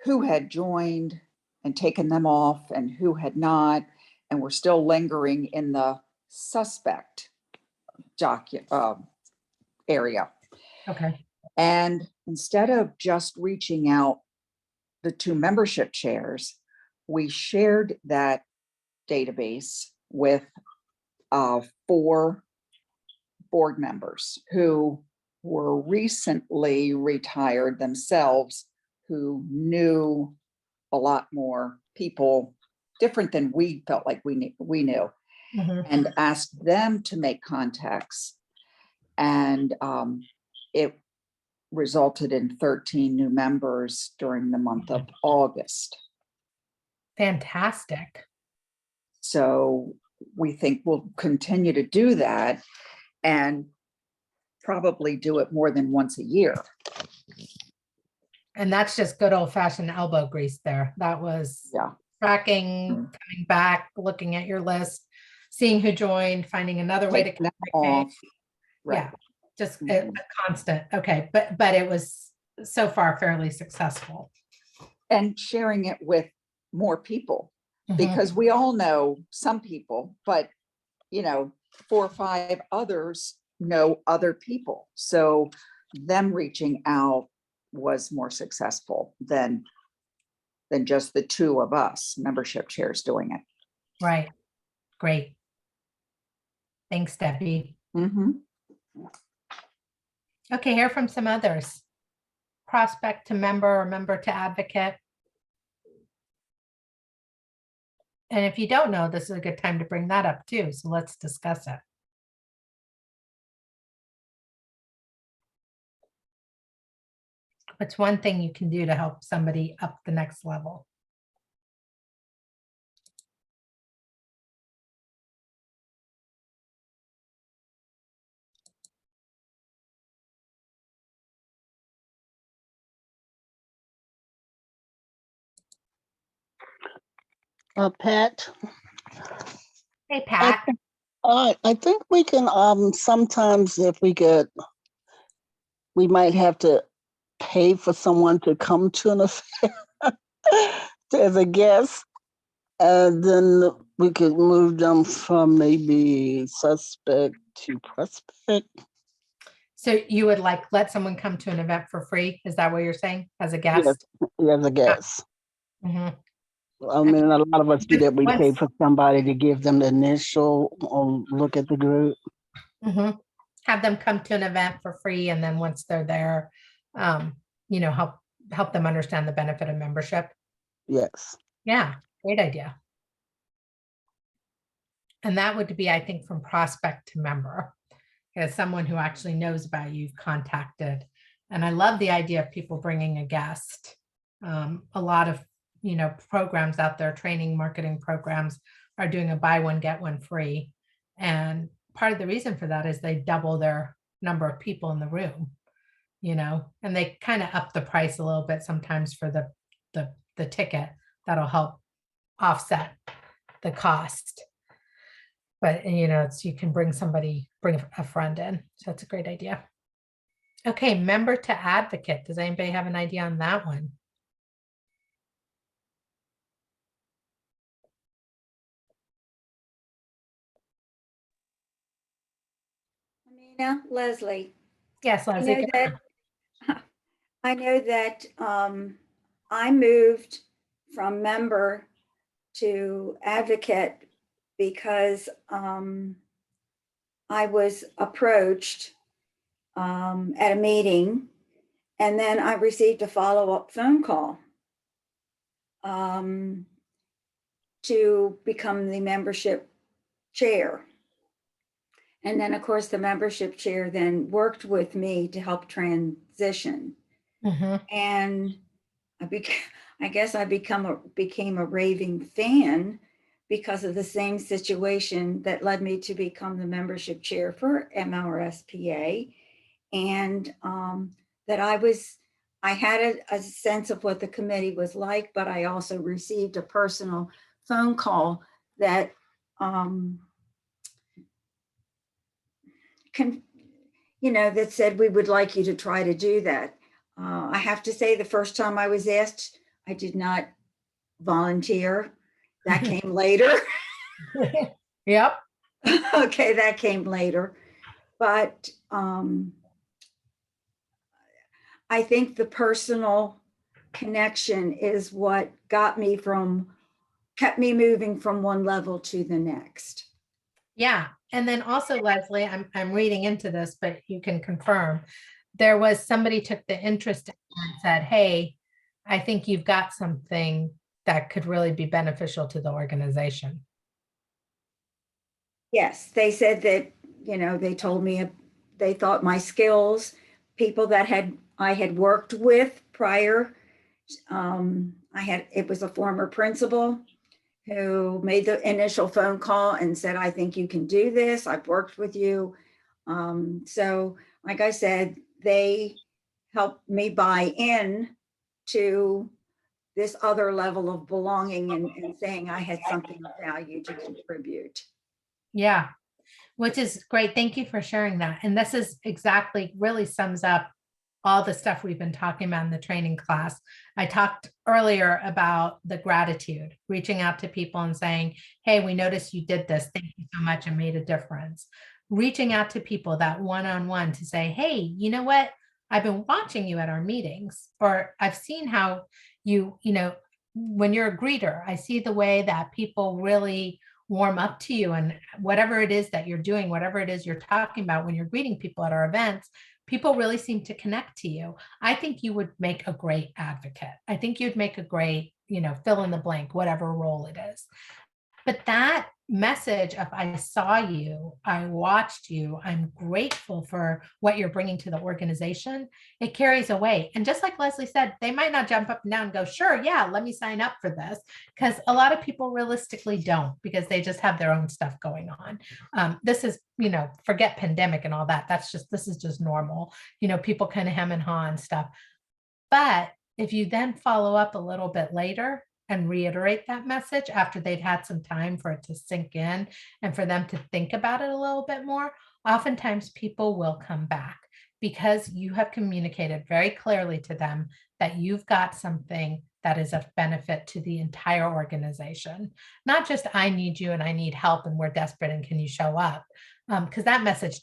who had joined and taken them off and who had not, and we're still lingering in the suspect area. okay, And instead of just reaching out the two membership chairs, we shared that database with 4 board members who were recently retired themselves, who knew a lot more people different than we felt like we knew, mhm, and asked them to make contacts. And it resulted in 13 new members during the month of August. fantastic. So we think we'll continue to do that and probably do it more than once a year. And that's just good old fashioned elbow grease there. That was Yeah. tracking, coming back, looking at your list, seeing who joined, finding another way to Taking them communicate. off. Right. Yeah, just a Mhm. constant. Okay, but it was so far fairly successful. And sharing it with more people, Mhm. because we all know some people, but 4 or 5 others know other people. So them reaching out was more successful than just the 2 of us membership chairs doing it. Right, great. Thanks, Debbie. Mhm. Okay, hear from some others. Prospect to member or member to advocate. And if you don't know, this is a good time to bring that up too. So let's discuss it. What's one thing you can do to help somebody up the next level? Pat, Hey, I, Pat. I think we can, sometimes if we might have to pay for someone to come to an affair as a guest. And then we could move them from maybe suspect to prospect. So you would like let someone come to an event for free? Is that what you're saying as a Yes, guest? as a guest. Mhm. I mean, a lot of us do that. We pay Once- for somebody to give them the initial look at the group. Mhm. Have them come to an event for free, and then once they're there, help them understand the benefit of membership. Yes. Yeah, great idea. And that would be, I think, from prospect to member, as someone who actually knows about you, contacted. And I love the idea of people bringing a guest. A lot of, programs out there, training, marketing programs are doing a buy one, get one free. And part of the reason for that is they double their number of people in the room, and they kind of up the price a little bit sometimes for the ticket. That'll help offset the cost. But, you know, you can bring a friend in. So that's a great idea. Okay, member to advocate. Does anybody have an idea on that one? Amina, Leslie, Yes, I Leslie. know go that, ahead. I know that I moved from member to advocate because I was approached at a meeting, and then I received a follow-up phone call to become the membership chair. And then, of course, the membership chair then worked with me to help transition. Mhm. And I guess I became a raving fan because of the same situation that led me to become the membership chair for MRSPA. And that I had a sense of what the committee was like, but I also received a personal phone call that that said, we would like you to try to do that. I have to say, the first time I was asked, I did not volunteer. That came later. Yep. Okay, that came later. But I think the personal connection is what kept me moving from one level to the next. Yeah. And then also, Leslie, I'm reading into this, but you can confirm. There was somebody took the interest in it and said, hey, I think you've got something that could really be beneficial to the organization. Yes, they said that, they told me they thought my skills, people that I had worked with prior, it was a former principal who made the initial phone call and said, I think you can do this. I've worked with you. So like I said, they helped me buy in to this other level of belonging and saying I had something of value to contribute. Yeah, which is great. Thank you for sharing that. And this is exactly really sums up all the stuff we've been talking about in the training class. I talked earlier about the gratitude, reaching out to people and saying, hey, we noticed you did this. Thank you so much and made a difference. Reaching out to people that one-on-one to say, hey, you know what? I've been watching you at our meetings, or I've seen how when you're a greeter, I see the way that people really warm up to you, and whatever it is that you're doing, whatever it is you're talking about when you're greeting people at our events, people really seem to connect to you. I think you would make a great advocate. I think you'd make a great, fill in the blank, whatever role it is. But that message of I saw you, I watched you, I'm grateful for what you're bringing to the organization, it carries away. And just like Leslie said, they might not jump up and down and go, sure, yeah, let me sign up for this. Because a lot of people realistically don't, because they just have their own stuff going on. This is, forget pandemic and all that. This is just normal. People kind of hem and haw and stuff. But if you then follow up a little bit later and reiterate that message after they've had some time for it to sink in and for them to think about it a little bit more, oftentimes people will come back because you have communicated very clearly to them that you've got something that is of benefit to the entire organization. Not just I need you and I need help and we're desperate and can you show up? Because that message,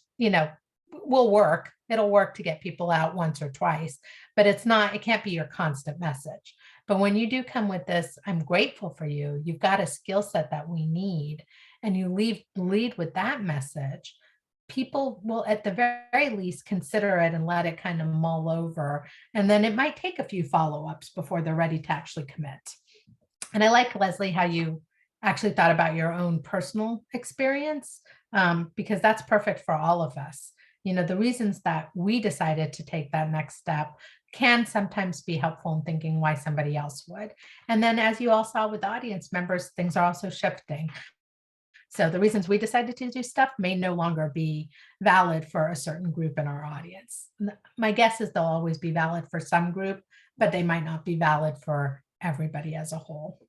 will work. It'll work to get people out once or twice, but it can't be your constant message. But when you do come with this, I'm grateful for you. You've got a skill set that we need, and you lead with that message. People will at the very least consider it and let it kind of mull over. And then it might take a few follow-ups before they're ready to actually commit. And I like, Leslie, how you actually thought about your own personal experience, because that's perfect for all of us. The reasons that we decided to take that next step can sometimes be helpful in thinking why somebody else would. And then as you all saw with audience members, things are also shifting. So the reasons we decided to do stuff may no longer be valid for a certain group in our audience. My guess is they'll always be valid for some group, but they might not be valid for everybody as a whole.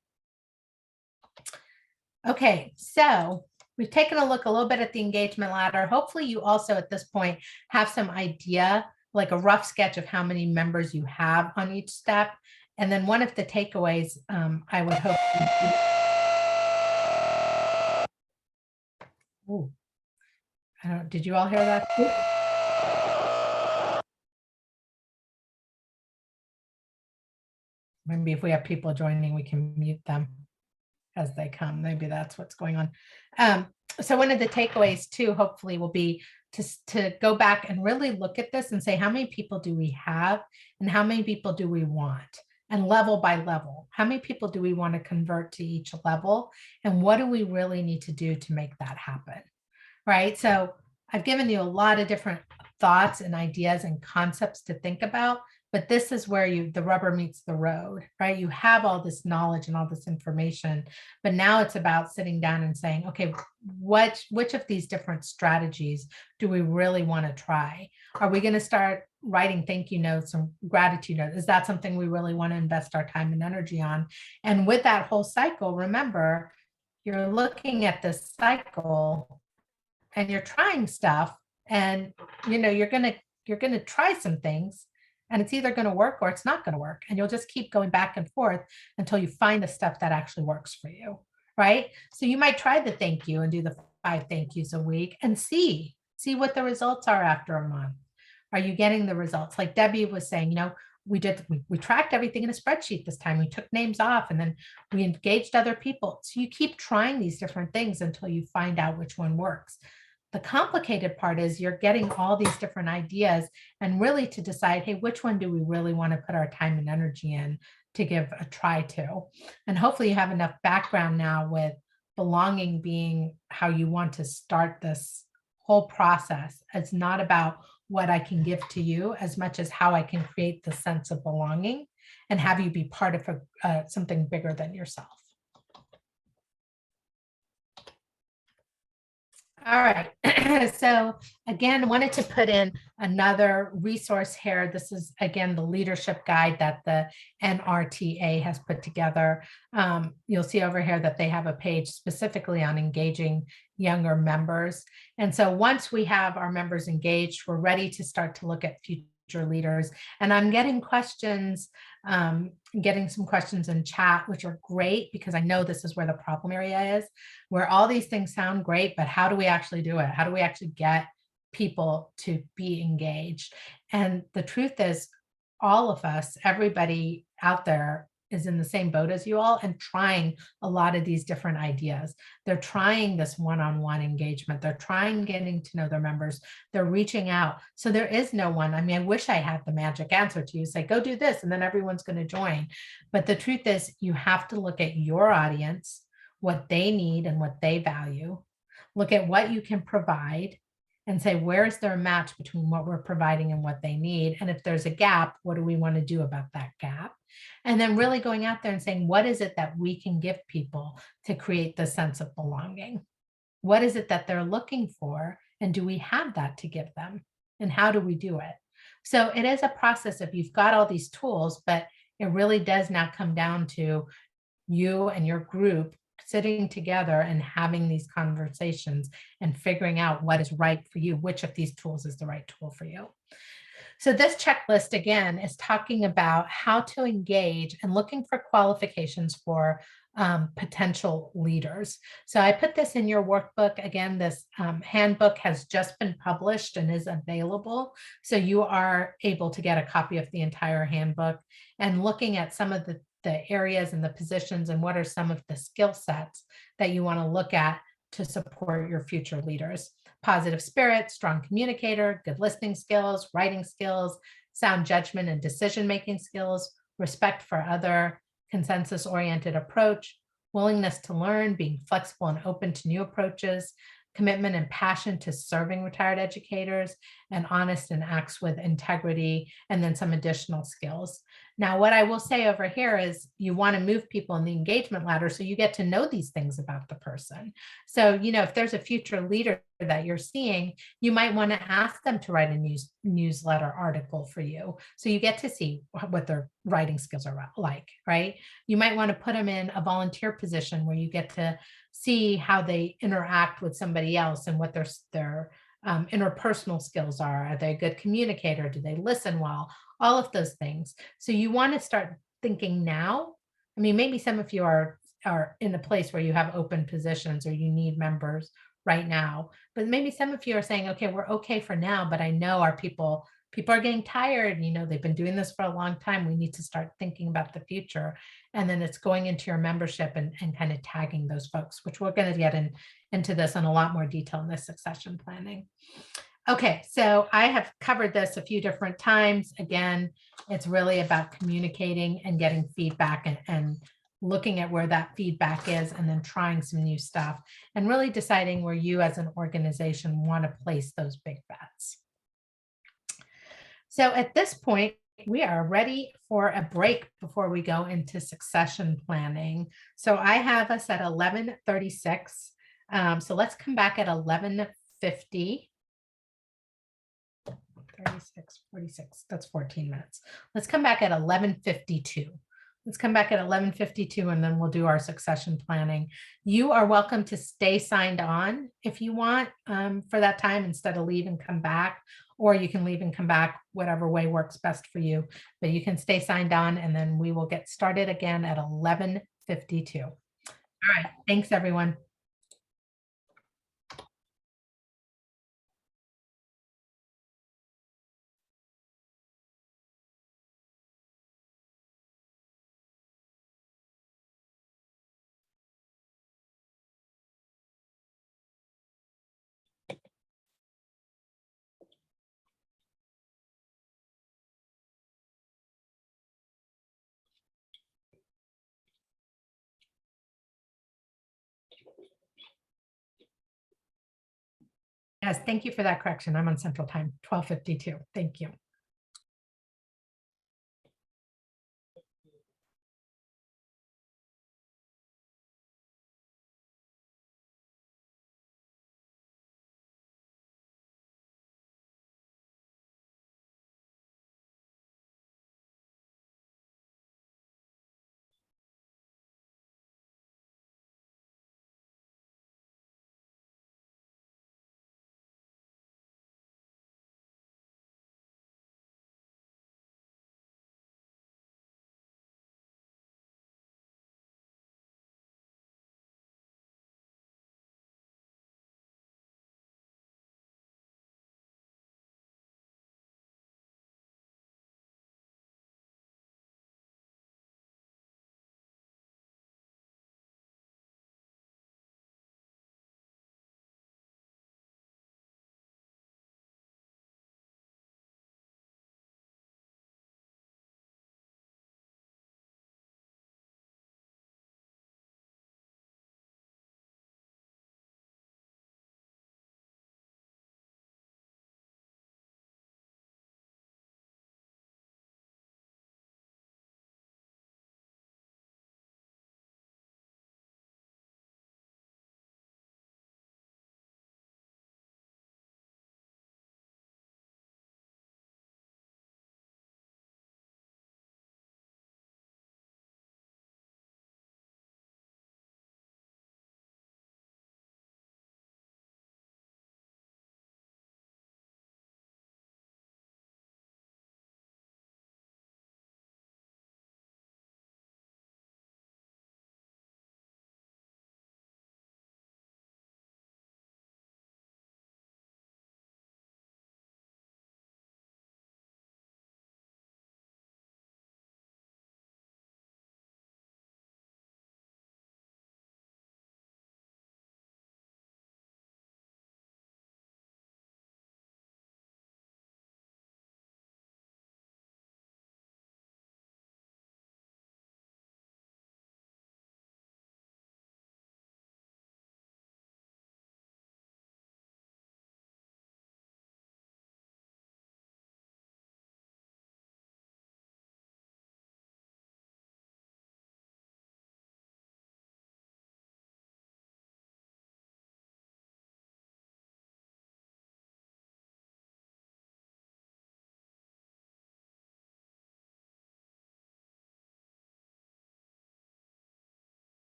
Okay, so we've taken a look a little bit at the engagement ladder. Hopefully you also at this point have some idea, like a rough sketch of how many members you have on each step. And then one of the takeaways I would hope. Ooh. I don't, did you all hear that? Maybe if we have people joining, we can mute them as they come. Maybe that's what's going on. So one of the takeaways too, hopefully, will be to go back and really look at this and say, how many people do we have and how many people do we want? And level by level, how many people do we want to convert to each level? And what do we really need to do to make that happen? Right? So I've given you a lot of different thoughts and ideas and concepts to think about, but this is where the rubber meets the road, right? You have all this knowledge and all this information, but now it's about sitting down and saying, okay, which of these different strategies do we really want to try? Are we going to start writing thank you notes and gratitude notes? Is that something we really want to invest our time and energy on? And with that whole cycle, remember, you're looking at this cycle and you're trying stuff, and you're going to try some things, and it's either going to work or it's not going to work, and you'll just keep going back and forth until you find the stuff that actually works for you, right? So you might try the thank you and do the 5 thank yous a week and see what the results are after a month. Are you getting the results? Like Debbie was saying, we tracked everything in a spreadsheet this time. We took names off and then we engaged other people. So you keep trying these different things until you find out which one works. The complicated part is you're getting all these different ideas and really to decide, hey, which one do we really want to put our time and energy in to give a try to? And hopefully you have enough background now with belonging being how you want to start this whole process. It's not about what I can give to you as much as how I can create the sense of belonging and have you be part of something bigger than yourself. All right. So again, wanted to put in another resource here. This is, again, the leadership guide that the NRTA has put together. You'll see over here that they have a page specifically on engaging younger members. And so once we have our members engaged, we're ready to start to look at future leaders. And I'm getting questions, getting some questions in chat, which are great because I know this is where the problem area is, where all these things sound great, but how do we actually do it? How do we actually get people to be engaged? And the truth is, all of us, everybody out there is in the same boat as you all and trying a lot of these different ideas. They're trying this one-on-one engagement. They're trying getting to know their members. They're reaching out. So there is no one. I mean, I wish I had the magic answer to you, say, go do this, and then everyone's going to join. But the truth is, you have to look at your audience, what they need and what they value. Look at what you can provide and say, where's there a match between what we're providing and what they need? And if there's a gap, what do we want to do about that gap? And then really going out there and saying, what is it that we can give people to create the sense of belonging? What is it that they're looking for? And do we have that to give them? And how do we do it? So it is a process of you've got all these tools, but it really does now come down to you and your group sitting together and having these conversations and figuring out what is right for you, which of these tools is the right tool for you. So this checklist, again, is talking about how to engage and looking for qualifications for potential leaders. So I put this in your workbook. Again, this handbook has just been published and is available. So you are able to get a copy of the entire handbook and looking at some of the areas and the positions and what are some of the skill sets that you want to look at to support your future leaders. Positive spirit, strong communicator, good listening skills, writing skills, sound judgment and decision-making skills, respect for other, consensus-oriented approach, willingness to learn, being flexible and open to new approaches, commitment and passion to serving retired educators, and honest and acts with integrity, and then some additional skills. Now, what I will say over here is you want to move people in the engagement ladder so you get to know these things about the person. So, if there's a future leader that you're seeing, you might want to ask them to write a newsletter article for you. So you get to see what their writing skills are like, right? You might want to put them in a volunteer position where you get to see how they interact with somebody else and what their interpersonal skills are. Are they a good communicator? Do they listen well? All of those things. So you want to start thinking now. I mean, maybe some of you are in a place where you have open positions or you need members right now, but maybe some of you are saying, okay, we're okay for now, but I know our people are getting tired. They've been doing this for a long time. We need to start thinking about the future. And then it's going into your membership and kind of tagging those folks, which we're going to get into this in a lot more detail in this succession planning. Okay, so I have covered this a few different times. Again, it's really about communicating and getting feedback and looking at where that feedback is and then trying some new stuff and really deciding where you as an organization want to place those big bets. So at this point, we are ready for a break before we go into succession planning. So I have us at 11:36. So let's come back at 11:50. 36, 46, that's 14 minutes. Let's come back at 11:52. Let's come back at 11:52 and then we'll do our succession planning. You are welcome to stay signed on if you want for that time instead of leave and come back, or you can leave and come back, whatever way works best for you. But you can stay signed on and then we will get started again at 11:52. All right, thanks everyone. Yes, thank you for that correction. I'm on Central Time, 12:52. Thank you.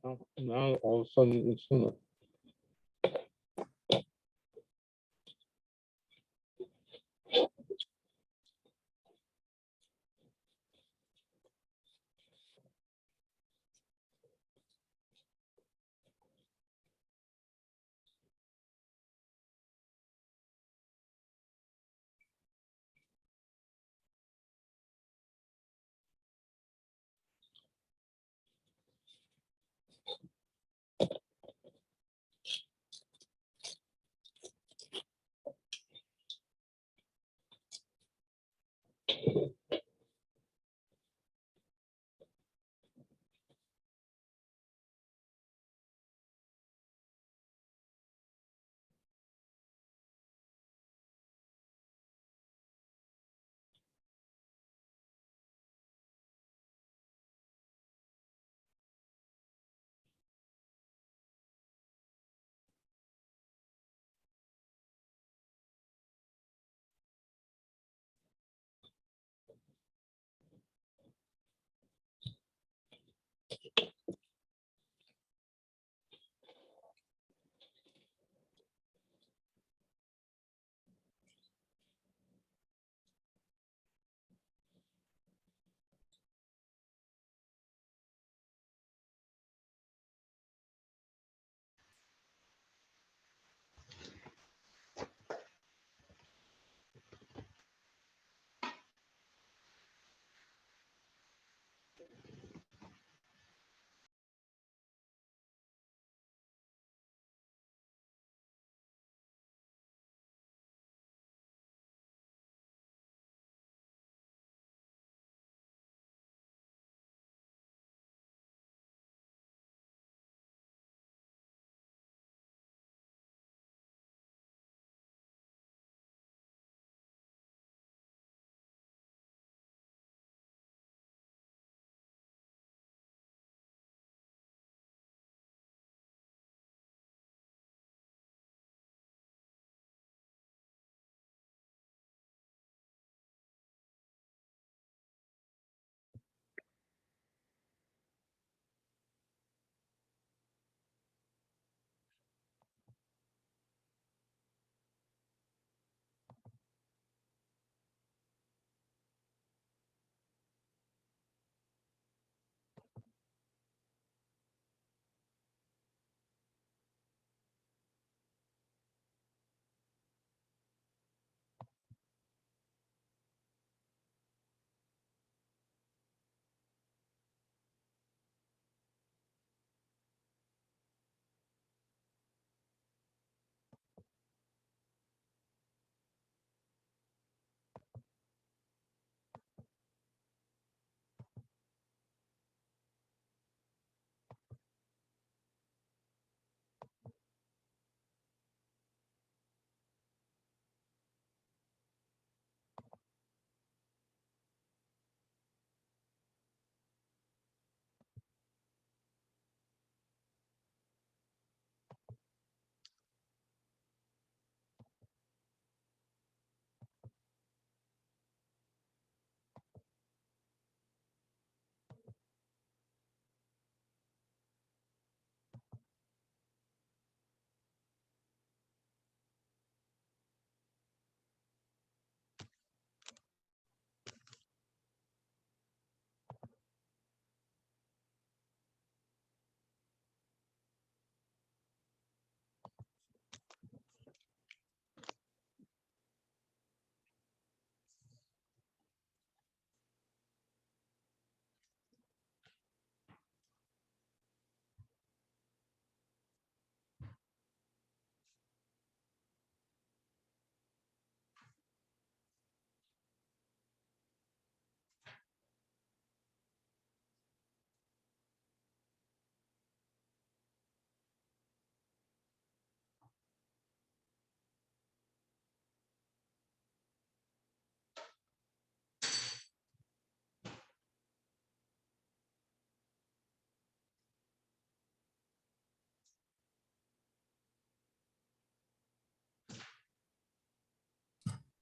Now all of a sudden it's in the.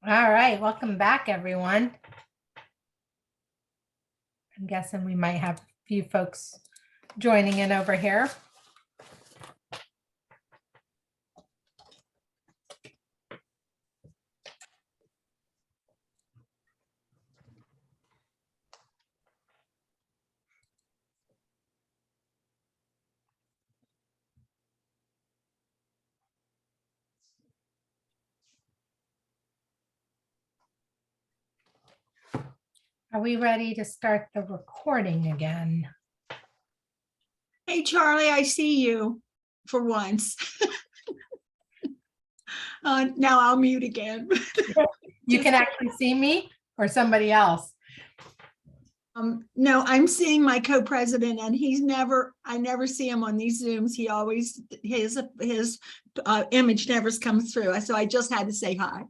All right, welcome back, everyone. I'm guessing we might have a few folks joining in over here. Are we ready to start the recording again? Hey, Charlie, I see you for once. Now I'll mute again. You can actually see me or somebody else? No, I'm seeing my co-president and I never see him on these Zooms. He always, his image never comes through. So I just had to say hi.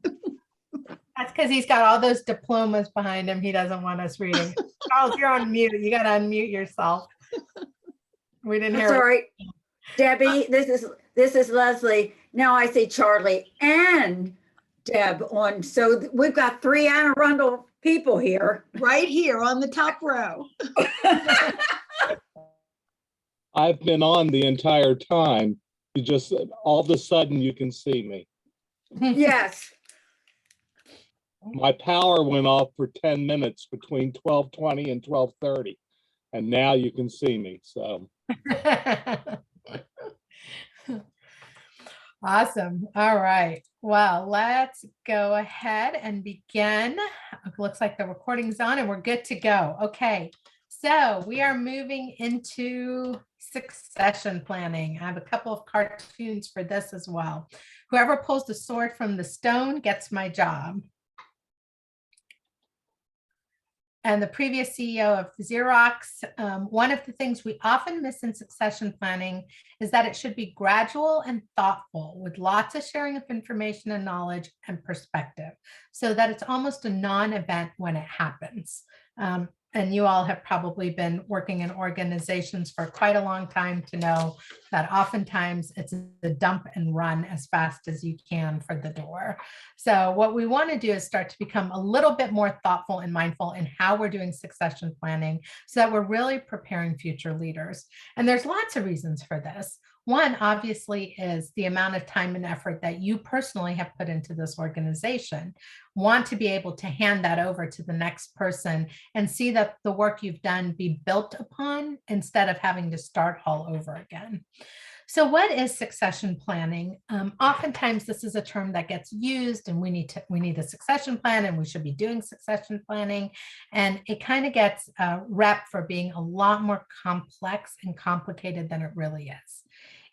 That's because he's got all those diplomas behind him. He doesn't want us reading. Charles, you're on mute. You got to unmute yourself. We didn't hear. That's all it. right. Debbie, this is Leslie. Now I see Charlie and Deb on. So we've got 3 Anne Arundel people here. Right here on the top row. I've been on the entire time. You just, all of a sudden you can see me. Yes. My power went off for 10 minutes between 12:20 and 12:30. And now you can see me, so. Awesome. All right. Well, let's go ahead and begin. It looks like the recording's on and we're good to go. Okay. So we are moving into succession planning. I have a couple of cartoons for this as well. Whoever pulls the sword from the stone gets my job. And the previous CEO of Xerox, one of the things we often miss in succession planning is that it should be gradual and thoughtful with lots of sharing of information and knowledge and perspective so that it's almost a non-event when it happens. And you all have probably been working in organizations for quite a long time to know that oftentimes it's a dump and run as fast as you can for the door. So what we want to do is start to become a little bit more thoughtful and mindful in how we're doing succession planning so that we're really preparing future leaders. And there's lots of reasons for this. One, obviously, is the amount of time and effort that you personally have put into this organization. Want to be able to hand that over to the next person and see that the work you've done be built upon instead of having to start all over again. So what is succession planning? Oftentimes this is a term that gets used and we need a succession plan and we should be doing succession planning. And it kind of gets rep for being a lot more complex and complicated than it really is.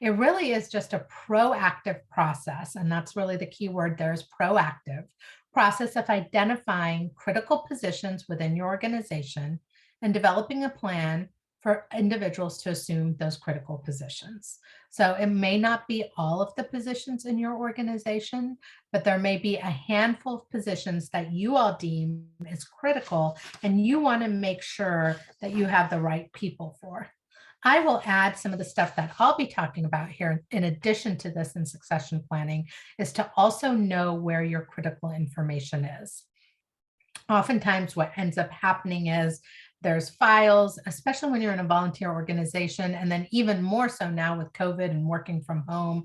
It really is just a proactive process. And that's really the key word there is proactive process of identifying critical positions within your organization and developing a plan for individuals to assume those critical positions. So it may not be all of the positions in your organization, but there may be a handful of positions that you all deem is critical and you want to make sure that you have the right people for. I will add some of the stuff that I'll be talking about here in addition to this in succession planning is to also know where your critical information is. Oftentimes what ends up happening is there's files, especially when you're in a volunteer organization, and then even more so now with COVID and working from home,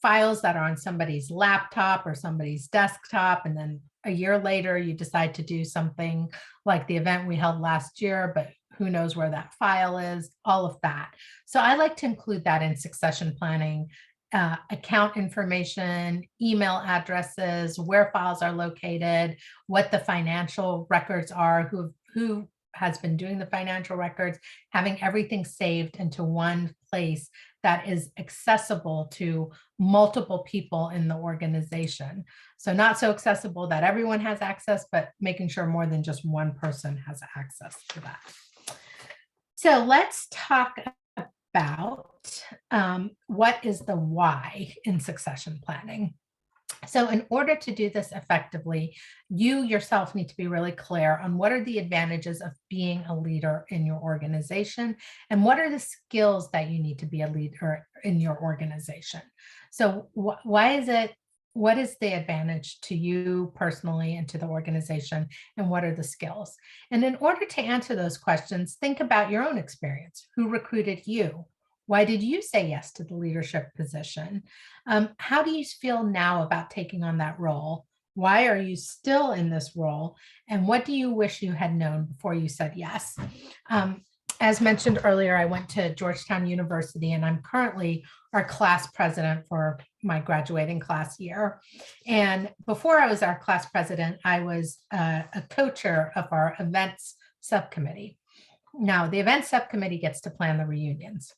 files that are on somebody's laptop or somebody's desktop, and then a year later you decide to do something like the event we held last year, but who knows where that file is, all of that. So I like to include that in succession planning, account information, email addresses, where files are located, what the financial records are, who has been doing the financial records, having everything saved into one place that is accessible to multiple people in the organization. So not so accessible that everyone has access, but making sure more than just one person has access to that. So let's talk about what is the why in succession planning. So in order to do this effectively, you yourself need to be really clear on what are the advantages of being a leader in your organization and what are the skills that you need to be a leader in your organization. So why what is the advantage to you personally and to the organization, and what are the skills? And in order to answer those questions, think about your own experience. Who recruited you? Why did you say yes to the leadership position? How do you feel now about taking on that role? Why are you still in this role? And what do you wish you had known before you said yes? As mentioned earlier, I went to Georgetown University, and I'm currently our class president for my graduating class year. And before I was our class president, I was a co-chair of our events subcommittee. Now, the events subcommittee gets to plan the reunions.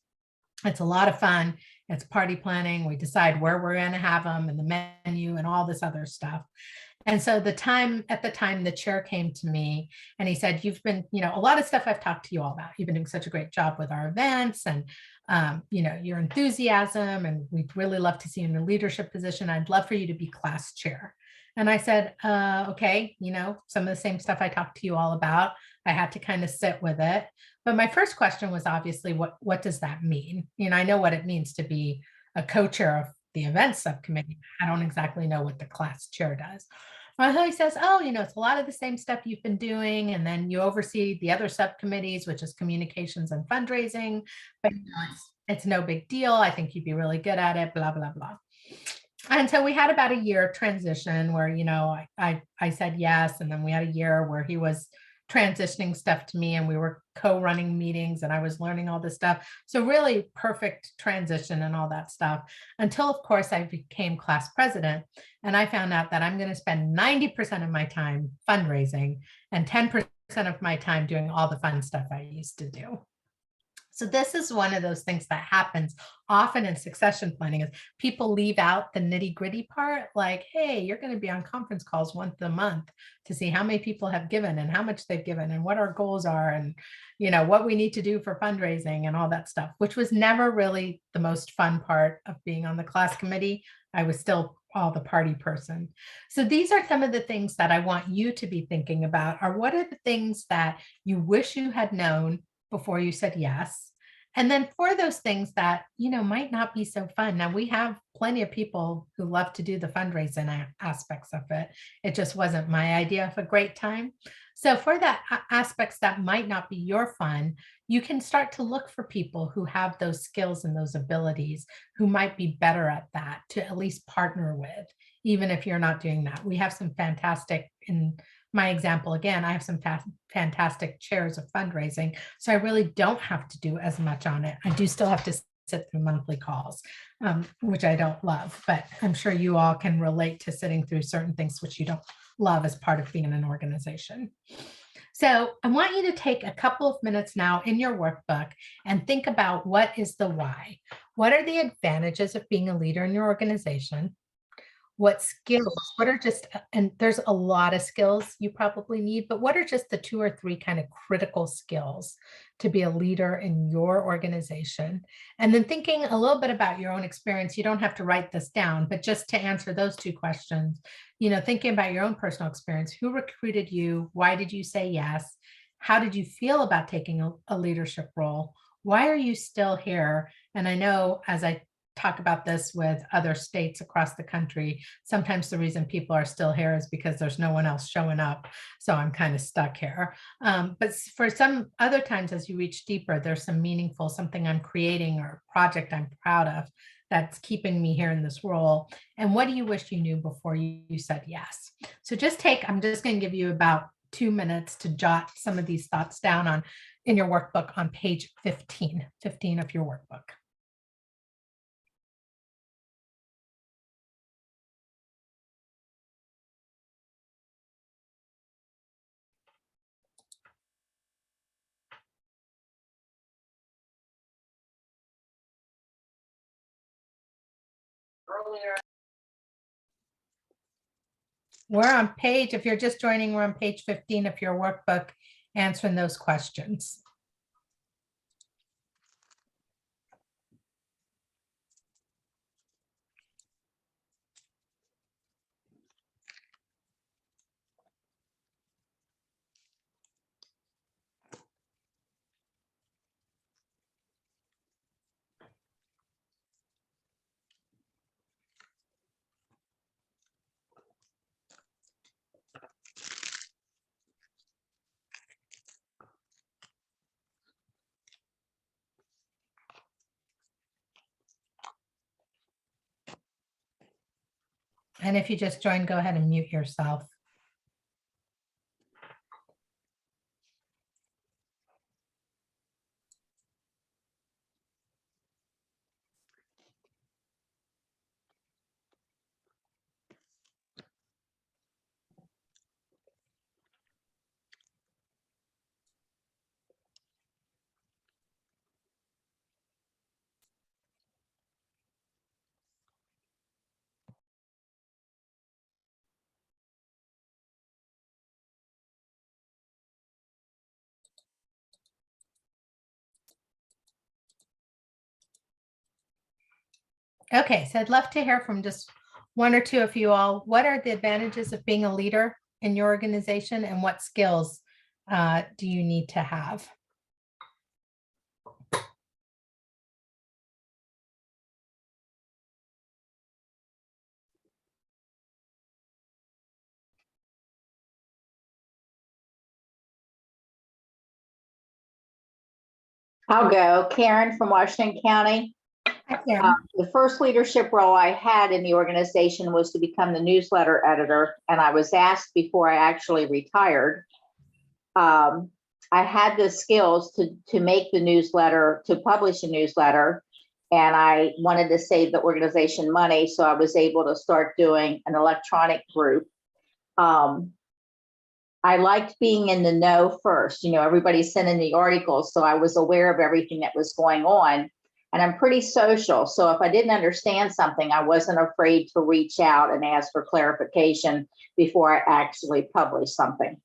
It's a lot of fun. It's party planning. We decide where we're going to have them and the menu and all this other stuff. And so at the time, the chair came to me and he said, you've been, a lot of stuff I've talked to you all about. You've been doing such a great job with our events and, your enthusiasm, and we'd really love to see you in a leadership position. I'd love for you to be class chair. And I said, okay, some of the same stuff I talked to you all about. I had to kind of sit with it. But my first question was obviously, what does that mean? I know what it means to be a co-chair of the events subcommittee. I don't exactly know what the class chair does. So he says, it's a lot of the same stuff you've been doing. And then you oversee the other subcommittees, which is communications and fundraising. But it's no big deal. I think you'd be really good at it, blah, blah, blah. And so we had about a year transition where, I said yes. And then we had a year where he was transitioning stuff to me and we were co-running meetings and I was learning all this stuff. So really perfect transition and all that stuff until, of course, I became class president. And I found out that I'm going to spend 90% of my time fundraising and 10% of my time doing all the fun stuff I used to do. So this is one of those things that happens often in succession planning is people leave out the nitty gritty part, like, hey, you're going to be on conference calls once a month to see how many people have given and how much they've given and what our goals are and, what we need to do for fundraising and all that stuff, which was never really the most fun part of being on the class committee. I was still all the party person. So these are some of the things that I want you to be thinking about are what are the things that you wish you had known before you said yes. And then for those things that, might not be so fun. Now we have plenty of people who love to do the fundraising aspects of it. It just wasn't my idea of a great time. So for that aspects that might not be your fun, you can start to look for people who have those skills and those abilities who might be better at that to at least partner with, even if you're not doing that. We have some fantastic in my example, again, I have some fantastic chairs of fundraising, so I really don't have to do as much on it. I do still have to sit through monthly calls, which I don't love, but I'm sure you all can relate to sitting through certain things which you don't love as part of being in an organization. So I want you to take a couple of minutes now in your workbook and think about what is the why. What are the advantages of being a leader in your organization? What skills, what are just, and there's a lot of skills you probably need, but what are just the 2 or 3 kind of critical skills to be a leader in your organization? And then thinking a little bit about your own experience, you don't have to write this down, but just to answer those 2 questions, thinking about your own personal experience, who recruited you? Why did you say yes? How did you feel about taking a leadership role? Why are you still here? And I know as I talk about this with other states across the country, sometimes the reason people are still here is because there's no one else showing up. So I'm kind of stuck here. But for some other times, as you reach deeper, there's some meaningful, something I'm creating or project I'm proud of that's keeping me here in this role. And what do you wish you knew before you said yes? So I'm just going to give you about 2 minutes to jot some of these thoughts down in your workbook on page 15 of your workbook. If you're just joining, we're on page 15 of your workbook, answering those questions. And if you just joined, go ahead and mute yourself. Okay, so I'd love to hear from just one or two of you all. What are the advantages of being a leader in your organization, and what skills do you need to have? I'll go. Karen from Washington County. Hi, Karen. The first leadership role I had in the organization was to become the newsletter editor, and I was asked before I actually retired. I had the skills to make the newsletter, to publish a newsletter, and I wanted to save the organization money, so I was able to start doing an electronic group. I liked being in the know first. You know, everybody's sending the articles, so I was aware of everything that was going on. And I'm pretty social, so if I didn't understand something, I wasn't afraid to reach out and ask for clarification before I actually published something.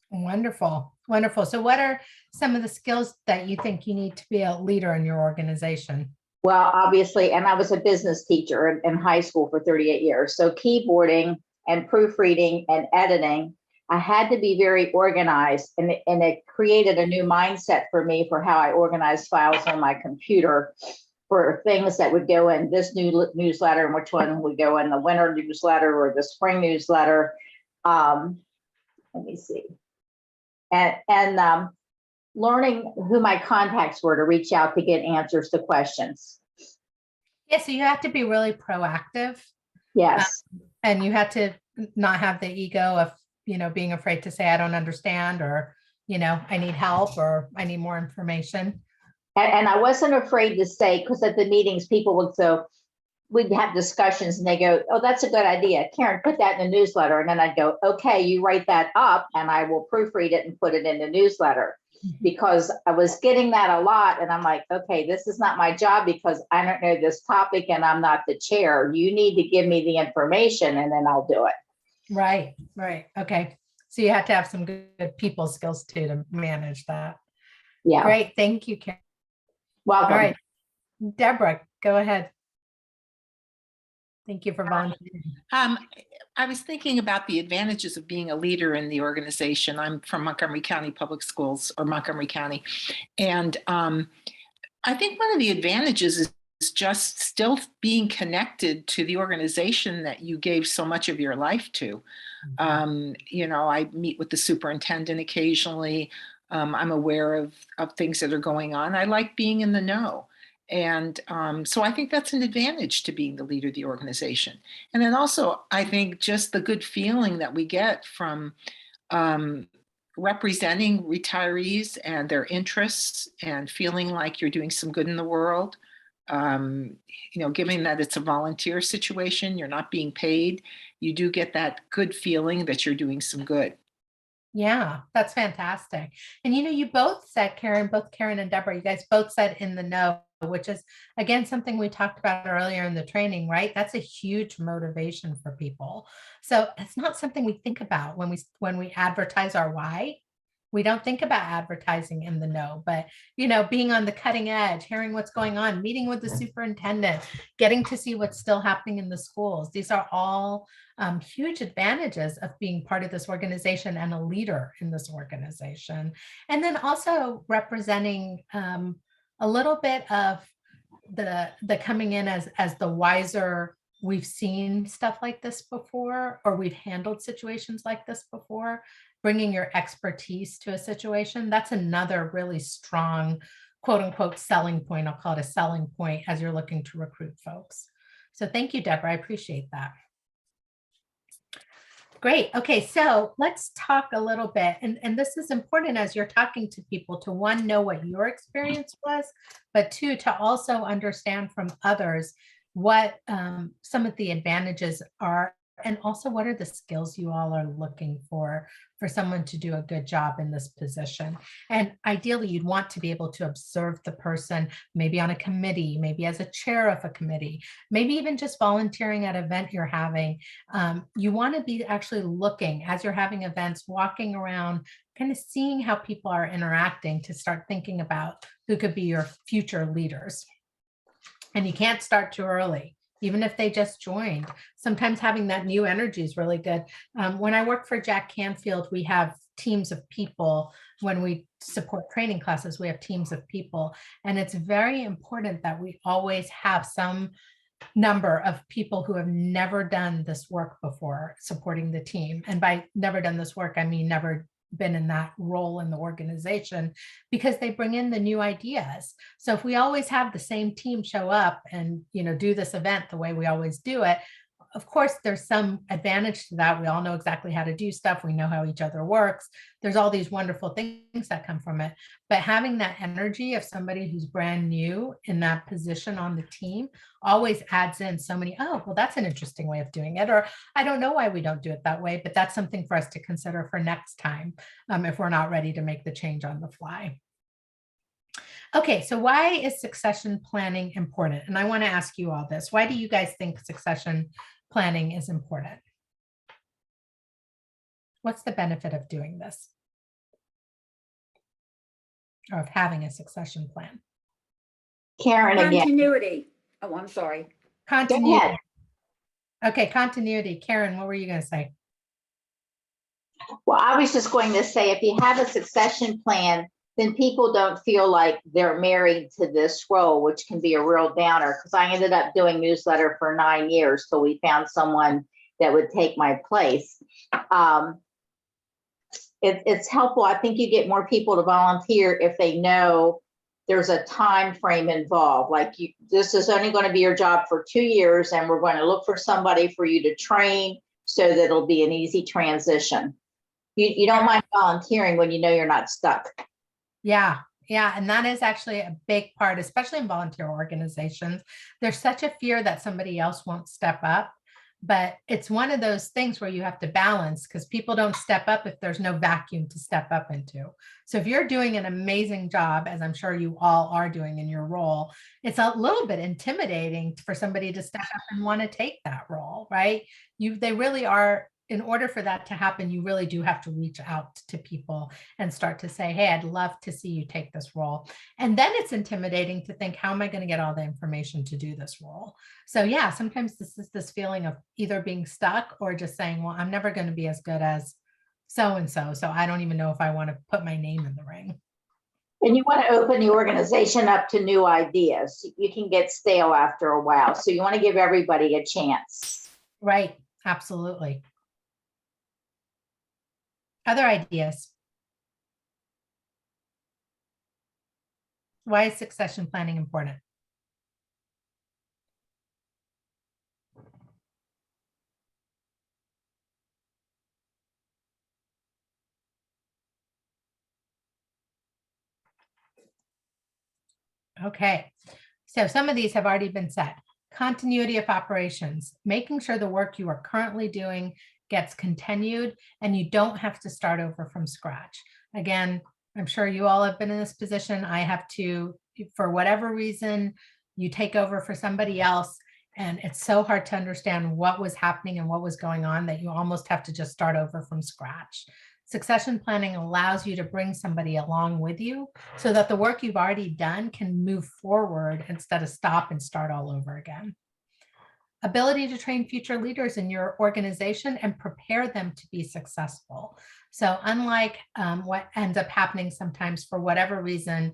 Wonderful, wonderful. So what are some of the skills that you think you need to be a leader in your organization? Well, obviously, and I was a business teacher in high school for 38 years. So keyboarding and proofreading and editing, I had to be very organized, and it created a new mindset for me for how I organized files on my computer for things that would go in this new newsletter and which one would go in the winter newsletter or the spring newsletter. Let me see. And learning who my contacts were to reach out to get answers to questions. Yeah, so you have to be really proactive. Yes. And you had to not have the ego of, you know, being afraid to say, I don't understand, or, you know, I need help, or I need more information. And I wasn't afraid to say, because at the meetings, people would so we'd have discussions and they go, oh, that's a good idea. Karen, put that in the newsletter. And then I'd go, okay, you write that up and I will proofread it and put it in the newsletter. Because I was getting that a lot. And I'm like, okay, this is not my job because I don't know this topic and I'm not the chair. You need to give me the information and then I'll do it. Right, right. Okay. So you have to have some good people skills too to manage that. Yeah. Great. Thank you, Karen. Welcome. All right. Deborah, go ahead. Thank you for volunteering. I was thinking about the advantages of being a leader in the organization. I'm from Montgomery County Public Schools, or Montgomery County. And I think one of the advantages is just still being connected to the organization that you gave so much of your life to. You know, I meet with the superintendent occasionally. I'm aware of things that are going on. I like being in the know. And so I think that's an advantage to being the leader of the organization. And then also, I think just the good feeling that we get from representing retirees and their interests and feeling like you're doing some good in the world. You know, given that it's a volunteer situation, you're not being paid, you do get that good feeling that you're doing some good. Yeah, that's fantastic. And you know, you both said, Karen, both Karen and Deborah, you guys both said in the know, which is again something we talked about earlier in the training, right? That's a huge motivation for people. So it's not something we think about when we advertise our why. We don't think about advertising in the know, but you know, being on the cutting edge, hearing what's going on, meeting with the superintendent, getting to see what's still happening in the schools. These are all huge advantages of being part of this organization and a leader in this organization. And then also representing a little bit of the coming in as the wiser. We've seen stuff like this before, or we've handled situations like this before. Bringing your expertise to a situation, that's another really strong quote unquote selling point. I'll call it a selling point as you're looking to recruit folks. So thank you, Deborah. I appreciate that. Great. Okay, so let's talk a little bit. And this is important as you're talking to people to, one, know what your experience was, but two, to also understand from others what some of the advantages are, and also what are the skills you all are looking for someone to do a good job in this position. And ideally, you'd want to be able to observe the person, maybe on a committee, maybe as a chair of a committee, maybe even just volunteering at an event you're having. You want to be actually looking as you're having events, walking around, kind of seeing how people are interacting to start thinking about who could be your future leaders. And you can't start too early, even if they just joined. Sometimes having that new energy is really good. When I work for Jack Canfield, we have teams of people. When we support training classes, we have teams of people. And it's very important that we always have some number of people who have never done this work before supporting the team. And by never done this work, I mean never been in that role in the organization, because they bring in the new ideas. So if we always have the same team show up and, do this event the way we always do it, of course, there's some advantage to that. We all know exactly how to do stuff. We know how each other works. There's all these wonderful things that come from it. But having that energy of somebody who's brand new in that position on the team always adds in so many, oh, well, that's an interesting way of doing it. Or I don't know why we don't do it that way, but that's something for us to consider for next time if we're not ready to make the change on the fly. Okay, so why is succession planning important? And I want to ask you all this. Why do you guys think succession planning is important? What's the benefit of doing this? Or of having a succession plan? Karen again. Continuity. Oh, I'm sorry. Continuity. Okay, continuity. Karen, what were you going to say? Well, I was just going to say, if you have a succession plan, then people don't feel like they're married to this role, which can be a real downer. Because I ended up doing newsletter for 9 years till we found someone that would take my place. It's helpful. I think you get more people to volunteer if they know there's a time frame involved. Like this is only going to be your job for 2 years, and we're going to look for somebody for you to train so that it'll be an easy transition. You don't mind volunteering when you know you're not stuck. Yeah. And that is actually a big part, especially in volunteer organizations. There's such a fear that somebody else won't step up, but it's one of those things where you have to balance, because people don't step up if there's no vacuum to step up into. So if you're doing an amazing job, as I'm sure you all are doing in your role, it's a little bit intimidating for somebody to step up and want to take that role, right? They really are. In order for that to happen, you really do have to reach out to people and start to say, hey, I'd love to see you take this role. And then it's intimidating to think, how am I going to get all the information to do this role? So yeah, sometimes this is this feeling of either being stuck or just saying, well, I'm never going to be as good as so-and-so. So I don't even know if I want to put my name in the ring. And you want to open the organization up to new ideas. You can get stale after a while. So you want to give everybody a chance. Right. Absolutely. Other ideas? Why is succession planning important? Okay, so some of these have already been said. Continuity of operations, making sure the work you are currently doing gets continued and you don't have to start over from scratch. Again, I'm sure you all have been in this position. I have to, for whatever reason, you take over for somebody else, and it's so hard to understand what was happening and what was going on that you almost have to just start over from scratch. Succession planning allows you to bring somebody along with you so that the work you've already done can move forward instead of stop and start all over again. Ability to train future leaders in your organization and prepare them to be successful. So unlike what ends up happening sometimes, for whatever reason,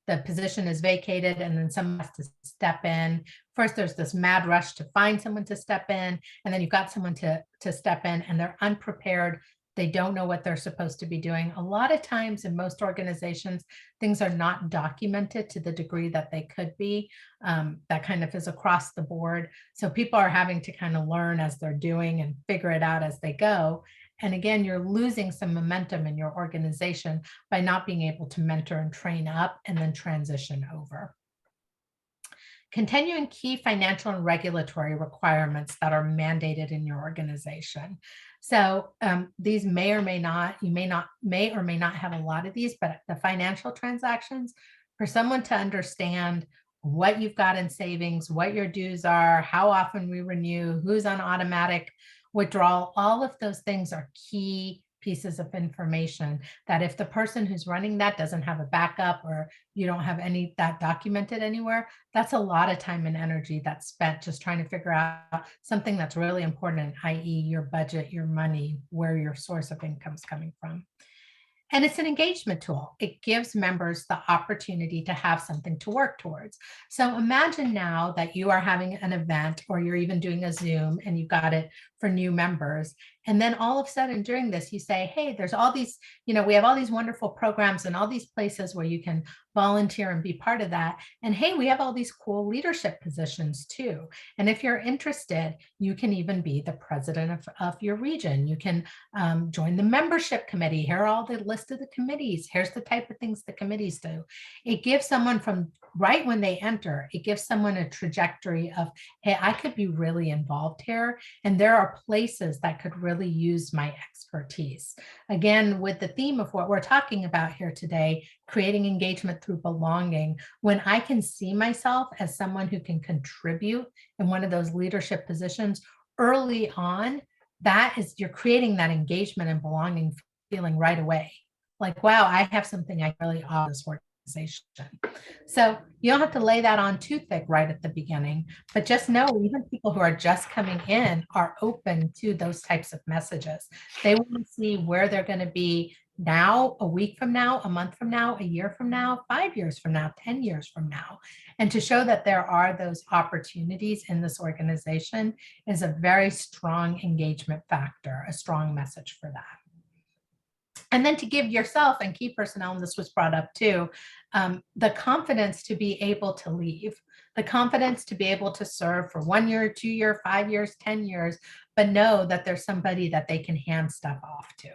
the position is vacated and then someone has to step in. First, there's this mad rush to find someone to step in, and then you've got someone to step in and they're unprepared They don't know what they're supposed to be doing. A lot of times in most organizations, things are not documented to the degree that they could be. That kind of is across the board. So people are having to kind of learn as they're doing and figure it out as they go. And again, you're losing some momentum in your organization by not being able to mentor and train up and then transition over. Continuing key financial and regulatory requirements that are mandated in your organization. So these may or may not have a lot of these, but the financial transactions, for someone to understand what you've got in savings, what your dues are, how often we renew, who's on automatic withdrawal, all of those things are key pieces of information that if the person who's running that doesn't have a backup or you don't have any that documented anywhere, that's a lot of time and energy that's spent just trying to figure out something that's really important, i.e. your budget, your money, where your source of income is coming from. And it's an engagement tool. It gives members the opportunity to have something to work towards. So imagine now that you are having an event or you're even doing a Zoom and you got it for new members. And then all of a sudden during this, you say, hey, there's all these, we have all these wonderful programs and all these places where you can volunteer and be part of that. And hey, we have all these cool leadership positions too. And if you're interested, you can even be the president of your region. You can join the membership committee. Here are all the list of the committees. Here's the type of things the committees do. It gives someone from right when they enter, it gives someone a trajectory of, hey, I could be really involved here. And there are places that could really use my expertise. Again, with the theme of what we're talking about here today, creating engagement through belonging, when I can see myself as someone who can contribute in one of those leadership positions early on, that is, you're creating that engagement and belonging feeling right away. Like, wow, I have something I really offer this organization. So you don't have to lay that on too thick right at the beginning, but just know even people who are just coming in are open to those types of messages. They want to see where they're going to be now, a week from now, a month from now, a year from now, 5 years from now, 10 years from now. And to show that there are those opportunities in this organization is a very strong engagement factor, a strong message for that. And then to give yourself and key personnel, and this was brought up too, the confidence to be able to leave, the confidence to be able to serve for 1 year, 2 years, 5 years, 10 years, but know that there's somebody that they can hand stuff off to.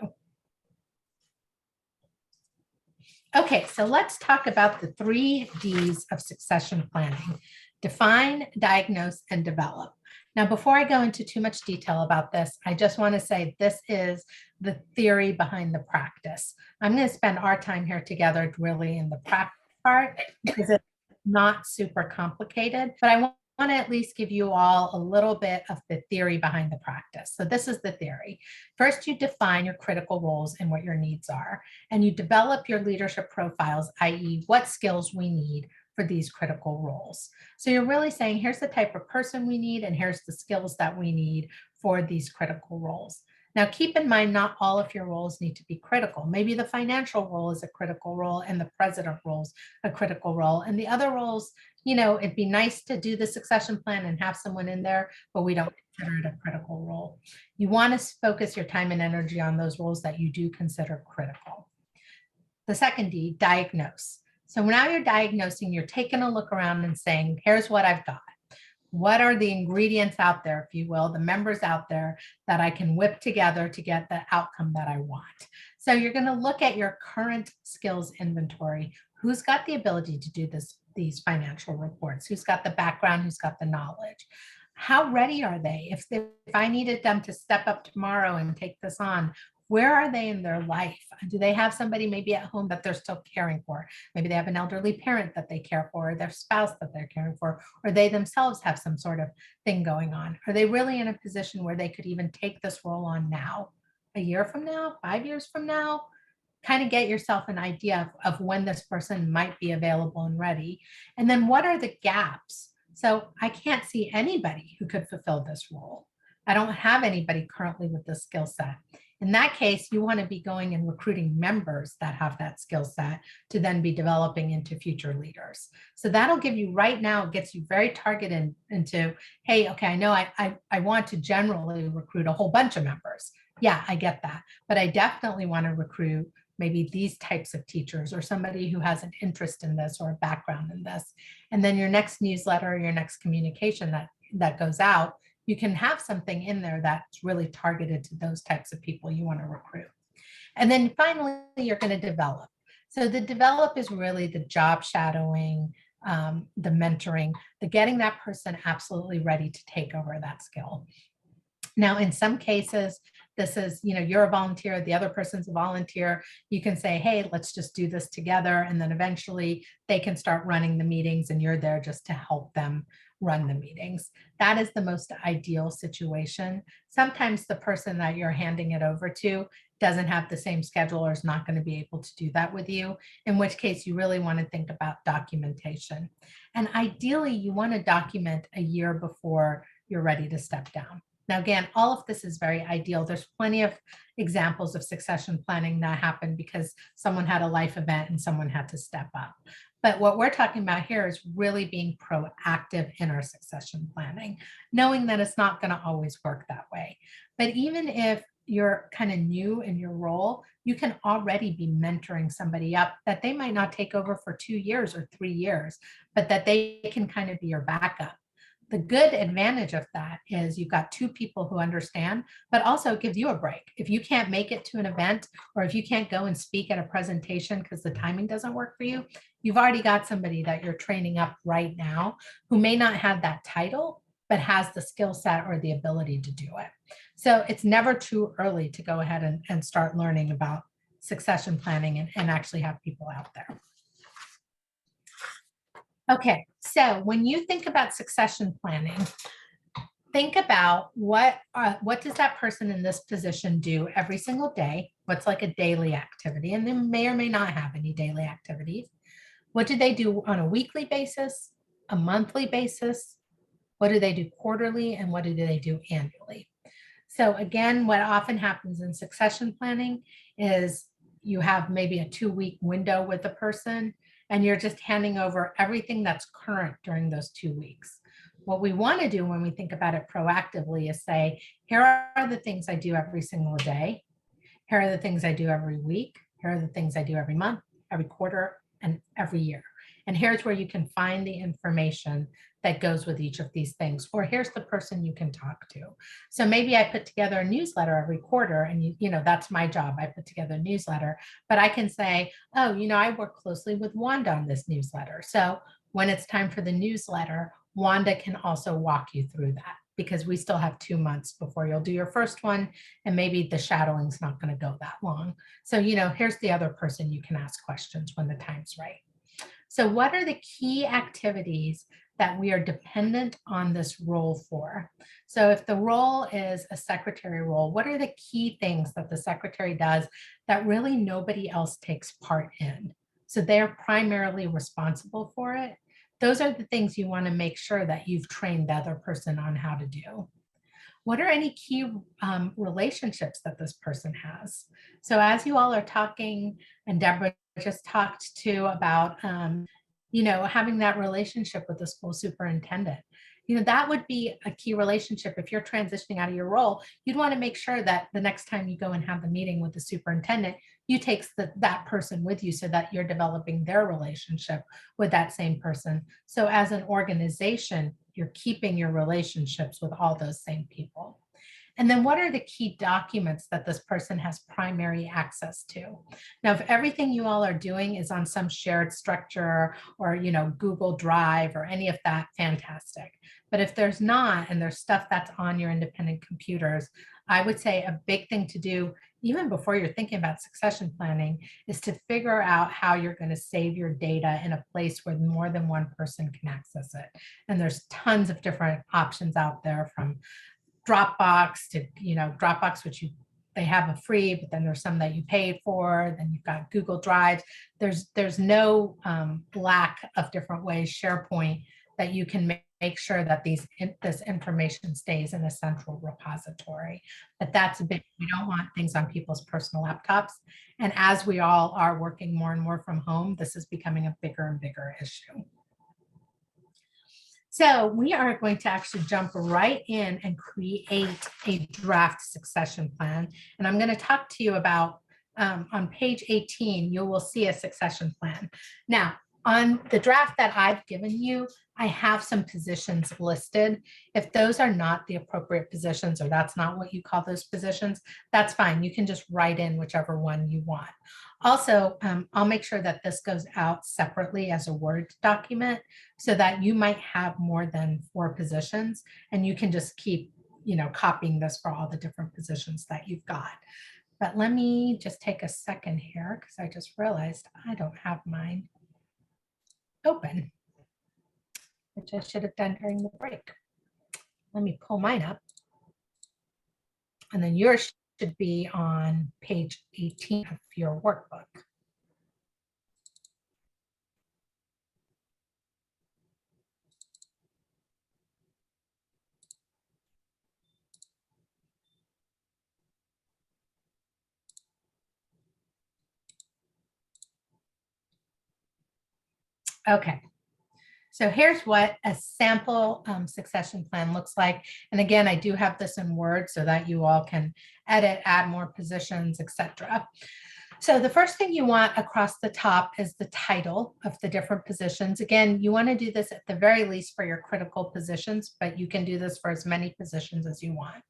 Okay, so let's talk about the 3 Ds of succession planning: define, diagnose, and develop. Now, before I go into too much detail about this, I just want to say this is the theory behind the practice. I'm going to spend our time here together really in the practice part because it's not super complicated, but I want to at least give you all a little bit of the theory behind the practice. So this is the theory. First, you define your critical roles and what your needs are, and you develop your leadership profiles, i.e. what skills we need for these critical roles. So you're really saying, here's the type of person we need, and here's the skills that we need for these critical roles. Now, keep in mind, not all of your roles need to be critical. Maybe the financial role is a critical role and the president role is a critical role. And the other roles, it'd be nice to do the succession plan and have someone in there, but we don't consider it a critical role. You want to focus your time and energy on those roles that you do consider critical. The second D, diagnose. So now you're diagnosing, you're taking a look around and saying, here's what I've got. What are the ingredients out there, if you will, the members out there that I can whip together to get the outcome that I want? So you're going to look at your current skills inventory. Who's got the ability to do these financial reports? Who's got the background? Who's got the knowledge? How ready are they? If I needed them to step up tomorrow and take this on, where are they in their life? Do they have somebody maybe at home that they're still caring for? Maybe they have an elderly parent that they care for, or their spouse that they're caring for, or they themselves have some sort of thing going on. Are they really in a position where they could even take this role on now, a year from now, 5 years from now? Kind of get yourself an idea of when this person might be available and ready. And then what are the gaps? So I can't see anybody who could fulfill this role. I don't have anybody currently with this skill set. In that case, you want to be going and recruiting members that have that skill set to then be developing into future leaders. So that'll give you right now, it gets you very targeted into, hey, okay, I know I want to generally recruit a whole bunch of members. Yeah, I get that. But I definitely want to recruit maybe these types of teachers or somebody who has an interest in this or a background in this. And then your next newsletter, your next communication that goes out, you can have something in there that's really targeted to those types of people you want to recruit. And then finally, you're going to develop. So the develop is really the job shadowing, the mentoring, the getting that person absolutely ready to take over that skill. Now, in some cases, this is, you're a volunteer, the other person's a volunteer. You can say, hey, let's just do this together. And then eventually they can start running the meetings and you're there just to help them run the meetings. That is the most ideal situation. Sometimes the person that you're handing it over to doesn't have the same schedule or is not going to be able to do that with you, in which case you really want to think about documentation. And ideally, you want to document a year before you're ready to step down. Now, again, all of this is very ideal. There's plenty of examples of succession planning that happened because someone had a life event and someone had to step up. But what we're talking about here is really being proactive in our succession planning, knowing that it's not going to always work that way. But even if you're kind of new in your role, you can already be mentoring somebody up that they might not take over for 2 years or 3 years, but that they can kind of be your backup. The good advantage of that is you've got 2 people who understand, but also it gives you a break. If you can't make it to an event or if you can't go and speak at a presentation because the timing doesn't work for you, you've already got somebody that you're training up right now who may not have that title, but has the skill set or the ability to do it. So it's never too early to go ahead and start learning about succession planning and actually have people out there. Okay, so when you think about succession planning, think about what does that person in this position do every single day? What's like a daily activity? And they may or may not have any daily activities. What do they do on a weekly basis, a monthly basis? What do they do quarterly? And what do they do annually? So again, what often happens in succession planning is you have maybe a 2-week window with the person and you're just handing over everything that's current during those 2 weeks. What we want to do when we think about it proactively is say, here are the things I do every single day. Here are the things I do every week. Here are the things I do every month, every quarter, and every year. And here's where you can find the information that goes with each of these things. Or here's the person you can talk to. So maybe I put together a newsletter every quarter and that's my job. I put together a newsletter, but I can say, oh, I work closely with Wanda on this newsletter. So when it's time for the newsletter, Wanda can also walk you through that because we still have 2 months before you'll do your first one. And maybe the shadowing's not going to go that long. So, here's the other person you can ask questions when the time's right. So what are the key activities that we are dependent on this role for? So if the role is a secretary role, what are the key things that the secretary does that really nobody else takes part in? So they're primarily responsible for it. Those are the things you want to make sure that you've trained the other person on how to do. What are any key relationships that this person has? So as you all are talking, and Deborah just talked to about, having that relationship with the school superintendent, that would be a key relationship. If you're transitioning out of your role, you'd want to make sure that the next time you go and have the meeting with the superintendent, you take that person with you so that you're developing their relationship with that same person. So as an organization, you're keeping your relationships with all those same people. And then what are the key documents that this person has primary access to? Now, if everything you all are doing is on some shared structure or, Google Drive or any of that, fantastic. But if there's not, and there's stuff that's on your independent computers, I would say a big thing to do, even before you're thinking about succession planning, is to figure out how you're going to save your data in a place where more than one person can access it. And there's tons of different options out there, from Dropbox to, Dropbox, which they have a free, but then there's some that you paid for. Then you've got Google Drive. There's no lack of different ways, SharePoint, that you can make sure that this information stays in a central repository. But that's a big, we don't want things on people's personal laptops. And as we all are working more and more from home, this is becoming a bigger and bigger issue. So we are going to actually jump right in and create a draft succession plan. And I'm going to talk to you about, on page 18, you will see a succession plan. Now, on the draft that I've given you, I have some positions listed. If those are not the appropriate positions, or that's not what you call those positions, that's fine. You can just write in whichever one you want. Also, I'll make sure that this goes out separately as a Word document so that you might have more than 4 positions, and you can just keep, copying this for all the different positions that you've got. But let me just take a second here because I just realized I don't have mine open, which I should have done during the break. Let me pull mine up. And then yours should be on page 18 of your workbook. Okay. So here's what a sample succession plan looks like. And again, I do have this in Word so that you all can edit, add more positions, etc. So the first thing you want across the top is the title of the different positions. Again, you want to do this at the very least for your critical positions, but you can do this for as many positions as you want.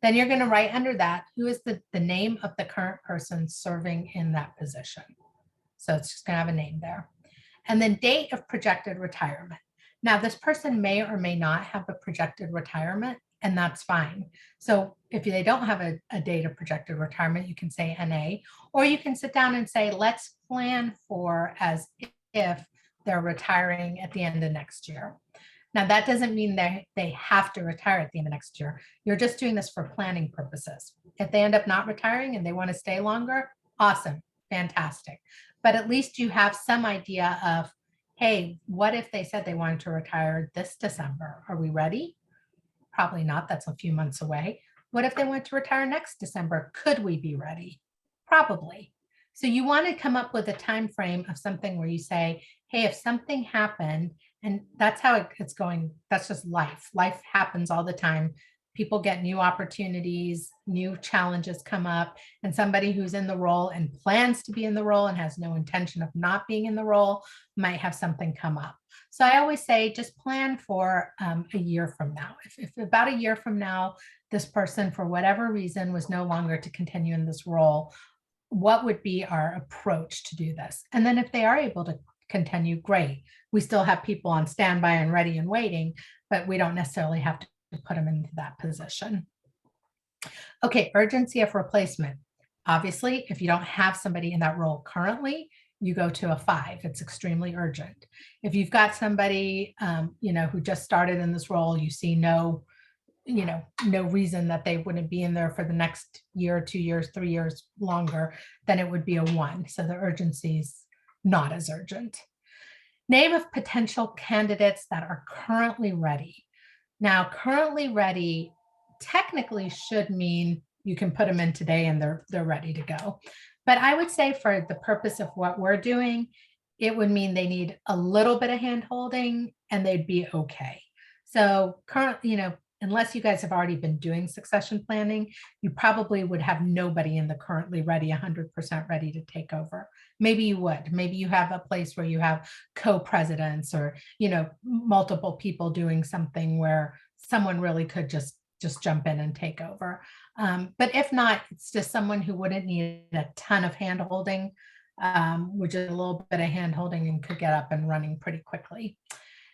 Then you're going to write under that, who is the name of the current person serving in that position. So it's just going to have a name there. And then date of projected retirement. Now, this person may or may not have a projected retirement, and that's fine. So if they don't have a date of projected retirement, you can say NA, or you can sit down and say, let's plan for as if they're retiring at the end of next year. Now, that doesn't mean they have to retire at the end of next year. You're just doing this for planning purposes. If they end up not retiring and they want to stay longer, awesome, fantastic. But at least you have some idea of, hey, what if they said they wanted to retire this December? Are we ready? Probably not. That's a few months away. What if they want to retire next December? Could we be ready? Probably. So you want to come up with a time frame of something where you say, hey, if something happened, and that's how it's going, that's just life. Life happens all the time. People get new opportunities, new challenges come up, and somebody who's in the role and plans to be in the role and has no intention of not being in the role might have something come up. So I always say, just plan for a year from now. If about a year from now, this person, for whatever reason, was no longer to continue in this role, what would be our approach to do this? And then if they are able to continue, great. We still have people on standby and ready and waiting, but we don't necessarily have to put them into that position. Okay, urgency of replacement. Obviously, if you don't have somebody in that role currently, you go to a 5. It's extremely urgent. If you've got somebody, who just started in this role, you see no reason that they wouldn't be in there for the next year, 2 years, 3 years longer, then it would be a 1. So the urgency is not as urgent. Name of potential candidates that are currently ready. Now, currently ready technically should mean you can put them in today and they're ready to go. But I would say for the purpose of what we're doing, it would mean they need a little bit of hand holding and they'd be okay. So currently, unless you guys have already been doing succession planning, you probably would have nobody in the currently ready, 100% ready to take over. Maybe you would. Maybe you have a place where you have co-presidents or, multiple people doing something where someone really could just jump in and take over. But if not, it's just someone who wouldn't need a ton of hand holding, with just a little bit of hand holding and could get up and running pretty quickly.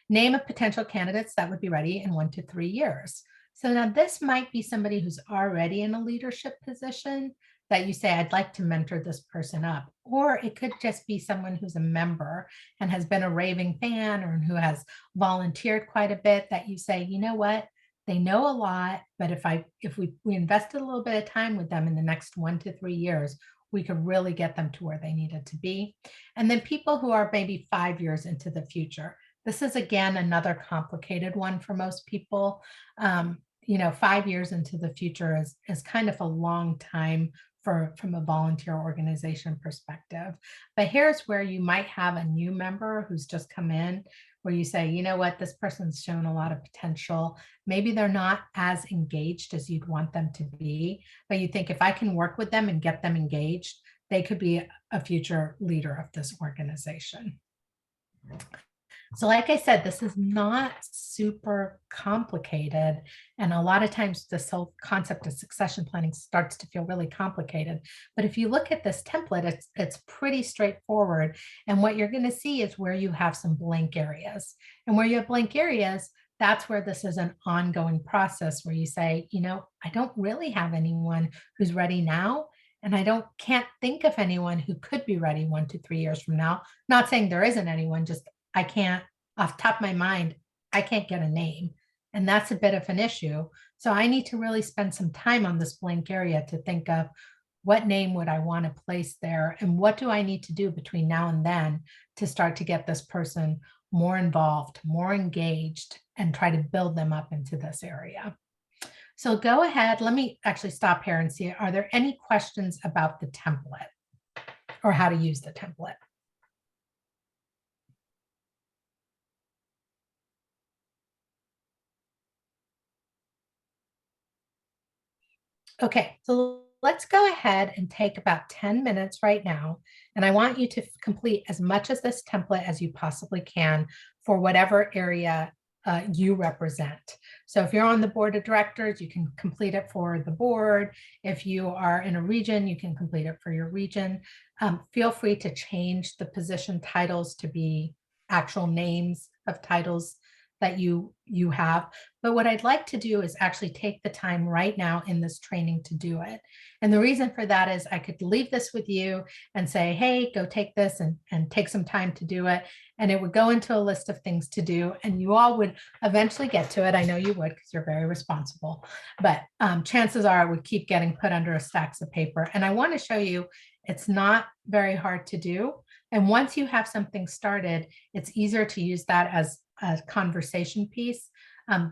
Name of potential candidates that would be ready in 1 to 3 years. So now this might be somebody who's already in a leadership position that you say, I'd like to mentor this person up. Or it could just be someone who's a member and has been a raving fan or who has volunteered quite a bit that you say, you know what, they know a lot, but if we invested a little bit of time with them in the next 1 to 3 years, we could really get them to where they needed to be. And then people who are maybe 5 years into the future. This is, again, another complicated one for most people. 5 years into the future is kind of a long time from a volunteer organization perspective. But here's where you might have a new member who's just come in, where you say, you know what, this person's shown a lot of potential. Maybe they're not as engaged as you'd want them to be, but you think if I can work with them and get them engaged, they could be a future leader of this organization. So like I said, this is not super complicated. And a lot of times this whole concept of succession planning starts to feel really complicated. But if you look at this template, it's pretty straightforward. And what you're going to see is where you have some blank areas. And where you have blank areas, that's where this is an ongoing process where you say, you know, I don't really have anyone who's ready now. And I can't think of anyone who could be ready 1 to 3 years from now. Not saying there isn't anyone, just I can't, off the top of my mind, I can't get a name. And that's a bit of an issue. So I need to really spend some time on this blank area to think of what name would I want to place there and what do I need to do between now and then to start to get this person more involved, more engaged, and try to build them up into this area. So go ahead, let me actually stop here and see, are there any questions about the template or how to use the template? Okay, so let's go ahead and take about 10 minutes right now. And I want you to complete as much of this template as you possibly can for whatever area you represent. So if you're on the board of directors, you can complete it for the board. If you are in a region, you can complete it for your region. Feel free to change the position titles to be actual names of titles that you have. But what I'd like to do is actually take the time right now in this training to do it. And the reason for that is I could leave this with you and say, hey, go take this and take some time to do it. And it would go into a list of things to do. And you all would eventually get to it. I know you would because you're very responsible. But chances are it would keep getting put under a stacks of paper. And I want to show you it's not very hard to do. And once you have something started, it's easier to use that as a conversation piece.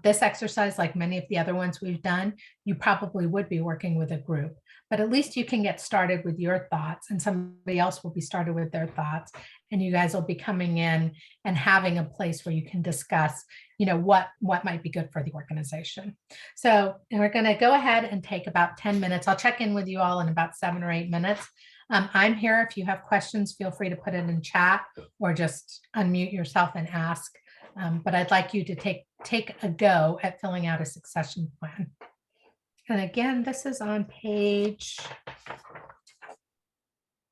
This exercise, like many of the other ones we've done, you probably would be working with a group, but at least you can get started with your thoughts and somebody else will be started with their thoughts. And you guys will be coming in and having a place where you can discuss, you know, what might be good for the organization. So we're going to go ahead and take about 10 minutes. I'll check in with you all in about 7 or 8 minutes. I'm here. If you have questions, feel free to put it in chat or just unmute yourself and ask. But I'd like you to take a go at filling out a succession plan. And again, this is on page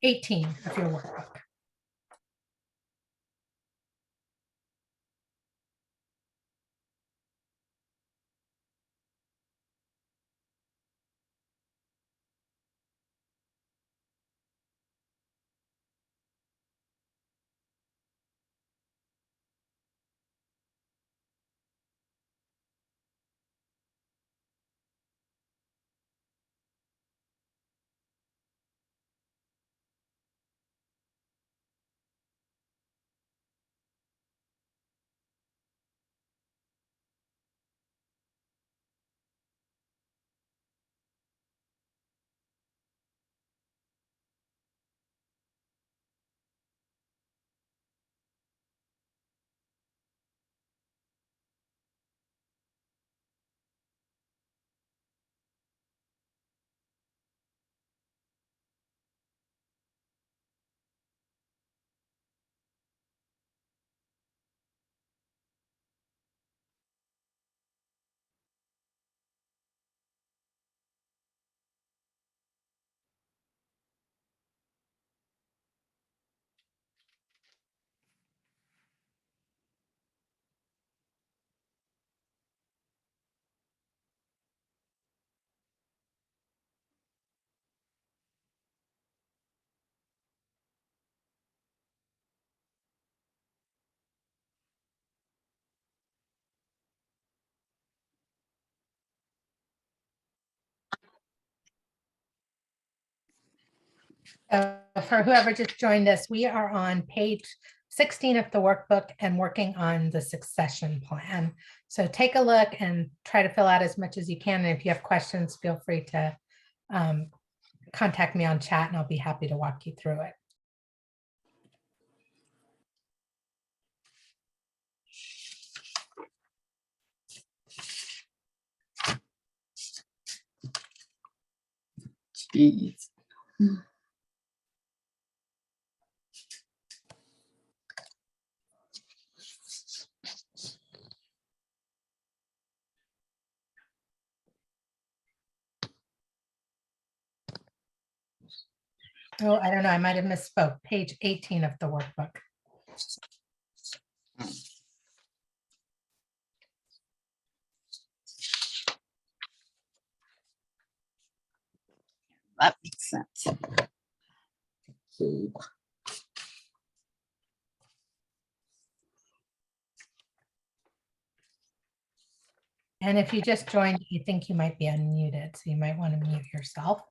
18 of your workbook. For whoever just joined us, we are on page 16 of the workbook and working on the succession plan. So take a look and try to fill out as much as you can. And if you have questions, feel free to contact me on chat and I'll be happy to walk you through it. Jeez. Oh, I don't know. I might have misspoke. Page 18 of the workbook. That makes sense. And if you just joined, you think you might be unmuted, so you might want to mute yourself.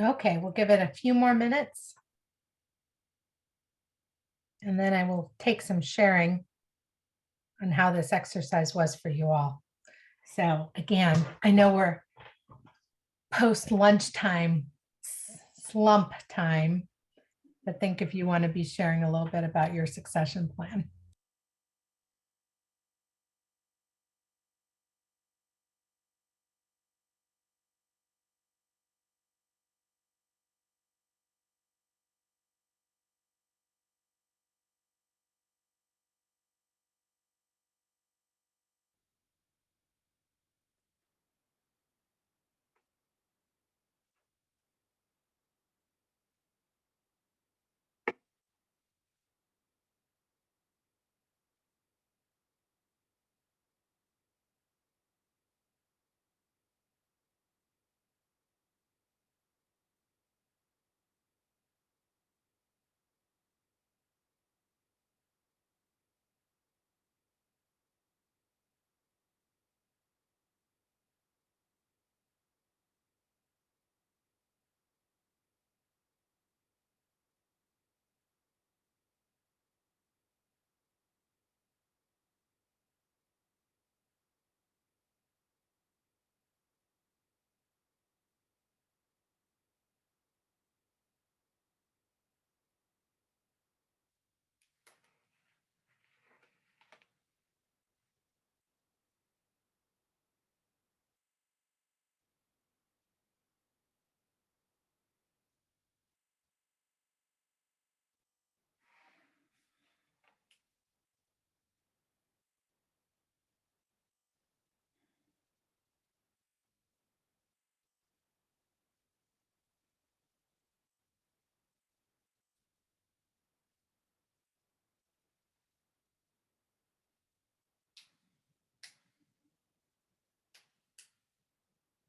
Okay, we'll give it a few more minutes. And then I will take some sharing on how this exercise was for you all. So again, I know we're post lunchtime slump time, but think if you want to be sharing a little bit about your succession plan.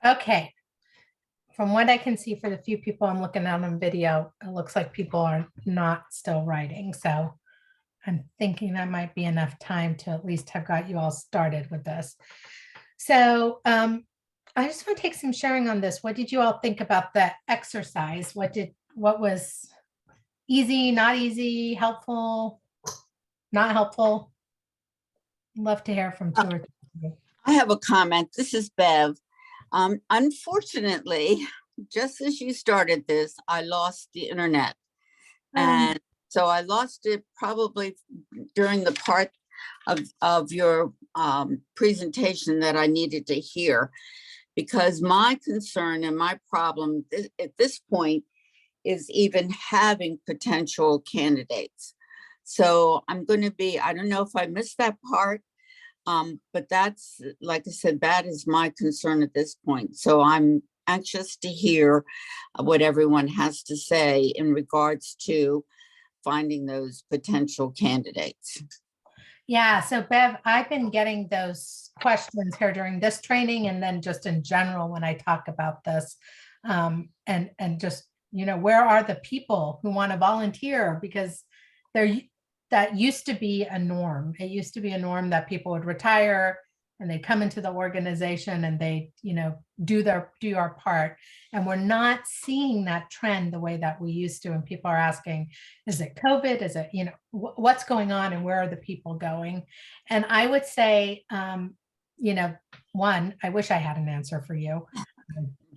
Okay. From what I can see for the few people I'm looking at on video, it looks like people are not still writing. So I'm thinking that might be enough time to at least have got you all started with this. So I just want to take some sharing on this. What did you all think about the exercise? What was easy, not easy, helpful, not helpful? Love to hear from two or three of you. I have a comment. This is Bev. Unfortunately, just as you started this, I lost the internet. And so I lost it probably during the part of your presentation that I needed to hear, because my concern and my problem at this point is even having potential candidates. So I'm going to be, I don't know if I missed that part, but that's, like I said, that is my concern at this point. So I'm anxious to hear what everyone has to say in regards to finding those potential candidates. Yeah, so Bev, I've been getting those questions here during this training and then just in general when I talk about this. And just, where are the people who want to volunteer? Because that used to be a norm. It used to be a norm that people would retire and they come into the organization and they, do our part. And we're not seeing that trend the way that we used to. And people are asking, is it COVID? Is it, what's going on and where are the people going? And I would say, one, I wish I had an answer for you.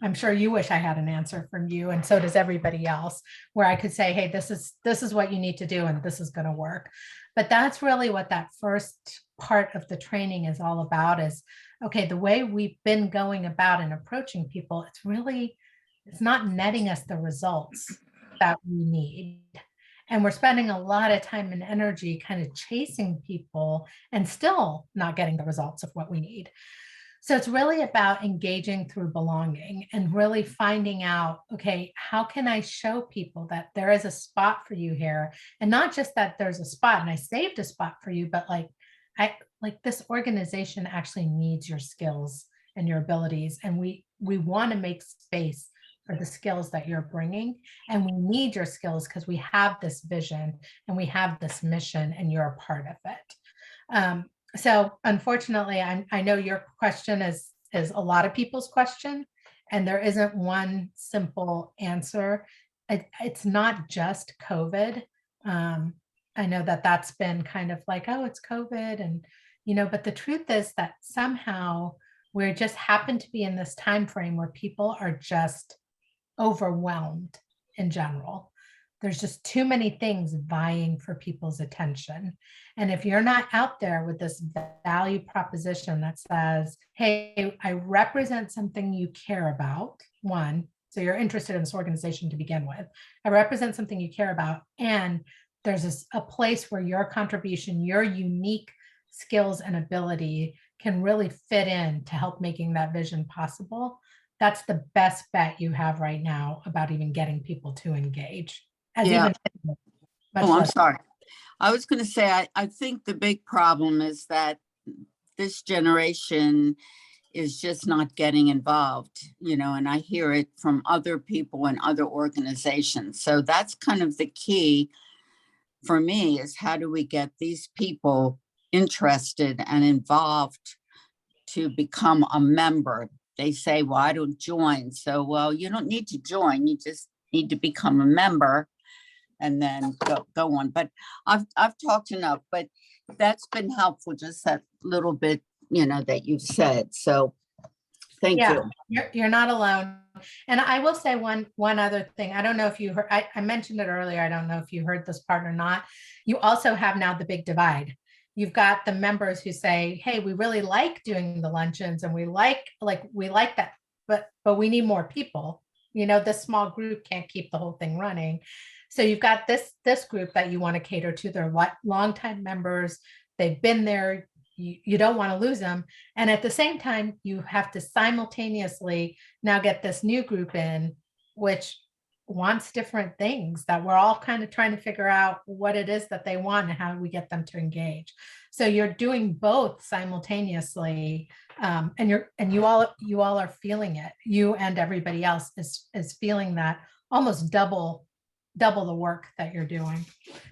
I'm sure you wish I had an answer from you, and so does everybody else, where I could say, hey, this is what you need to do and this is going to work. But that's really what that first part of the training is all about is, okay, the way we've been going about and approaching people, it's not netting us the results that we need. And we're spending a lot of time and energy kind of chasing people and still not getting the results of what we need. So it's really about engaging through belonging and really finding out, okay, how can I show people that there is a spot for you here? And not just that there's a spot and I saved a spot for you, but like this organization actually needs your skills and your abilities. And we want to make space for the skills that you're bringing. And we need your skills because we have this vision and we have this mission and you're a part of it. So unfortunately, I know your question is a lot of people's question, and there isn't one simple answer. It's not just COVID. I know that that's been kind of like, oh, it's COVID. And, but the truth is that somehow we just happen to be in this time frame where people are just overwhelmed in general. There's just too many things vying for people's attention. And if you're not out there with this value proposition that says, hey, I represent something you care about, one, so you're interested in this organization to begin with. I represent something you care about. And there's a place where your contribution, your unique skills and ability can really fit in to help making that vision possible. That's the best bet you have right now about even getting people to engage. Yeah. Oh, I'm sorry. I was going to say, I think the big problem is that this generation is just not getting involved, and I hear it from other people and other organizations. So that's kind of the key for me is how do we get these people interested and involved to become a member? They say, well, I don't join. So, well, you don't need to join. You just need to become a member and then go on. But I've talked enough, but that's been helpful, just that little bit, that you've said. So thank you. You're not alone. And I will say one other thing. I don't know if you heard, I mentioned it earlier. I don't know if you heard this part or not. You also have now the big divide. You've got the members who say, hey, we really like doing the luncheons and we like that, but we need more people. This small group can't keep the whole thing running. So you've got this group that you want to cater to. They're longtime members. They've been there. You don't want to lose them. And at the same time, you have to simultaneously now get this new group in, which wants different things, that we're all kind of trying to figure out what it is that they want and how do we get them to engage. So you're doing both simultaneously, and you all are feeling it. You and everybody else is feeling that almost double the work that you're doing.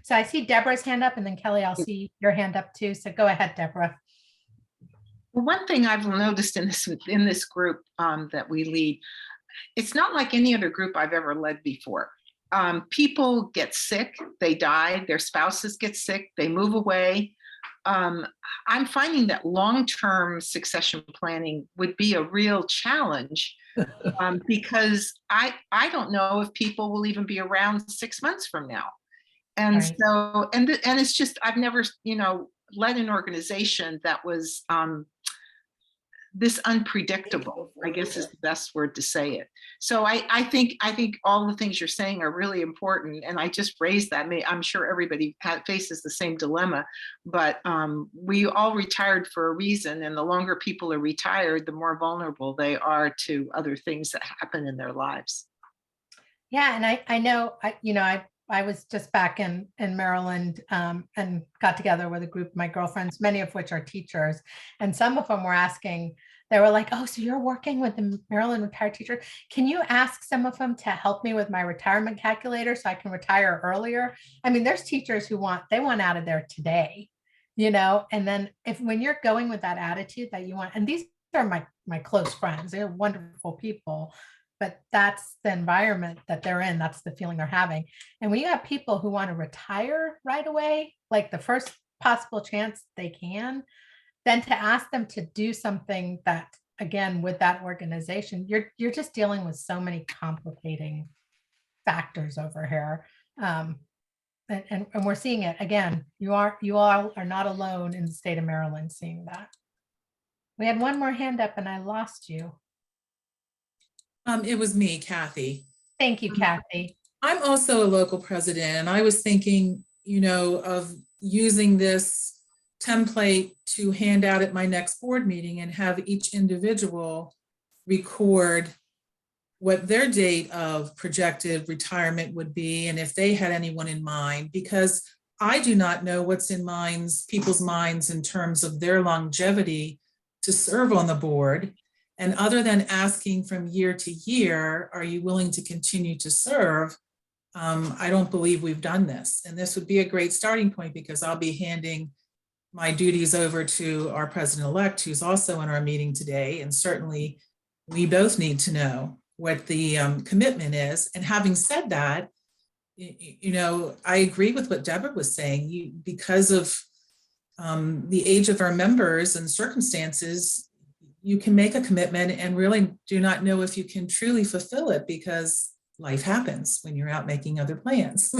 So I see Deborah's hand up, and then Kelly, I'll see your hand up too. So go ahead, Deborah. One thing I've noticed in this group that we lead, it's not like any other group I've ever led before. People get sick, they die, their spouses get sick, they move away. I'm finding that long-term succession planning would be a real challenge because I don't know if people will even be around 6 months from now. And Right. so, and it's just, I've never, led an organization that was this unpredictable, I guess is the best word to say it. So I think all the things you're saying are really important. And I just raised that. I'm sure everybody faces the same dilemma, but we all retired for a reason. And the longer people are retired, the more vulnerable they are to other things that happen in their lives. Yeah, and I know, I was just back in Maryland and got together with a group of my girlfriends, many of which are teachers. And some of them were asking, they were like, oh, so you're working with the Maryland retired teacher. Can you ask some of them to help me with my retirement calculator so I can retire earlier? I mean, there's teachers who want out of there today, and then when you're going with that attitude that you want, and these are my close friends, they're wonderful people, but that's the environment that they're in. That's the feeling they're having. And when you have people who want to retire right away, like the first possible chance they can, then to ask them to do something that, again, with that organization, you're just dealing with so many complicating factors over here. And we're seeing it again. You all are not alone in the state of Maryland seeing that. We had one more hand up and I lost you. It was me, Kathy. Thank you, Kathy. I'm also a local president, and I was thinking, of using this template to hand out at my next board meeting and have each individual record what their date of projected retirement would be and if they had anyone in mind, because I do not know what's in people's minds in terms of their longevity to serve on the board. And other than asking from year to year, are you willing to continue to serve? I don't believe we've done this. And this would be a great starting point because I'll be handing my duties over to our president-elect, who's also in our meeting today. And certainly we both need to know what the commitment is. And having said that, I agree with what Deborah was saying. Because of the age of our members and circumstances, you can make a commitment and really do not know if you can truly fulfill it because life happens when you're out making other plans.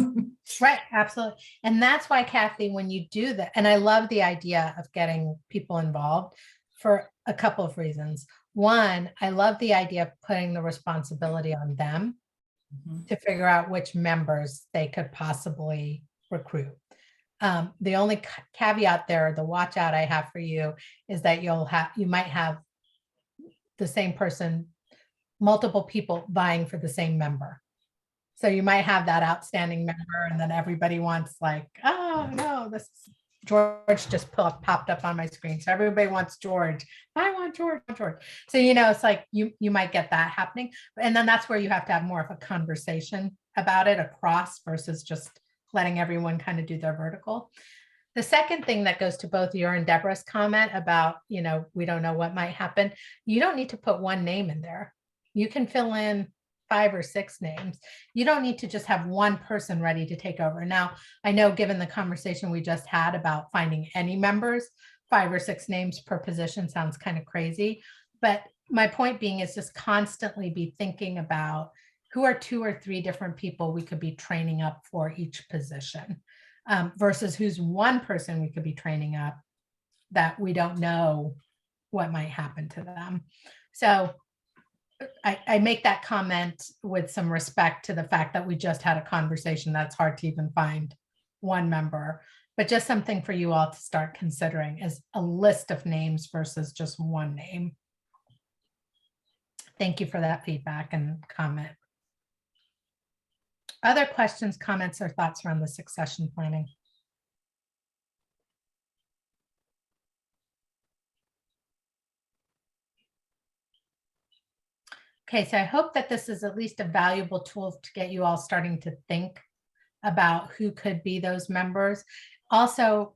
Right, absolutely. And that's why, Kathy, when you do that, and I love the idea of getting people involved for a couple of reasons. One, I love the idea of putting the responsibility on them to figure out which members they could possibly recruit. The only caveat there, the watch out I have for you is that you might have the same person, multiple people vying for the same member. So you might have that outstanding member and then everybody wants like, oh no, this George just popped up on my screen. So everybody wants George. I want George. So, it's like you might get that happening. And then that's where you have to have more of a conversation about it across versus just letting everyone kind of do their vertical. The second thing that goes to both your and Deborah's comment about, we don't know what might happen. You don't need to put one name in there. You can fill in 5 or 6 names. You don't need to just have one person ready to take over. Now, I know given the conversation we just had about finding any members, 5 or 6 names per position sounds kind of crazy. But my point being is just constantly be thinking about who are 2 or 3 different people we could be training up for each position. Versus who's one person we could be training up that we don't know what might happen to them. So I make that comment with some respect to the fact that we just had a conversation that's hard to even find one member, but just something for you all to start considering as a list of names versus just one name. Thank you for that feedback and comment. Other questions, comments, or thoughts around the succession planning? Okay, so I hope that this is at least a valuable tool to get you all starting to think about who could be those members. Also,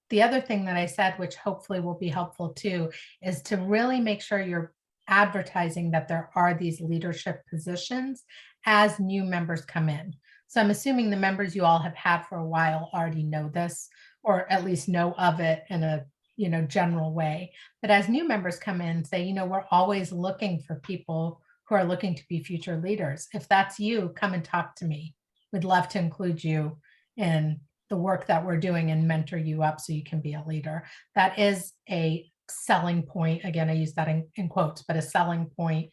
the other thing that I said, which hopefully will be helpful too, is to really make sure you're advertising that there are these leadership positions as new members come in. So I'm assuming the members you all have had for a while already know this, or at least know of it in a general way. But as new members come in, say, we're always looking for people who are looking to be future leaders. If that's you, come and talk to me. We'd love to include you in the work that we're doing and mentor you up so you can be a leader. That is a selling point. Again, I use that in quotes, but a selling point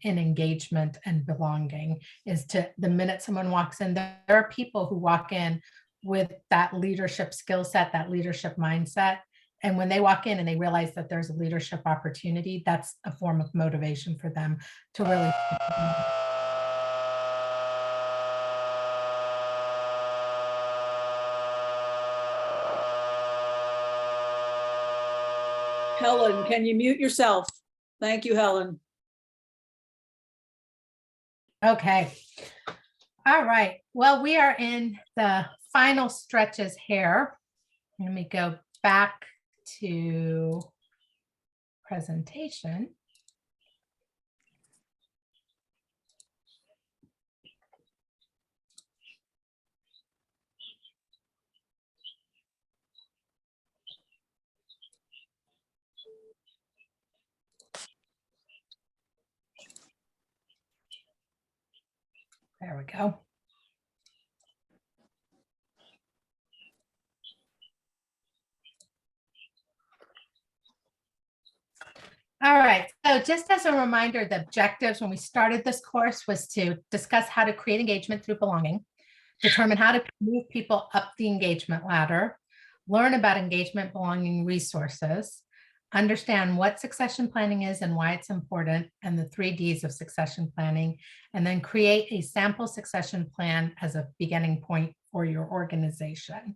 in engagement and belonging is to the minute someone walks in, there are people who walk in with that leadership skill set, that leadership mindset. And when they walk in and they realize that there's a leadership opportunity, that's a form of motivation for them to really. Helen, can you mute yourself? Thank you, Helen. Okay. All right. Well, we are in the final stretches here. Let me go back to presentation. There we go. All right, so just as a reminder, the objectives when we started this course was to discuss how to create engagement through belonging, determine how to move people up the engagement ladder, learn about engagement belonging resources, understand what succession planning is and why it's important, and the 3 Ds of succession planning, and then create a sample succession plan as a beginning point for your organization.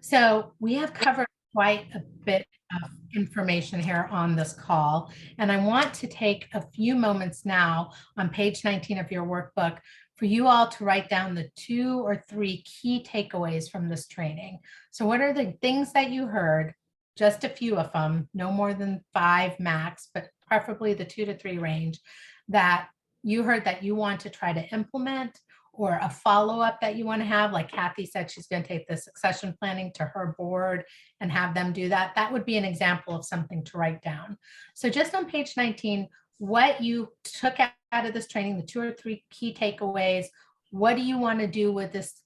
So we have covered quite a bit of information here on this call, and I want to take a few moments now on page 19 of your workbook for you all to write down the 2 or 3 key takeaways from this training. So what are the things that you heard? Just a few of them, no more than 5 max, but preferably the 2 to 3 range that you heard that you want to try to implement, or a follow-up that you want to have, like Kathy said, she's going to take the succession planning to her board and have them do that. That would be an example of something to write down. So just on page 19, what you took out of this training, the 2 or 3 key takeaways, what do you want to do with this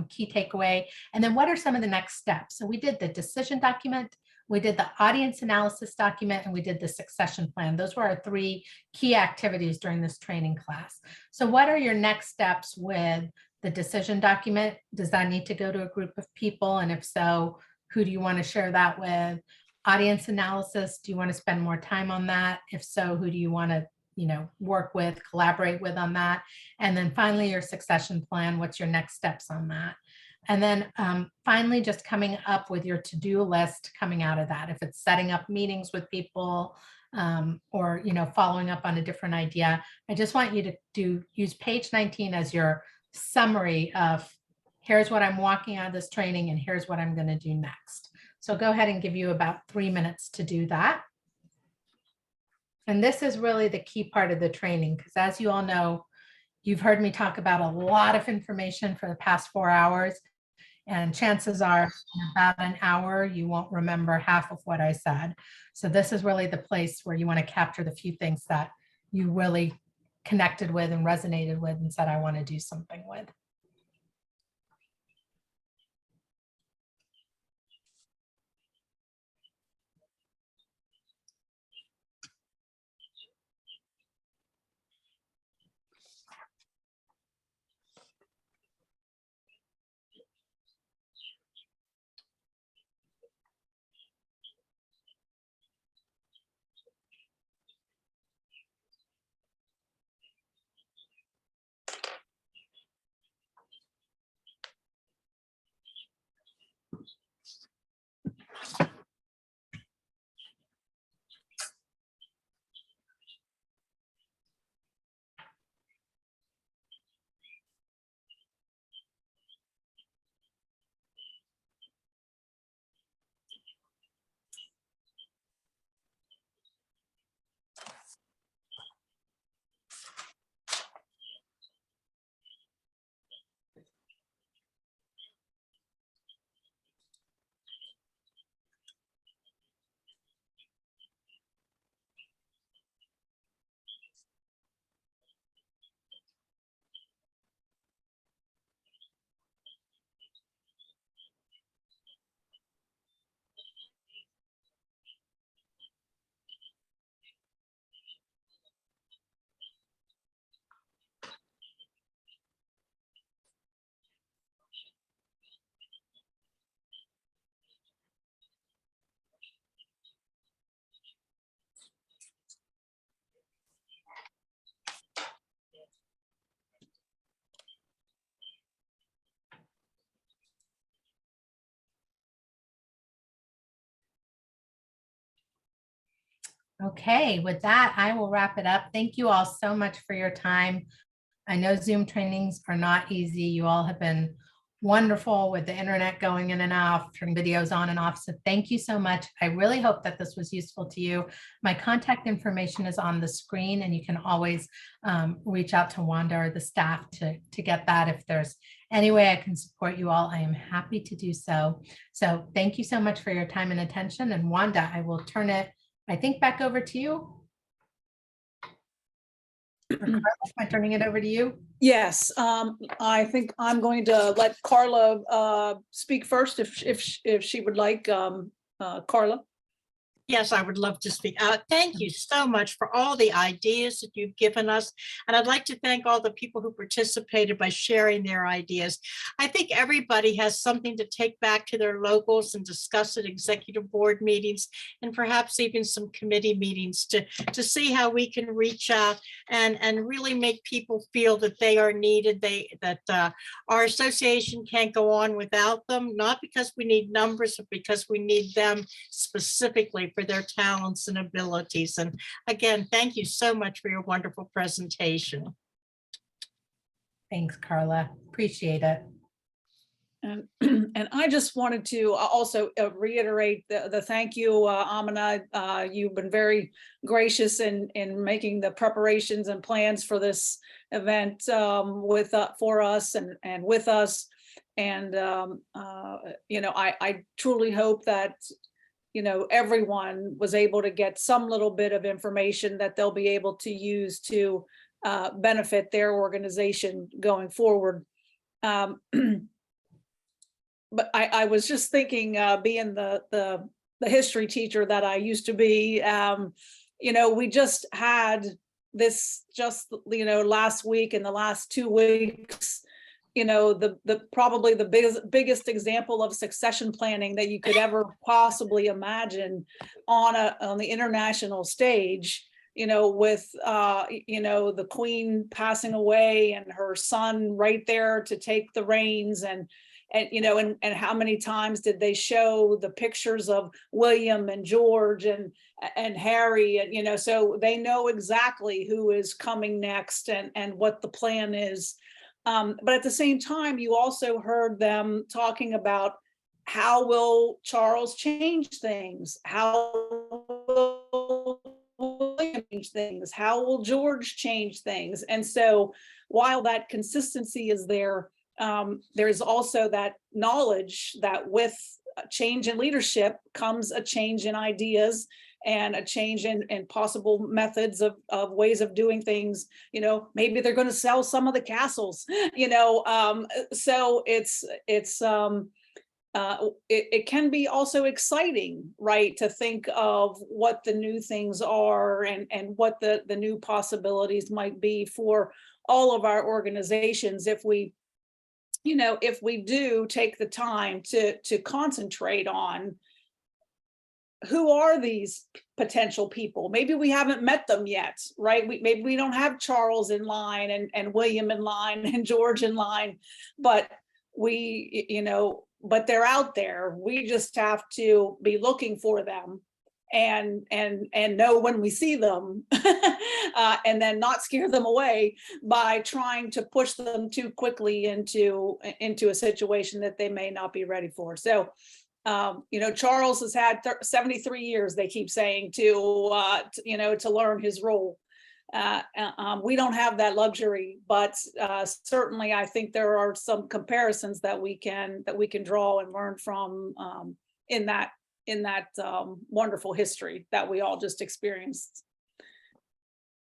key takeaway? And then what are some of the next steps? So we did the decision document, we did the audience analysis document, and we did the succession plan. Those were our 3 key activities during this training class. So what are your next steps with the decision document? Does that need to go to a group of people? And if so, who do you want to share that with? Audience analysis, do you want to spend more time on that? If so, who do you want to work with, collaborate with on that? And then finally, your succession plan, what's your next steps on that? And then finally, just coming up with your to-do list coming out of that. If it's setting up meetings with people or following up on a different idea, I just want you to use page 19 as your summary of here's what I'm walking out of this training and here's what I'm going to do next. So go ahead and give you about 3 minutes to do that. And this is really the key part of the training, because as you all know, you've heard me talk about a lot of information for the past 4 hours, and chances are in about an hour, you won't remember half of what I said. So this is really the place where you want to capture the few things that you really connected with and resonated with and said, I want to do something with. Okay, with that, I will wrap it up. Thank you all so much for your time. I know Zoom trainings are not easy. You all have been wonderful with the internet going in and out, turning videos on and off. So thank you so much. I really hope that this was useful to you. My contact information is on the screen, and you can always reach out to Wanda or the staff to get that. If there's any way I can support you all, I am happy to do so. So thank you so much for your time and attention. And Wanda, I will turn it, I think, back over to you. Am I turning it over to you? Yes, I think I'm going to let Carla speak first if she would like, Carla. Yes, I would love to speak. Thank you so much for all the ideas that you've given us. And I'd like to thank all the people who participated by sharing their ideas. I think everybody has something to take back to their locals and discuss at executive board meetings, and perhaps even some committee meetings to see how we can reach out and really make people feel that they are needed, that our association can't go on without them, not because we need numbers, but because we need them specifically for their talents and abilities. And again, thank you so much for your wonderful presentation. Thanks, Carla. Appreciate it. And I just wanted to also reiterate the thank you, Amina. You've been very gracious in making the preparations and plans for this event for us and with us. And I truly hope that everyone was able to get some little bit of information that they'll be able to use to benefit their organization going forward. But I was just thinking, being the history teacher that I used to be, we just had this last week and the last 2 weeks, probably the biggest example of succession planning that you could ever possibly imagine on the international stage, with the Queen passing away and her son right there to take the reins, and how many times did they show the pictures of William and George and Harry, and so they know exactly who is coming next and what the plan is. But at the same time, you also heard them talking about how will Charles change things? How will William change things? How will George change things? And so while that consistency is there's also that knowledge that with a change in leadership comes a change in ideas and a change in possible methods of ways of doing things. Maybe they're going to sell some of the castles, so it can be also exciting, right, to think of what the new things are and what the new possibilities might be for all of our organizations if we do take the time to concentrate on who are these potential people. Maybe we haven't met them yet, right? Maybe we don't have Charles in line and William in line and George in line, but but they're out there. We just have to be looking for them and know when we see them and then not scare them away by trying to push them too quickly into a situation that they may not be ready for. So Charles has had 73 years, they keep saying, to learn his role. We don't have that luxury, but certainly I think there are some comparisons that we can draw and learn from in that wonderful history that we all just experienced.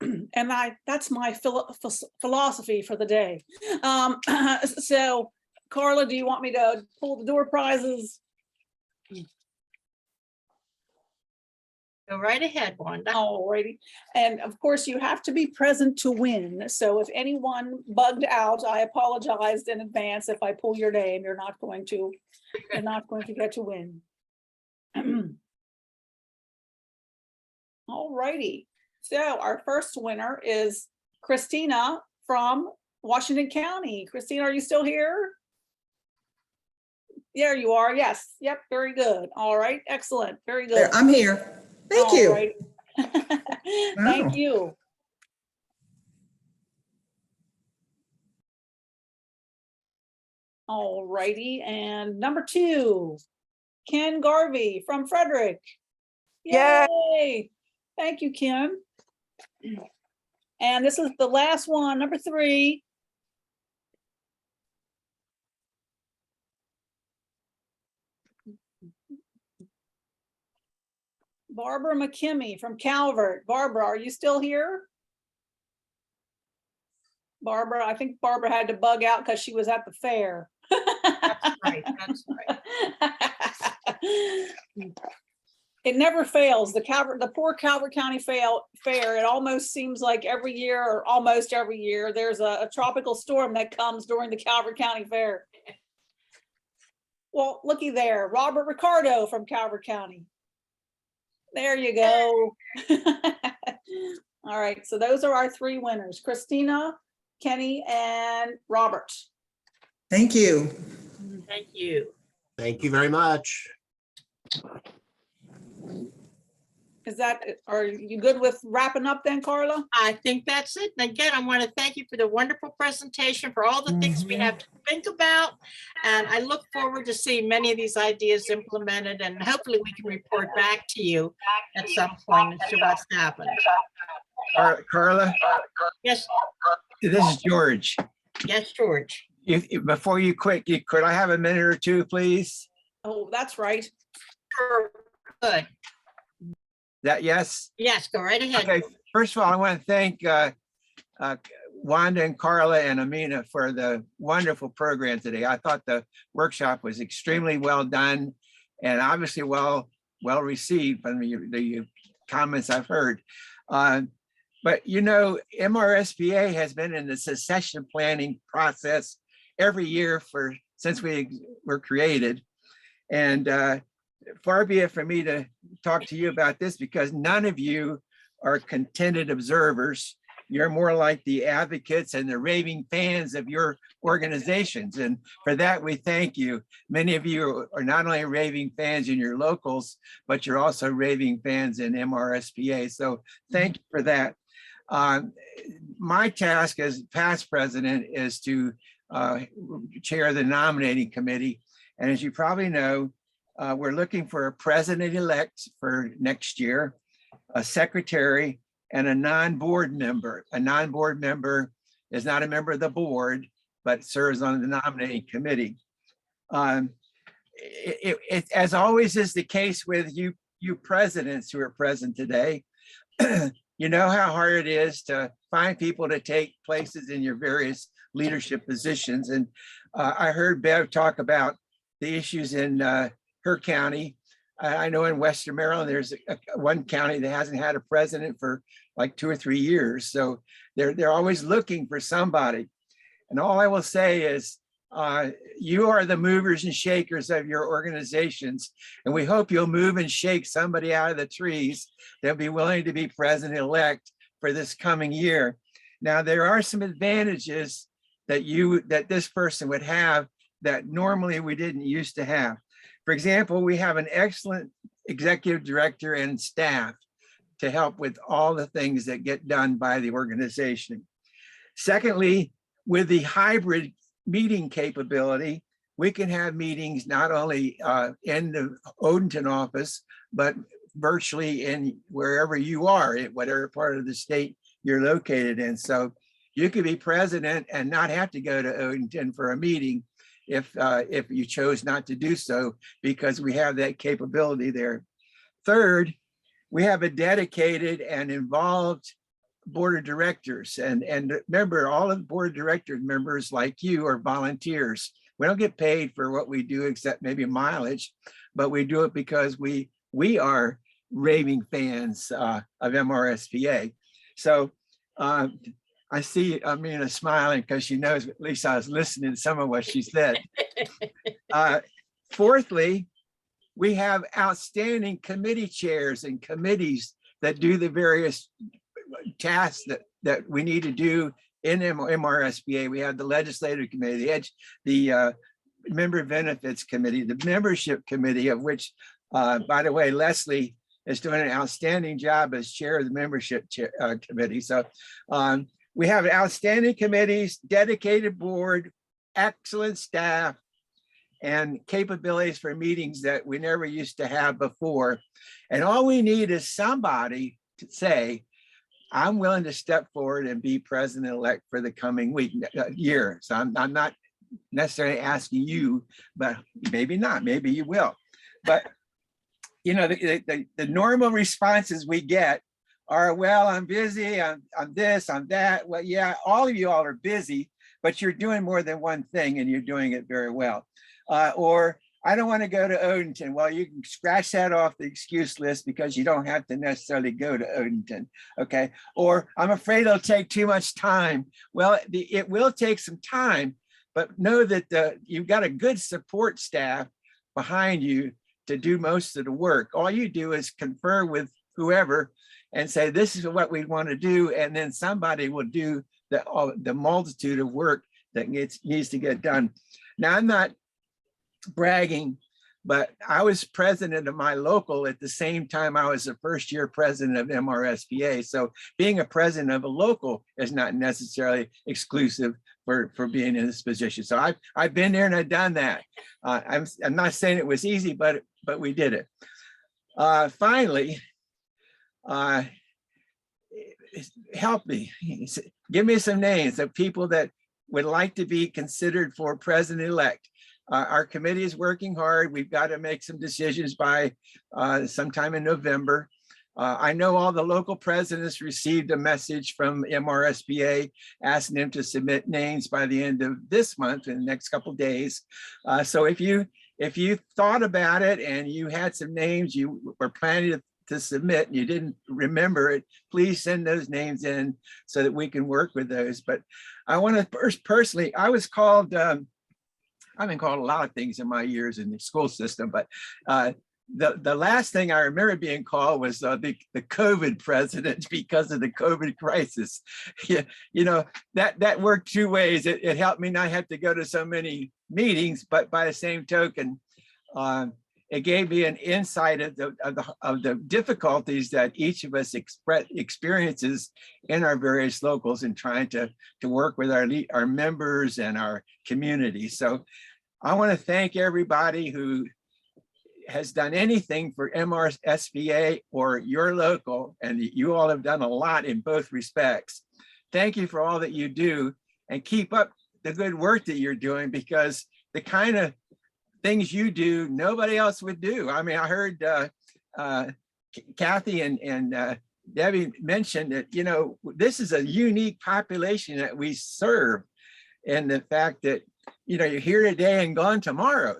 And that's my philosophy for the day. So Carla, do you want me to pull the door prizes? Go right ahead, Wanda. Alrighty. And of course you have to be present to win. So if anyone bugged out, I apologize in advance. If I pull your name, you're not going to get to win. Alrighty. So our first winner is Christina from Washington County. Christina, are you still here? There you are. Yes. Yep. Very good. All right. Excellent. Very good. I'm here. Thank you. Thank you. All righty, and number 2, Ken Garvey from Frederick. Yay! Thank you, Ken. And this is the last one, number 3. Barbara McKimmey from Calvert. Barbara, are you still here? Barbara, I think Barbara had to bug out because she was at the fair. That's right. That's right. It never fails. The poor Calvert County fair, it almost seems like every year or almost every year, there's a tropical storm that comes during the Calvert County Fair. Well, looky there, Robert Ricardo from Calvert County. There you go. All right, so those are our 3 winners, Christina, Kenny, and Robert. Thank you. Thank you. Thank you very much. Are you good with wrapping up then, Carla? I think that's it. And again, I want to thank you for the wonderful presentation, for all the things we have to think about. And I look forward to seeing many of these ideas implemented, and hopefully we can report back to you at some point as to what's happened. Carla, Yes, this is George. yes, George. Before you quit, could I have a minute or 2, please? Oh, that's right. Sure. Good. Yes? Yes, go right ahead. Okay, first of all, I want to thank Wanda and Carla and Amina for the wonderful program today. I thought the workshop was extremely well done and obviously well received from the comments I've heard. But you know, MRSBA has been in the succession planning process every year since we were created. And far be it for me to talk to you about this, because none of you are contented observers. You're more like the advocates and the raving fans of your organizations. And for that, we thank you. Many of you are not only raving fans in your locals, but you're also raving fans in MRSPA. So thank you for that. My task as past president is to chair the nominating committee. And as you probably know, we're looking for a president-elect for next year, a secretary, and a non-board member. A non-board member is not a member of the board, but serves on the nominating committee. As always is the case with you presidents who are present today, you know how hard it is to find people to take places in your various leadership positions. And I heard Bev talk about the issues in her county. I know in Western Maryland, there's one county that hasn't had a president for like 2 or 3 years. So they're always looking for somebody. And all I will say is, you are the movers and shakers of your organizations. And we hope you'll move and shake somebody out of the trees that'll be willing to be president-elect for this coming year. Now, there are some advantages that this person would have that normally we didn't used to have. For example, we have an excellent executive director and staff to help with all the things that get done by the organization. Secondly, with the hybrid meeting capability, we can have meetings not only in the Odenton office, but virtually in wherever you are, in whatever part of the state you're located in. So you could be president and not have to go to Odenton for a meeting if you chose not to do so, because we have that capability there. Third, we have a dedicated and involved board of directors. And remember, all of the board of directors members like you are volunteers. We don't get paid for what we do except maybe mileage, but we do it because we are raving fans of MRSPA. So I see Amina smiling because she knows at least I was listening to some of what she said. Fourthly, we have outstanding committee chairs and committees that do the various tasks that we need to do in MRSBA. We have the legislative committee, the member benefits committee, the membership committee, of which, by the way, Leslie is doing an outstanding job as chair of the membership committee. So we have outstanding committees, dedicated board, excellent staff, and capabilities for meetings that we never used to have before. And all we need is somebody to say, I'm willing to step forward and be president-elect for the coming year. So I'm not necessarily asking you, but maybe not, maybe you will. But you know, the normal responses we get are, well, I'm busy, I'm this, I'm that. Well, yeah, all of you all are busy, but you're doing more than one thing and you're doing it very well. Or I don't want to go to Odenton. Well, you can scratch that off the excuse list because you don't have to necessarily go to Odenton, okay? Or I'm afraid it'll take too much time. Well, it will take some time, but know that you've got a good support staff behind you to do most of the work. All you do is confer with whoever and say, this is what we want to do. And then somebody will do the multitude of work that needs to get done. Now, I'm not bragging, but I was president of my local at the same time I was the first year president of MRSPA. So being a president of a local is not necessarily exclusive for being in this position. So I've been there and I've done that. I'm not saying it was easy, but we did it. Finally, help me, give me some names of people that would like to be considered for president-elect. Our committee is working hard. We've got to make some decisions by sometime in November. I know all the local presidents received a message from MRSPA asking them to submit names by the end of this month, in the next couple of days. So if you thought about it and you had some names you were planning to submit and you didn't remember it, please send those names in so that we can work with those. But I want to personally, I was called, I've been called a lot of things in my years in the school system, but the last thing I remember being called was the COVID president because of the COVID crisis. You know, that worked two ways. It helped me not have to go to so many meetings, but by the same token, it gave me an insight of the difficulties that each of us experiences in our various locals and trying to work with our members and our community. So I want to thank everybody who has done anything for MRSPA or your local, and you all have done a lot in both respects. Thank you for all that you do, and keep up the good work that you're doing, because the kind of things you do, nobody else would do. I mean, I heard Kathy and Debbie mention that, you know, this is a unique population that we serve, and the fact that, you know, you're here today and gone tomorrow,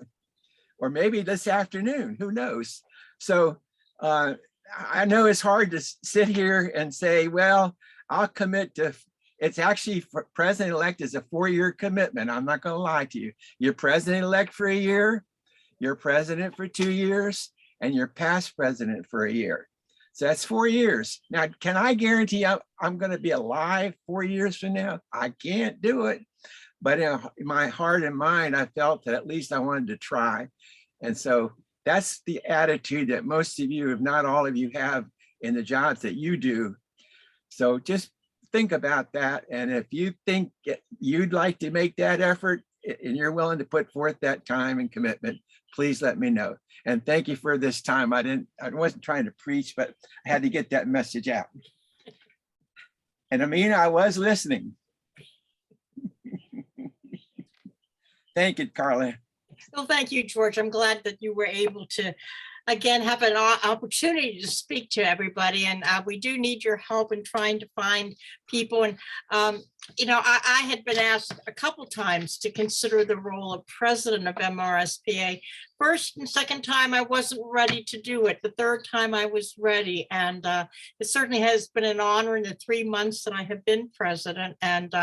or maybe this afternoon, who knows? So I know it's hard to sit here and say, well, I'll commit to, it's actually president-elect is a 4-year commitment. I'm not gonna lie to you. You're president-elect for a year, you're president for 2 years, and you're past president for a year. So that's 4 years. Now, can I guarantee I'm gonna be alive 4 years from now? I can't do it. But in my heart and mind, I felt that at least I wanted to try. And so that's the attitude that most of you, if not all of you, have in the jobs that you do. So just think about that. And if you think you'd like to make that effort and you're willing to put forth that time and commitment, please let me know. And thank you for this time. I wasn't trying to preach, but I had to get that message out. And Amina, I was listening. Thank you, Carla. Well, thank you, George. I'm glad that you were able to, again, have an opportunity to speak to everybody. And we do need your help in trying to find people. And, you know, I had been asked a couple times to consider the role of president of MRSPA. First and second time, I wasn't ready to do it. The third time I was ready. And it certainly has been an honor in the 3 months that I have been president. And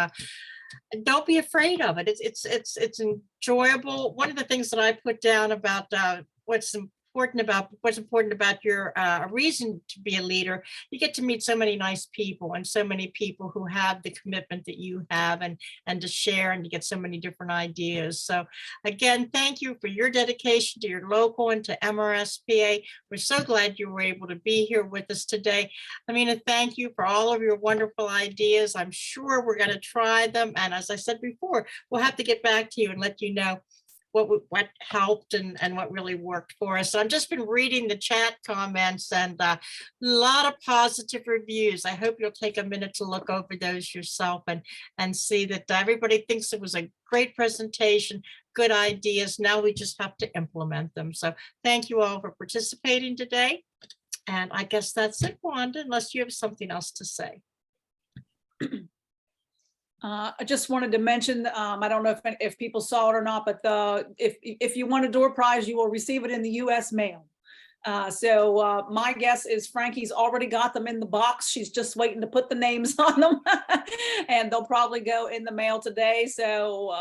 don't be afraid of it. It's enjoyable. One of the things that I put down about what's what's important about your reason to be a leader. You get to meet so many nice people and so many people who have the commitment that you have, and to share and to get so many different ideas. So again, thank you for your dedication to your local and to MRSPA. We're so glad you were able to be here with us today. Amina, thank you for all of your wonderful ideas. I'm sure we're going to try them. And as I said before, we'll have to get back to you and let you know what helped and what really worked for us. So I've just been reading the chat comments, and a lot of positive reviews. I hope you'll take a minute to look over those yourself and see that everybody thinks it was a great presentation, good ideas. Now we just have to implement them. So thank you all for participating today. And I guess that's it, Wanda, unless you have something else to say. I just wanted to mention, I don't know if people saw it or not, but if you want a door prize, you will receive it in the US mail. So my guess is Frankie's already got them in the box. She's just waiting to put the names on them and they'll probably go in the mail today. So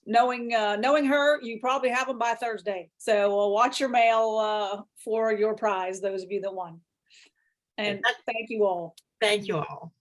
knowing her, you probably have them by Thursday. So watch your mail for your prize, those of you that won. And thank you all. Thank you all.